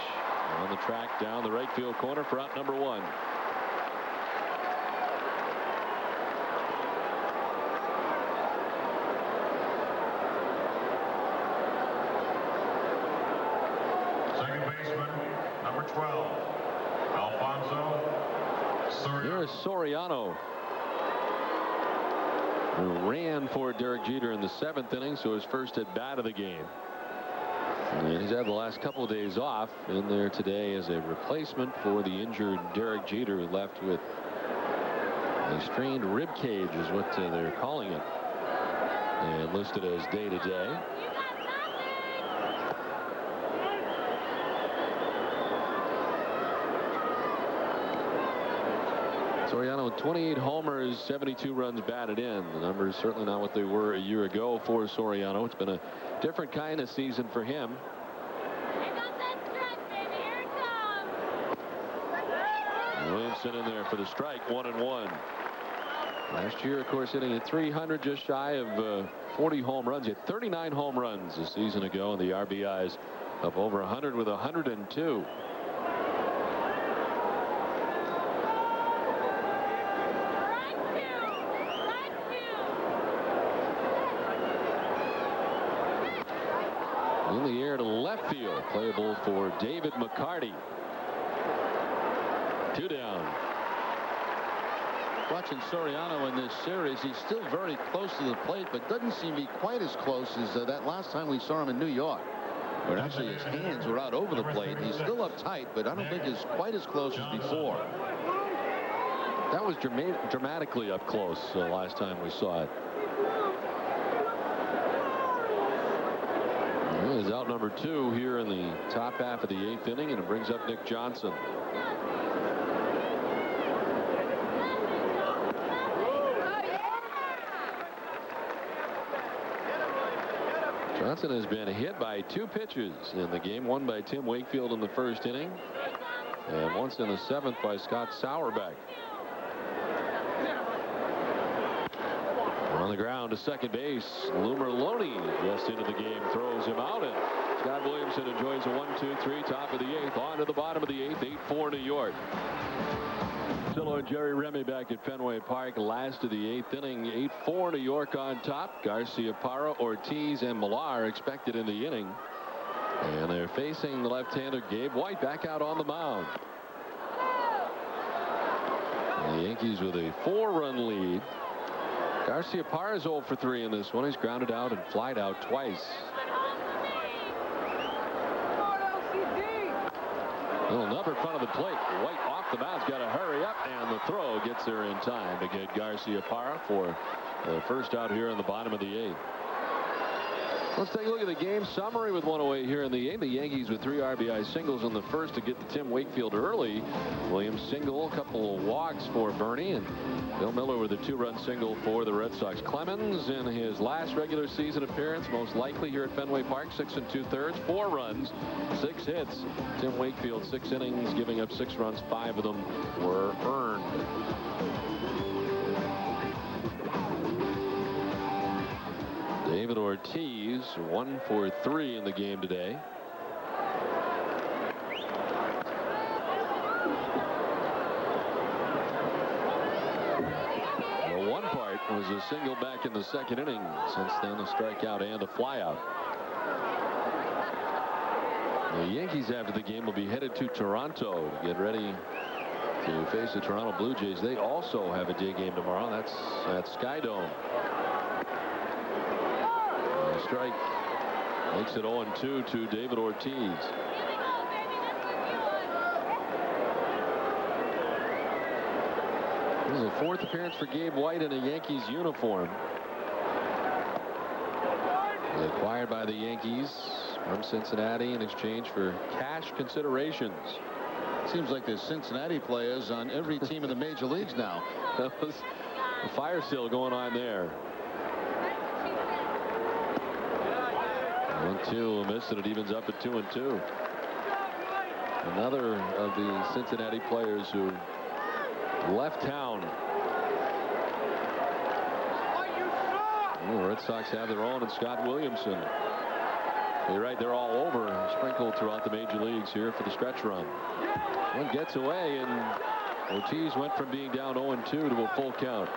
on the track down the right field corner for out number 1. Number 12, Alfonso Soriano. Here's Soriano, who ran for Derek Jeter in the 7th inning, so his first at bat of the game. And he's had the last couple of days off. In there today as a replacement for the injured Derek Jeter, who left with a strained rib cage, is what they're calling it, and listed as day-to-day. Soriano with 28 homers, 72 runs batted in. The numbers certainly not what they were a year ago for Soriano. It's been a different kind of season for him. Williamson in there for the strike, 1-1. Last year, of course, hitting at 300, just shy of 40 home runs. He had 39 home runs a season ago, and the RBIs up over 100 with 102. In the air to left field, playable for David McCarty. 2 down. Watching Soriano in this series, he's still very close to the plate, but doesn't seem to be quite as close as that last time we saw him in New York, where actually his hands were out over the plate. He's still up tight, but I don't think he's quite as close as before. That was dramatically up close last time we saw it. He is out number 2 here in the top half of the 8th inning, and it brings up Nick Johnson. Johnson has been hit by 2 pitches in the game, one by Tim Wakefield in the 1st inning, and once in the 7th by Scott Sauerbeck. On the ground to second base, Lou Merlone just into the game, throws him out, and Scott Williamson enjoys a 1-2-3 top of the 8th. On to the bottom of the 8th, 8-4 New York. Zillow and Jerry Remy back at Fenway Park, last of the 8th inning. 8-4 New York on top. Garcia, Parra, Ortiz, and Millar expected in the inning, and they're facing the left-hander Gabe White back out on the mound. And the Yankees with a 4-run lead. Garcia Parra is 0 for 3 in this one. He's grounded out and flied out twice. Little number in front of the plate. White off the mound's got to hurry up, and the throw gets there in time to get Garcia Parra for the first out here in the bottom of the 8th. Let's take a look at the game summary with one away here in the 8th. The Yankees with 3 RBI singles in the first to get to Tim Wakefield early. Williams single, a couple of walks for Bernie, and Bill Miller with a 2-run single for the Red Sox. Clemens in his last regular season appearance, most likely here at Fenway Park, 6 2/3, 4 runs, 6 hits. Tim Wakefield, 6 innings, giving up 6 runs, 5 of them were earned. David Ortiz 1 for 3 in the game today. The one part was a single back in the 2nd inning. Since then, a strikeout and a flyout. The Yankees after the game will be headed to Toronto to get ready to face the Toronto Blue Jays. They also have a day game tomorrow. That's at Skydome. strike makes it 0-2 to David Ortiz. This is the 4th appearance for Gabe White in a Yankees uniform. He was acquired by the Yankees from Cincinnati in exchange for cash considerations. Seems like there's Cincinnati players on every team in the major leagues now. That was a fire sale going on there. 1-2, missed it. It evens up at 2-2. Another of the Cincinnati players who left town. The Red Sox have their own, and Scott Williamson. You're right, they're all over, sprinkled throughout the major leagues here for the stretch run. One gets away, and Ortiz went from being down 0-2 to a full count.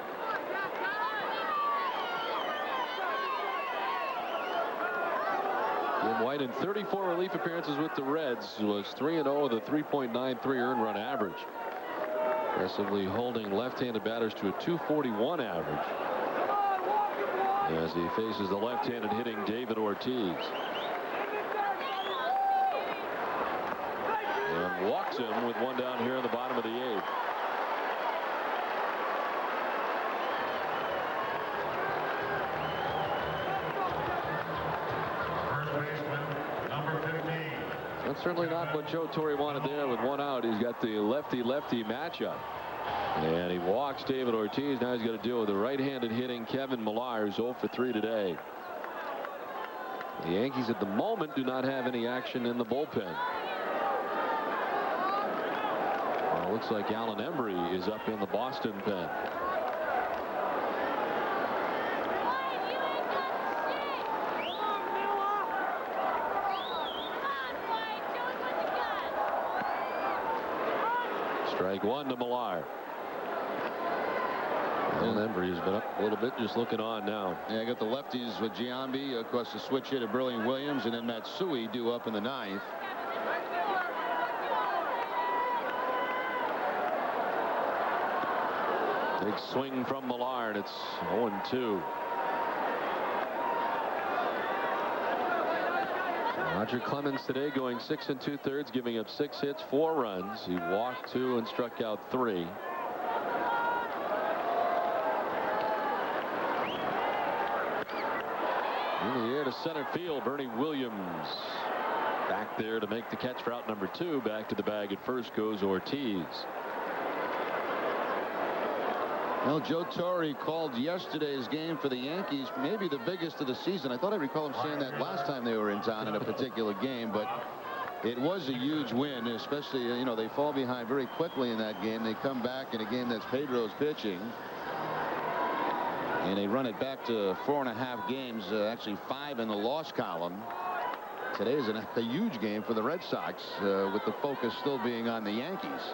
Jim White in 34 relief appearances with the Reds was 3-0 with a 3.93 earned run average. Aggressively holding left-handed batters to a 241 average as he faces the left-handed hitting David Ortiz. And walks him with one down here in the bottom of the 8th. That's certainly not what Joe Torre wanted there with one out. He's got the lefty-lefty matchup. And he walks David Ortiz. Now he's got to deal with the right-handed hitting Kevin Millar, who's 0 for 3 today. The Yankees at the moment do not have any action in the bullpen. Well, it looks like Alan Embry is up in the Boston pen. Strike one to Millar. And Embry has been up a little bit, just looking on now. Yeah, I got the lefties with Giambi, of course, the switch hit of Brilliant Williams, and then Matsui due up in the 9th. Big swing from Millar, and it's 0-2. Roger Clemens today going 6 2/3, giving up 6 hits, 4 runs. He walked 2 and struck out 3. In the air to center field, Bernie Williams back there to make the catch for out number 2. Back to the bag at first goes Ortiz. Well, Joe Torre called yesterday's game for the Yankees maybe the biggest of the season. I thought I recall him saying that last time they were in town in a particular game, but it was a huge win, especially, you know, they fall behind very quickly in that game. They come back in a game that's Pedro's pitching, and they run it back to 4.5 games, actually 5 in the loss column. Today is a huge game for the Red Sox, with the focus still being on the Yankees.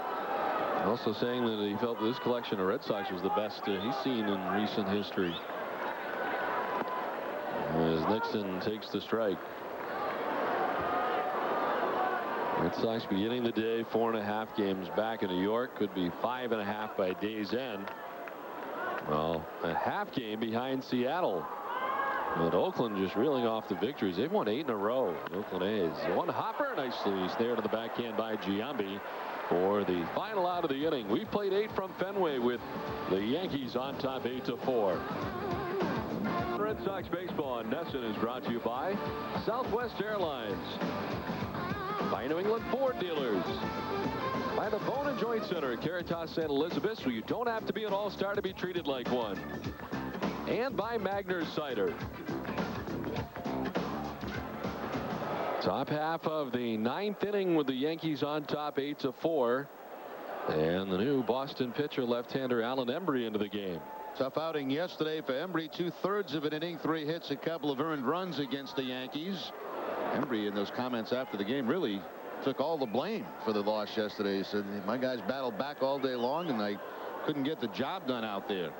Also saying that he felt this collection of Red Sox was the best he's seen in recent history. As Nixon takes the strike. Red Sox beginning the day 4.5 games back in New York. Could be 5.5 by day's end. Well, a half game behind Seattle. But Oakland just reeling off the victories. They've won 8 in a row. Oakland A's. One hopper nicely snared to the backhand by Giambi for the final out of the inning. We played 8 from Fenway with the Yankees on top 8-4. Red Sox baseball on Nesson is brought to you by Southwest Airlines, by New England Ford dealers, by the Bone and Joint Center at Caritas St. Elizabeth, so you don't have to be an all-star to be treated like one, and by Magner's Cider. Top half of the 9th inning with the Yankees on top 8-4. And the new Boston pitcher, left-hander Alan Embry, into the game. Tough outing yesterday for Embry. 2/3 of an inning, 3 hits, a couple of earned runs against the Yankees. Embry, in those comments after the game, really took all the blame for the loss yesterday. He said, my guys battled back all day long, and I couldn't get the job done out there.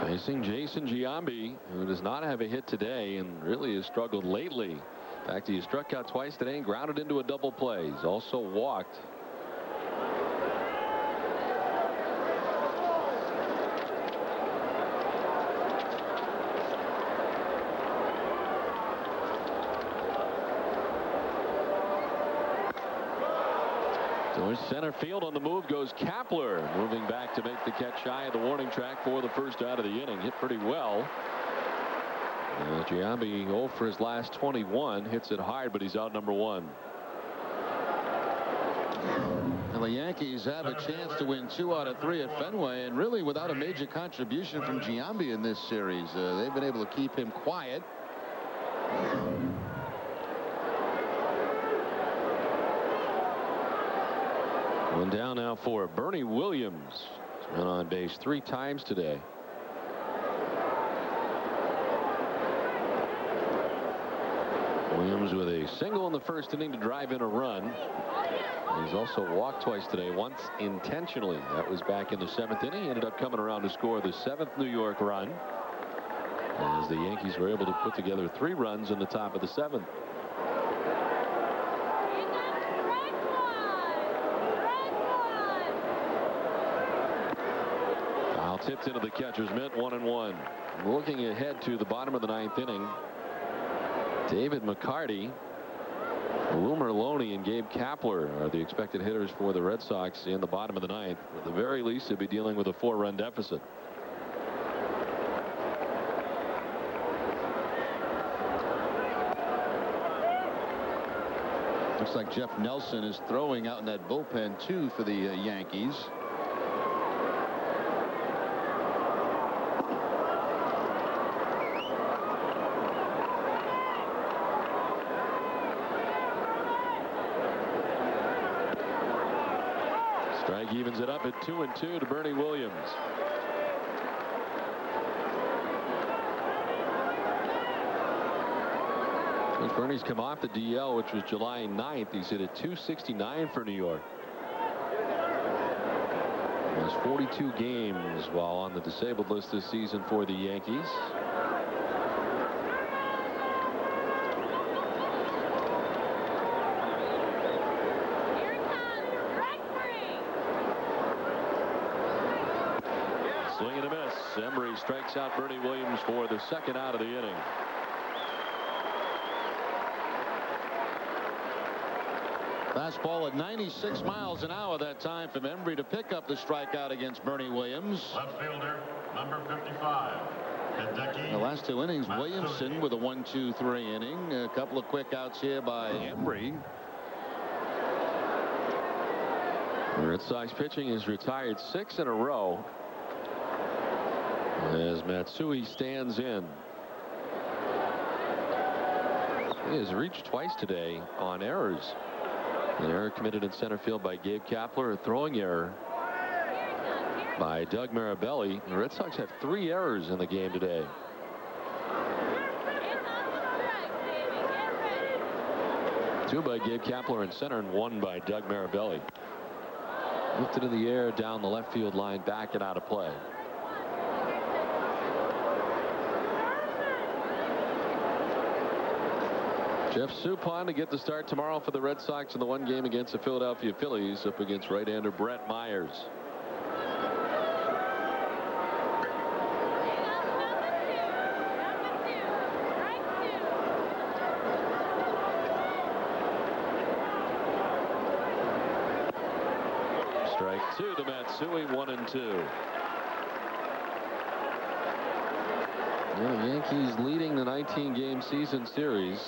Facing Jason Giambi, who does not have a hit today and really has struggled lately. In fact, he struck out twice today and grounded into a double play. He's also walked. So center field on the move goes Kapler, moving back to make the catch shy of the warning track for the first out of the inning. Hit pretty well. Giambi 0 for his last 21. Hits it hard, but he's out number 1. Well, the Yankees have a chance to win 2 out of 3 at Fenway, and really without a major contribution from Giambi in this series. They've been able to keep him quiet. One down now for Bernie Williams. He's been on base 3 times today. Williams with a single in the first inning to drive in a run. He's also walked twice today, once intentionally. That was back in the 7th inning. He ended up coming around to score the 7th New York run, as the Yankees were able to put together 3 runs in the top of the 7th. Foul tipped into the catcher's mitt, 1-1. Looking ahead to the bottom of the 9th inning, David McCarty, Wilmer Loney, and Gabe Kapler are the expected hitters for the Red Sox in the bottom of the 9th. At the very least, they'll be dealing with a 4-run deficit. Looks like Jeff Nelson is throwing out in that bullpen too for the Yankees. Strike evens it up at 2-2 to Bernie Williams. As Bernie's come off the DL, which was July 9th, he's hit at .269 for New York. He has 42 games while on the disabled list this season for the Yankees. Swing and a miss. Embry strikes out Bernie Williams for the 2nd out of the inning. Fastball at 96 miles an hour that time from Embry to pick up the strikeout against Bernie Williams. Left fielder, number 55. The last 2 innings, Williamson with a 1-2-3 inning. A couple of quick outs here by Embry. The Red Sox pitching is retired 6 in a row, as Matsui stands in. He has reached twice today on errors. An error committed in center field by Gabe Kapler, a throwing error by Doug Mirabelli. The Red Sox have 3 errors in the game today. Two by Gabe Kapler in center and 1 by Doug Mirabelli. Lifted in the air down the left field line, back and out of play. Jeff Suppan to get the start tomorrow for the Red Sox in the 1 game against the Philadelphia Phillies, up against right-hander Brett Myers. Strike 2 to Matsui, 1-2. Well, the Yankees leading the 19-game season series.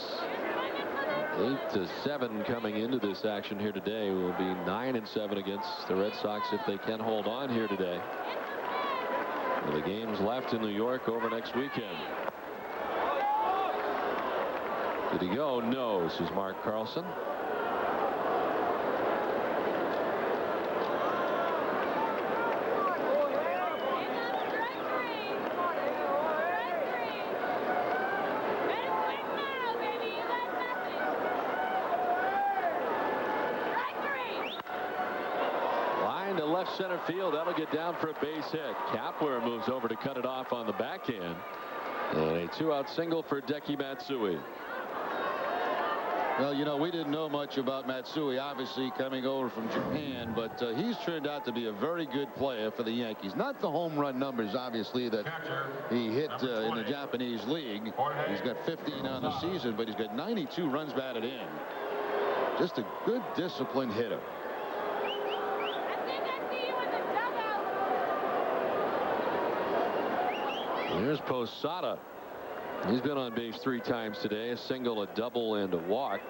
8-7 coming into this action here today. Will be 9-7 against the Red Sox if they can hold on here today. Well, the games left in New York over next weekend. Did he go? No. This is Mark Carlson. Center field. That'll get down for a base hit. Kapler moves over to cut it off on the backhand. And a 2-out single for Deki Matsui. Well, you know, we didn't know much about Matsui, obviously coming over from Japan, but he's turned out to be a very good player for the Yankees. Not the home run numbers, obviously, that he hit in the Japanese league. He's got 15 on the season, but he's got 92 runs batted in. Just a good disciplined hitter. Here's Posada. He's been on base 3 times today. A single, a double, and a walk.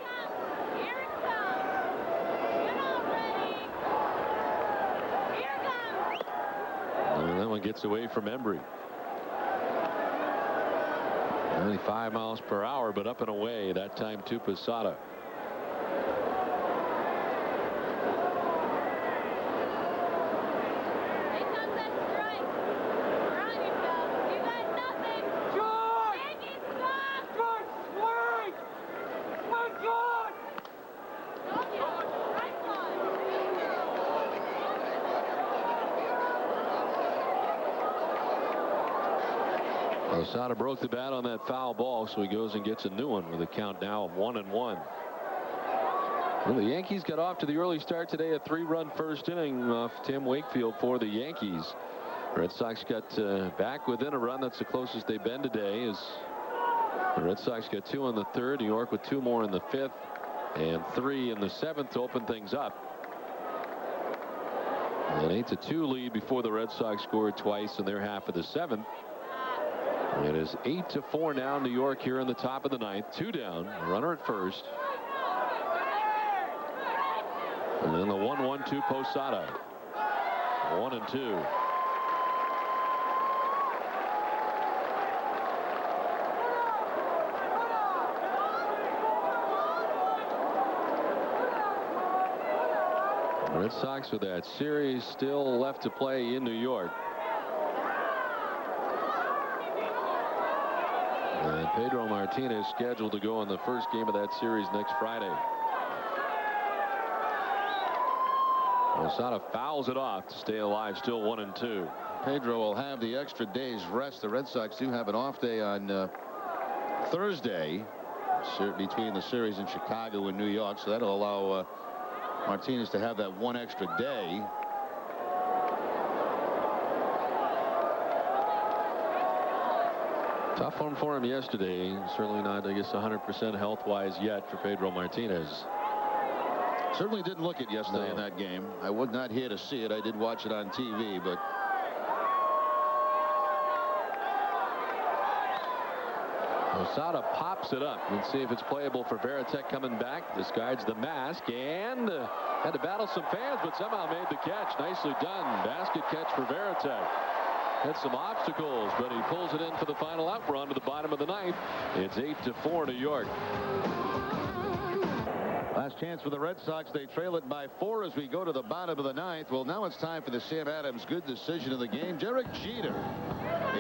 And that one gets away from Embry. 95 miles per hour, but up and away that time to Posada. Posada broke the bat on that foul ball, so he goes and gets a new one with a count now of 1-1. Well, the Yankees got off to the early start today. A 3-run first inning off Tim Wakefield for the Yankees. Red Sox got back within a run. That's the closest they've been today. As the Red Sox got 2 in the 3rd. New York with 2 more in the 5th and 3 in the 7th to open things up. An 8-2 lead before the Red Sox scored twice in their half of the 7th. It is 8-4 now. New York here in the top of the 9th. 2 down. Runner at first. And then the 1-1 to Posada. 1-2. Red Sox with that series still left to play in New York. And Pedro Martinez scheduled to go in the first game of that series next Friday. Posada fouls it off to stay alive, still 1-2. Pedro will have the extra day's rest. The Red Sox do have an off day on Thursday between the series in Chicago and New York, so that'll allow Martinez to have that one extra day. Tough one for him yesterday. Certainly not, I guess, 100% health-wise yet for Pedro Martinez. Certainly didn't look it yesterday in that game. I was not here to see it. I did watch it on TV, but Posada pops it up. Let's see if it's playable for Varitek coming back. Discards the mask and had to battle some fans, but somehow made the catch. Nicely done. Basket catch for Varitek. Had some obstacles, but he pulls it in for the final out. We're on to the bottom of the 9th. It's 8-4 New York. Last chance for the Red Sox. They trail it by 4 as we go to the bottom of the 9th. Well, now it's time for the Sam Adams good decision of the game. Derek Jeter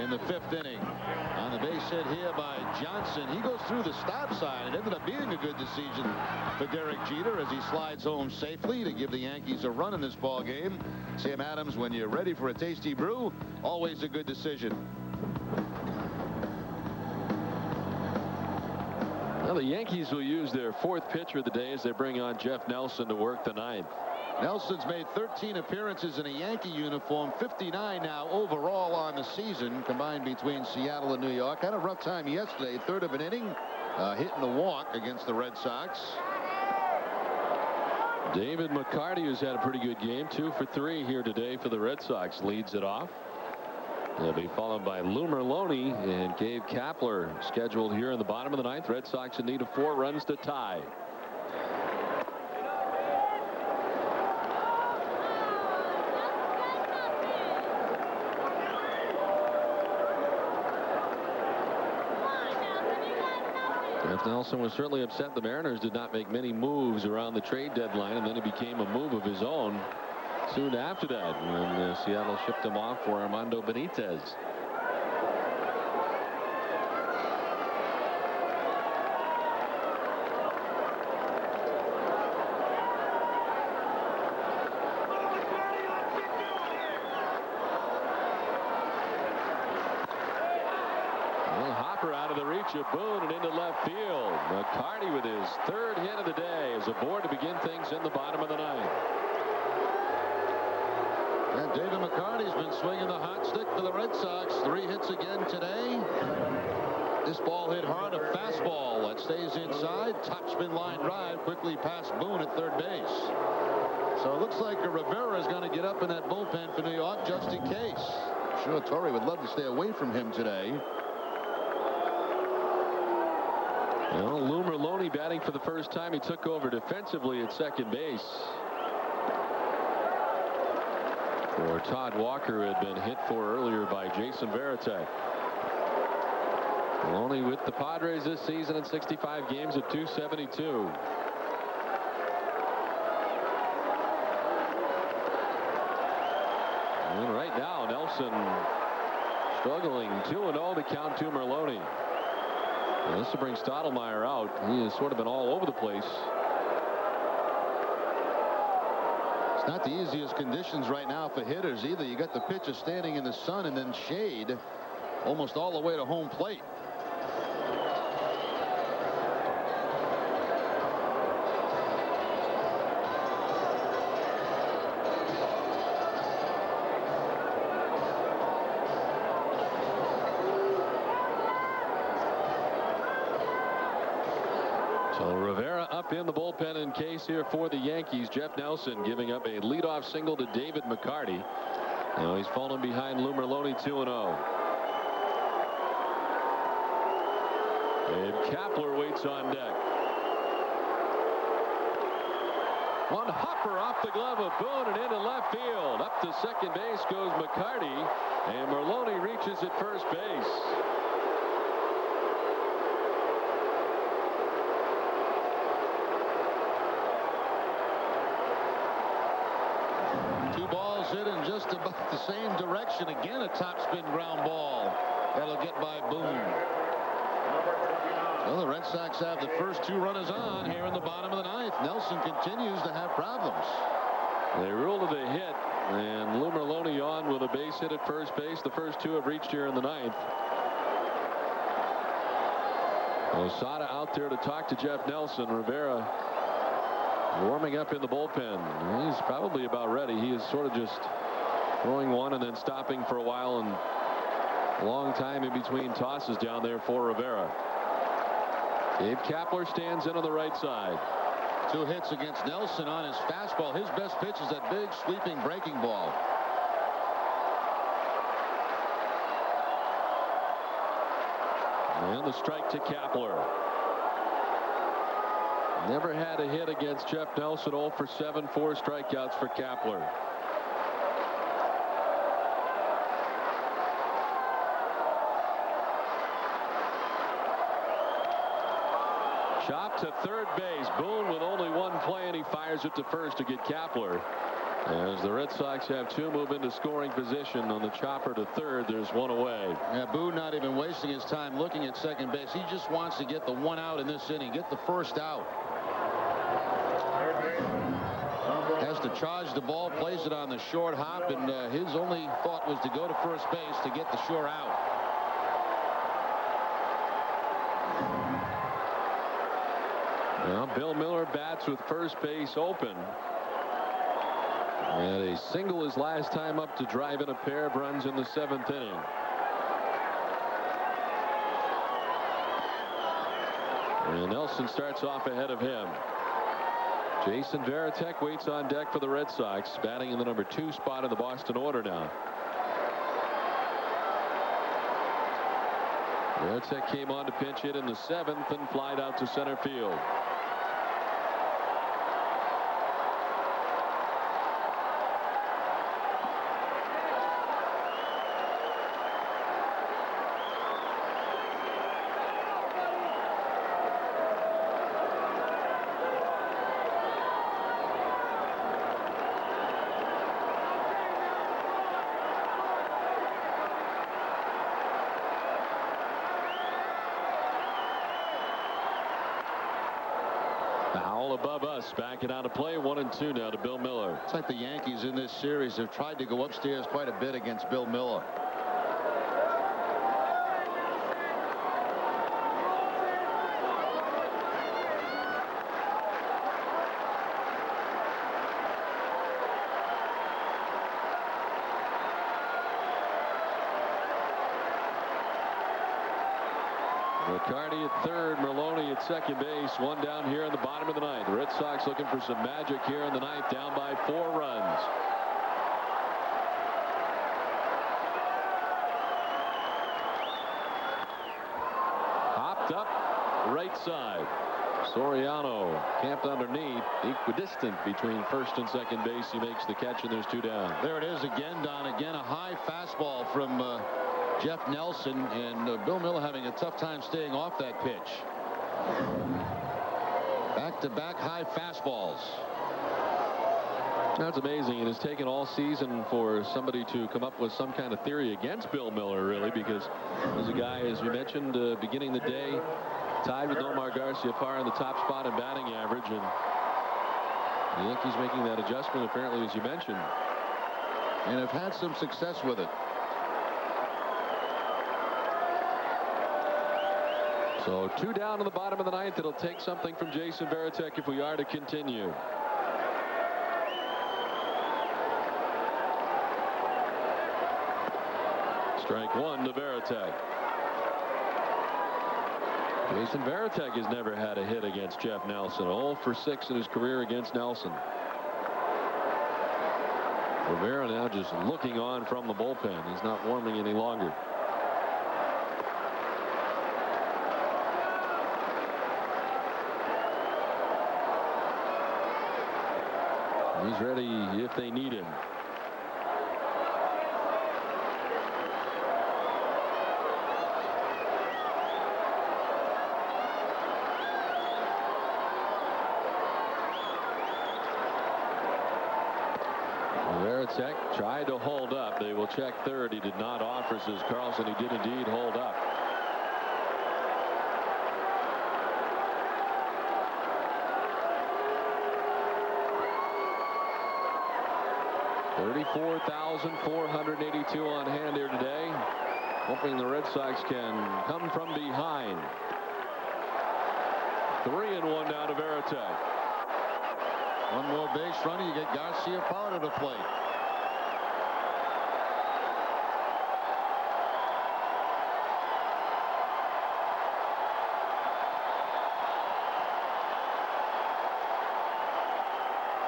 in the 5th inning. On the base hit here by Johnson. He goes through the stop sign. It ended up being a good decision for Derek Jeter as he slides home safely to give the Yankees a run in this ball game. Sam Adams, when you're ready for a tasty brew, always a good decision. Well, the Yankees will use their 4th pitcher of the day as they bring on Jeff Nelson to work the 9th. Nelson's made 13 appearances in a Yankee uniform, 59 now overall on the season, combined between Seattle and New York. Had a rough time yesterday, 3rd of an inning, hitting the walk against the Red Sox. David McCarty, who's had a pretty good game, 2 for 3 here today for the Red Sox, leads it off. They'll be followed by Lou Merloni and Gabe Kapler scheduled here in the bottom of the 9th. Red Sox in need of 4 runs to tie. Jeff Nelson was certainly upset the Mariners did not make many moves around the trade deadline, and then it became a move of his own soon after that when Seattle shipped him off for Armando Benitez. Hopper out of the reach of Boone and into left field. McCarty with his 3rd hit of the day is aboard to begin things in the bottom of the 9th. And David McCarty's been swinging the hot stick for the Red Sox. 3 hits again today. This ball hit hard, a fastball that stays inside. Topspin line drive quickly past Boone at 3rd base. So it looks like Rivera is going to get up in that bullpen for New York just in case. sure Torrey would love to stay away from him today. Well, Lou Merlone batting for the first time. He took over defensively at second base for Todd Walker, who had been hit for earlier by Jason Varitek. Merlone with the Padres this season in 65 games at .272. And right now, Nelson struggling 2-0 to count to Merlone. And this will bring Stottlemyre out. He has sort of been all over the place. It's not the easiest conditions right now for hitters either. You got the pitcher standing in the sun and then shade almost all the way to home plate. So Rivera up in the bullpen in case here for the Yankees. Jeff Nelson giving up a leadoff single to David McCarty. Now he's fallen behind Lou Merlone 2-0. Gabe Kapler waits on deck. One hopper off the glove of Boone and into left field. Up to second base goes McCarty, and Merlone reaches at first base. Two balls hit in just about the same direction. Again, a topspin ground ball. That'll get by Boone. Well, the Red Sox have the first two runners on here in the bottom of the ninth. Nelson continues to have problems. They ruled it a hit, and Lou Merlone on with a base hit at first base. The first two have reached here in the ninth. Osada out there to talk to Jeff Nelson. Rivera warming up in the bullpen. He's probably about ready. He is sort of just throwing one and then stopping for a while, and a long time in between tosses down there for Rivera. Gabe Kapler stands in on the right side. Two hits against Nelson on his fastball. His best pitch is that big sweeping breaking ball. And the strike to Kapler. Never had a hit against Jeff Nelson. 0 for 7, 4 strikeouts for Kapler. Chop to third base. Boone with only one play, and he fires it to first to get Kapler. As the Red Sox have two, move into scoring position on the chopper to third. There's one away. Yeah, Boone not even wasting his time looking at second base. He just wants to get the one out in this inning, get the first out. Has to charge the ball, plays it on the short hop, and his only thought was to go to first base to get the sure out. Well, Bill Miller bats with first base open. And a single his last time up to drive in a pair of runs in the 7th inning. And Nelson starts off ahead of him. Jason Varitek waits on deck for the Red Sox, batting in the number 2 spot in the Boston order now. Varitek came on to pinch hit in the 7th and flied out to center field. Above us, backing out of play. 1-2 now to Bill Miller. It's like the Yankees in this series have tried to go upstairs quite a bit against Bill Miller. McCarty at third, Merlone at second base. One down here in the bottom of the ninth. The Red Sox looking for some magic here in the ninth, down by 4 runs. right side. Soriano camped underneath, equidistant between first and second base. He makes the catch, and there's 2 down. There it is again, Don. Again, a high fastball from Jeff Nelson, and Bill Miller having a tough time staying off that pitch. Back-to-back high fastballs. That's amazing. It has taken all season for somebody to come up with some kind of theory against Bill Miller, really, because there's a guy, as we mentioned, beginning the day, tied with Omar Garcia-Parra in the top spot in batting average, and the Yankees making that adjustment, apparently, as you mentioned, and have had some success with it. So 2 down in the bottom of the 9th. It'll take something from Jason Varitek if we are to continue. Strike 1 to Varitek. Jason Varitek has never had a hit against Jeff Nelson. 0 for 6 in his career against Nelson. Rivera now just looking on from the bullpen. He's not warming any longer. He's ready if they need him. Varitek tried to hold up. They will check third. He did not offer, says Carlson. He did indeed hold up. $34,482 on hand here today. Hoping the Red Sox can come from behind. 3-1 now to Varitek. One more base runner, you get Garcia-Parra to the plate.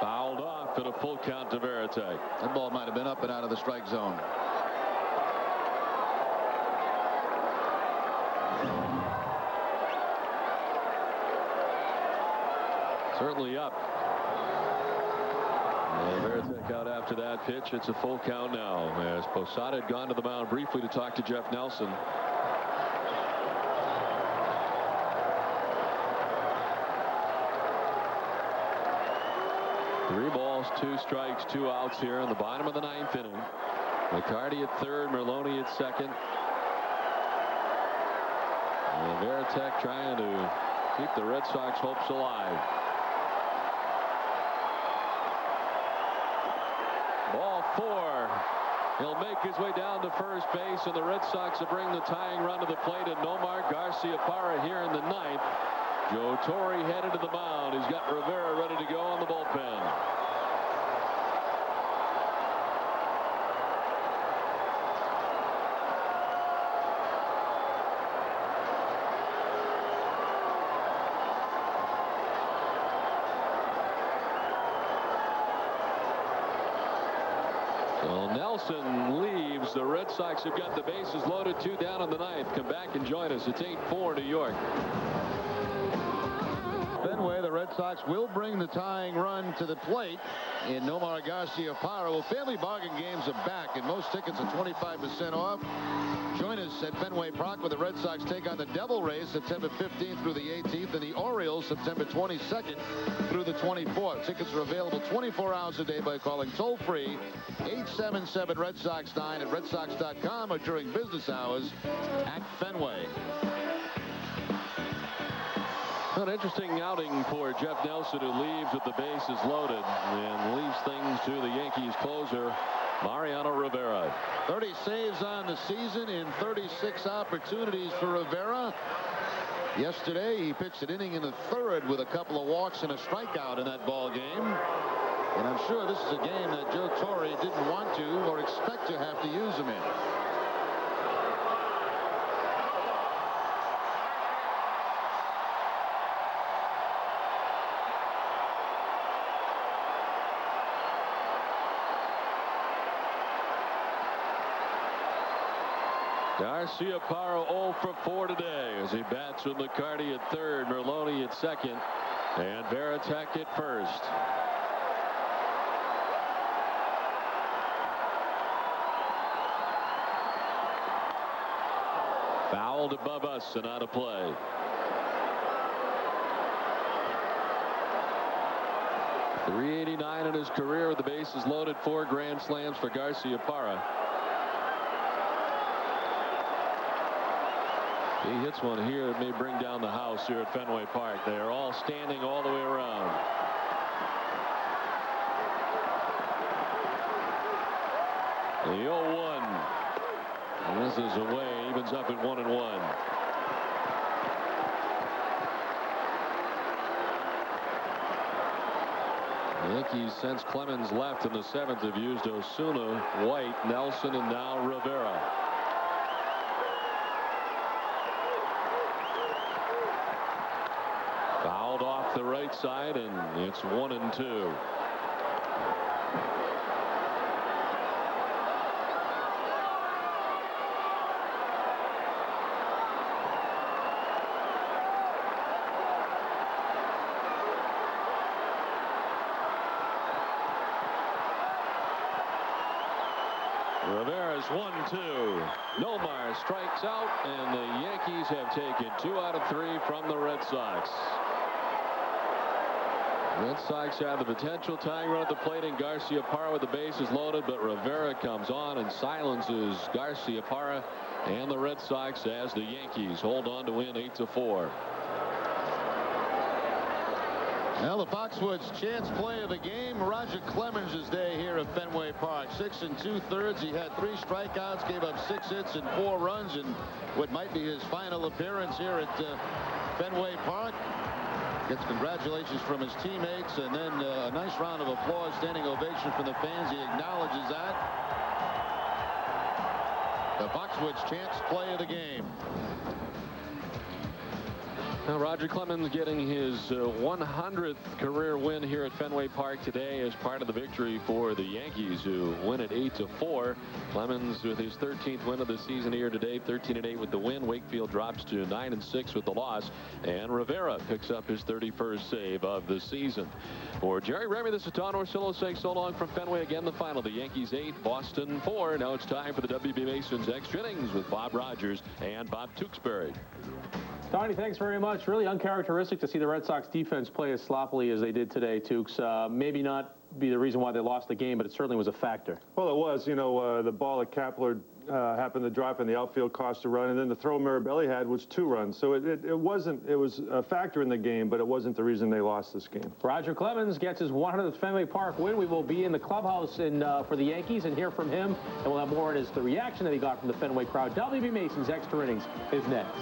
Fouled off at a full count to Varitek. That ball might have been up and out of the strike zone. Certainly up. Varitek out after that pitch. It's a full count now, as Posada had gone to the mound briefly to talk to Jeff Nelson. Three balls, 2 strikes, 2 outs here in the bottom of the 9th inning. McCarty at third, Merlone at second. And Varitek trying to keep the Red Sox hopes alive. Ball 4. He'll make his way down to first base, and the Red Sox will bring the tying run to the plate, and Nomar Garcia-Parra here in the 9th. Joe Torre headed to the mound. He's got Rivera ready to go on the bullpen. So Nelson leaves. The Red Sox have got the bases loaded, 2 down in the 9th. Come back and join us. It's 8-4 New York. Fenway, the Red Sox will bring the tying run to the plate in Nomar Garcia-Parra. Well, family bargain games are back, and most tickets are 25% off. Join us at Fenway Park where the Red Sox take on the Devil Rays September 15th through the 18th, and the Orioles September 22nd through the 24th. Tickets are available 24 hours a day by calling toll-free 877 Red Sox 9 at redsox.com or during business hours at Fenway. An interesting outing for Jeff Nelson, who leaves with the bases loaded and leaves things to the Yankees closer, Mariano Rivera. 30 saves on the season in 36 opportunities for Rivera. Yesterday, he pitched an inning in the 3rd with a couple of walks and a strikeout in that ball game. And I'm sure this is a game that Joe Torre didn't want to or expect to have to use him in. Garciaparra 0 for 4 today as he bats with McCarty at third, Merlone at second, and Varitek at first. Fouled above us and out of play. .389 in his career with the bases loaded, 4 grand slams for Garciaparra. He hits one here that may bring down the house here at Fenway Park. They are all standing all the way around. The 0-1. And this is away, evens up at 1-1. The Yankees, since Clemens left in the 7th, have used Osuna, White, Nelson, and now Rivera. Fouled off the right side, and it's 1-2. Rivera's 1-2. Nomar strikes out, and the Yankees have taken 2 out of 3 from the Red Sox. Red Sox have the potential tying run at the plate, and Garciaparra with the bases loaded, but Rivera comes on and silences Garciaparra and the Red Sox as the Yankees hold on to win 8-4. Well, the Foxwoods chance play of the game, Roger Clemens' day here at Fenway Park. 6 2/3. He had 3 strikeouts, gave up 6 hits and 4 runs, and what might be his final appearance here at Fenway Park. Gets congratulations from his teammates, and then a nice round of applause, standing ovation from the fans. He acknowledges that. The Foxwoods chance play of the game. Now, Roger Clemens getting his 100th career win here at Fenway Park today as part of the victory for the Yankees, who win at 8-4. Clemens with his 13th win of the season here today, 13-8 with the win. Wakefield drops to 9-6 with the loss, and Rivera picks up his 31st save of the season. For Jerry Remy, this is Don Orsillo saying so long from Fenway. Again, the final: the Yankees 8, Boston 4. Now it's time for the WB Masons extra innings with Bob Rogers and Bob Tewksbury. Donnie, thanks very much. Really uncharacteristic to see the Red Sox defense play as sloppily as they did today, Tukes. Maybe not be the reason why they lost the game, but it certainly was a factor. Well, it was. You know, the ball at Kapler happened to drop in the outfield, cost a run, and then the throw Mirabelli had was 2 runs. So it wasn't. It was a factor in the game, but it wasn't the reason they lost this game. Roger Clemens gets his 100th Fenway Park win. We will be in the clubhouse for the Yankees and hear from him, and we'll have more on the reaction that he got from the Fenway crowd. WB Mason's extra innings is next.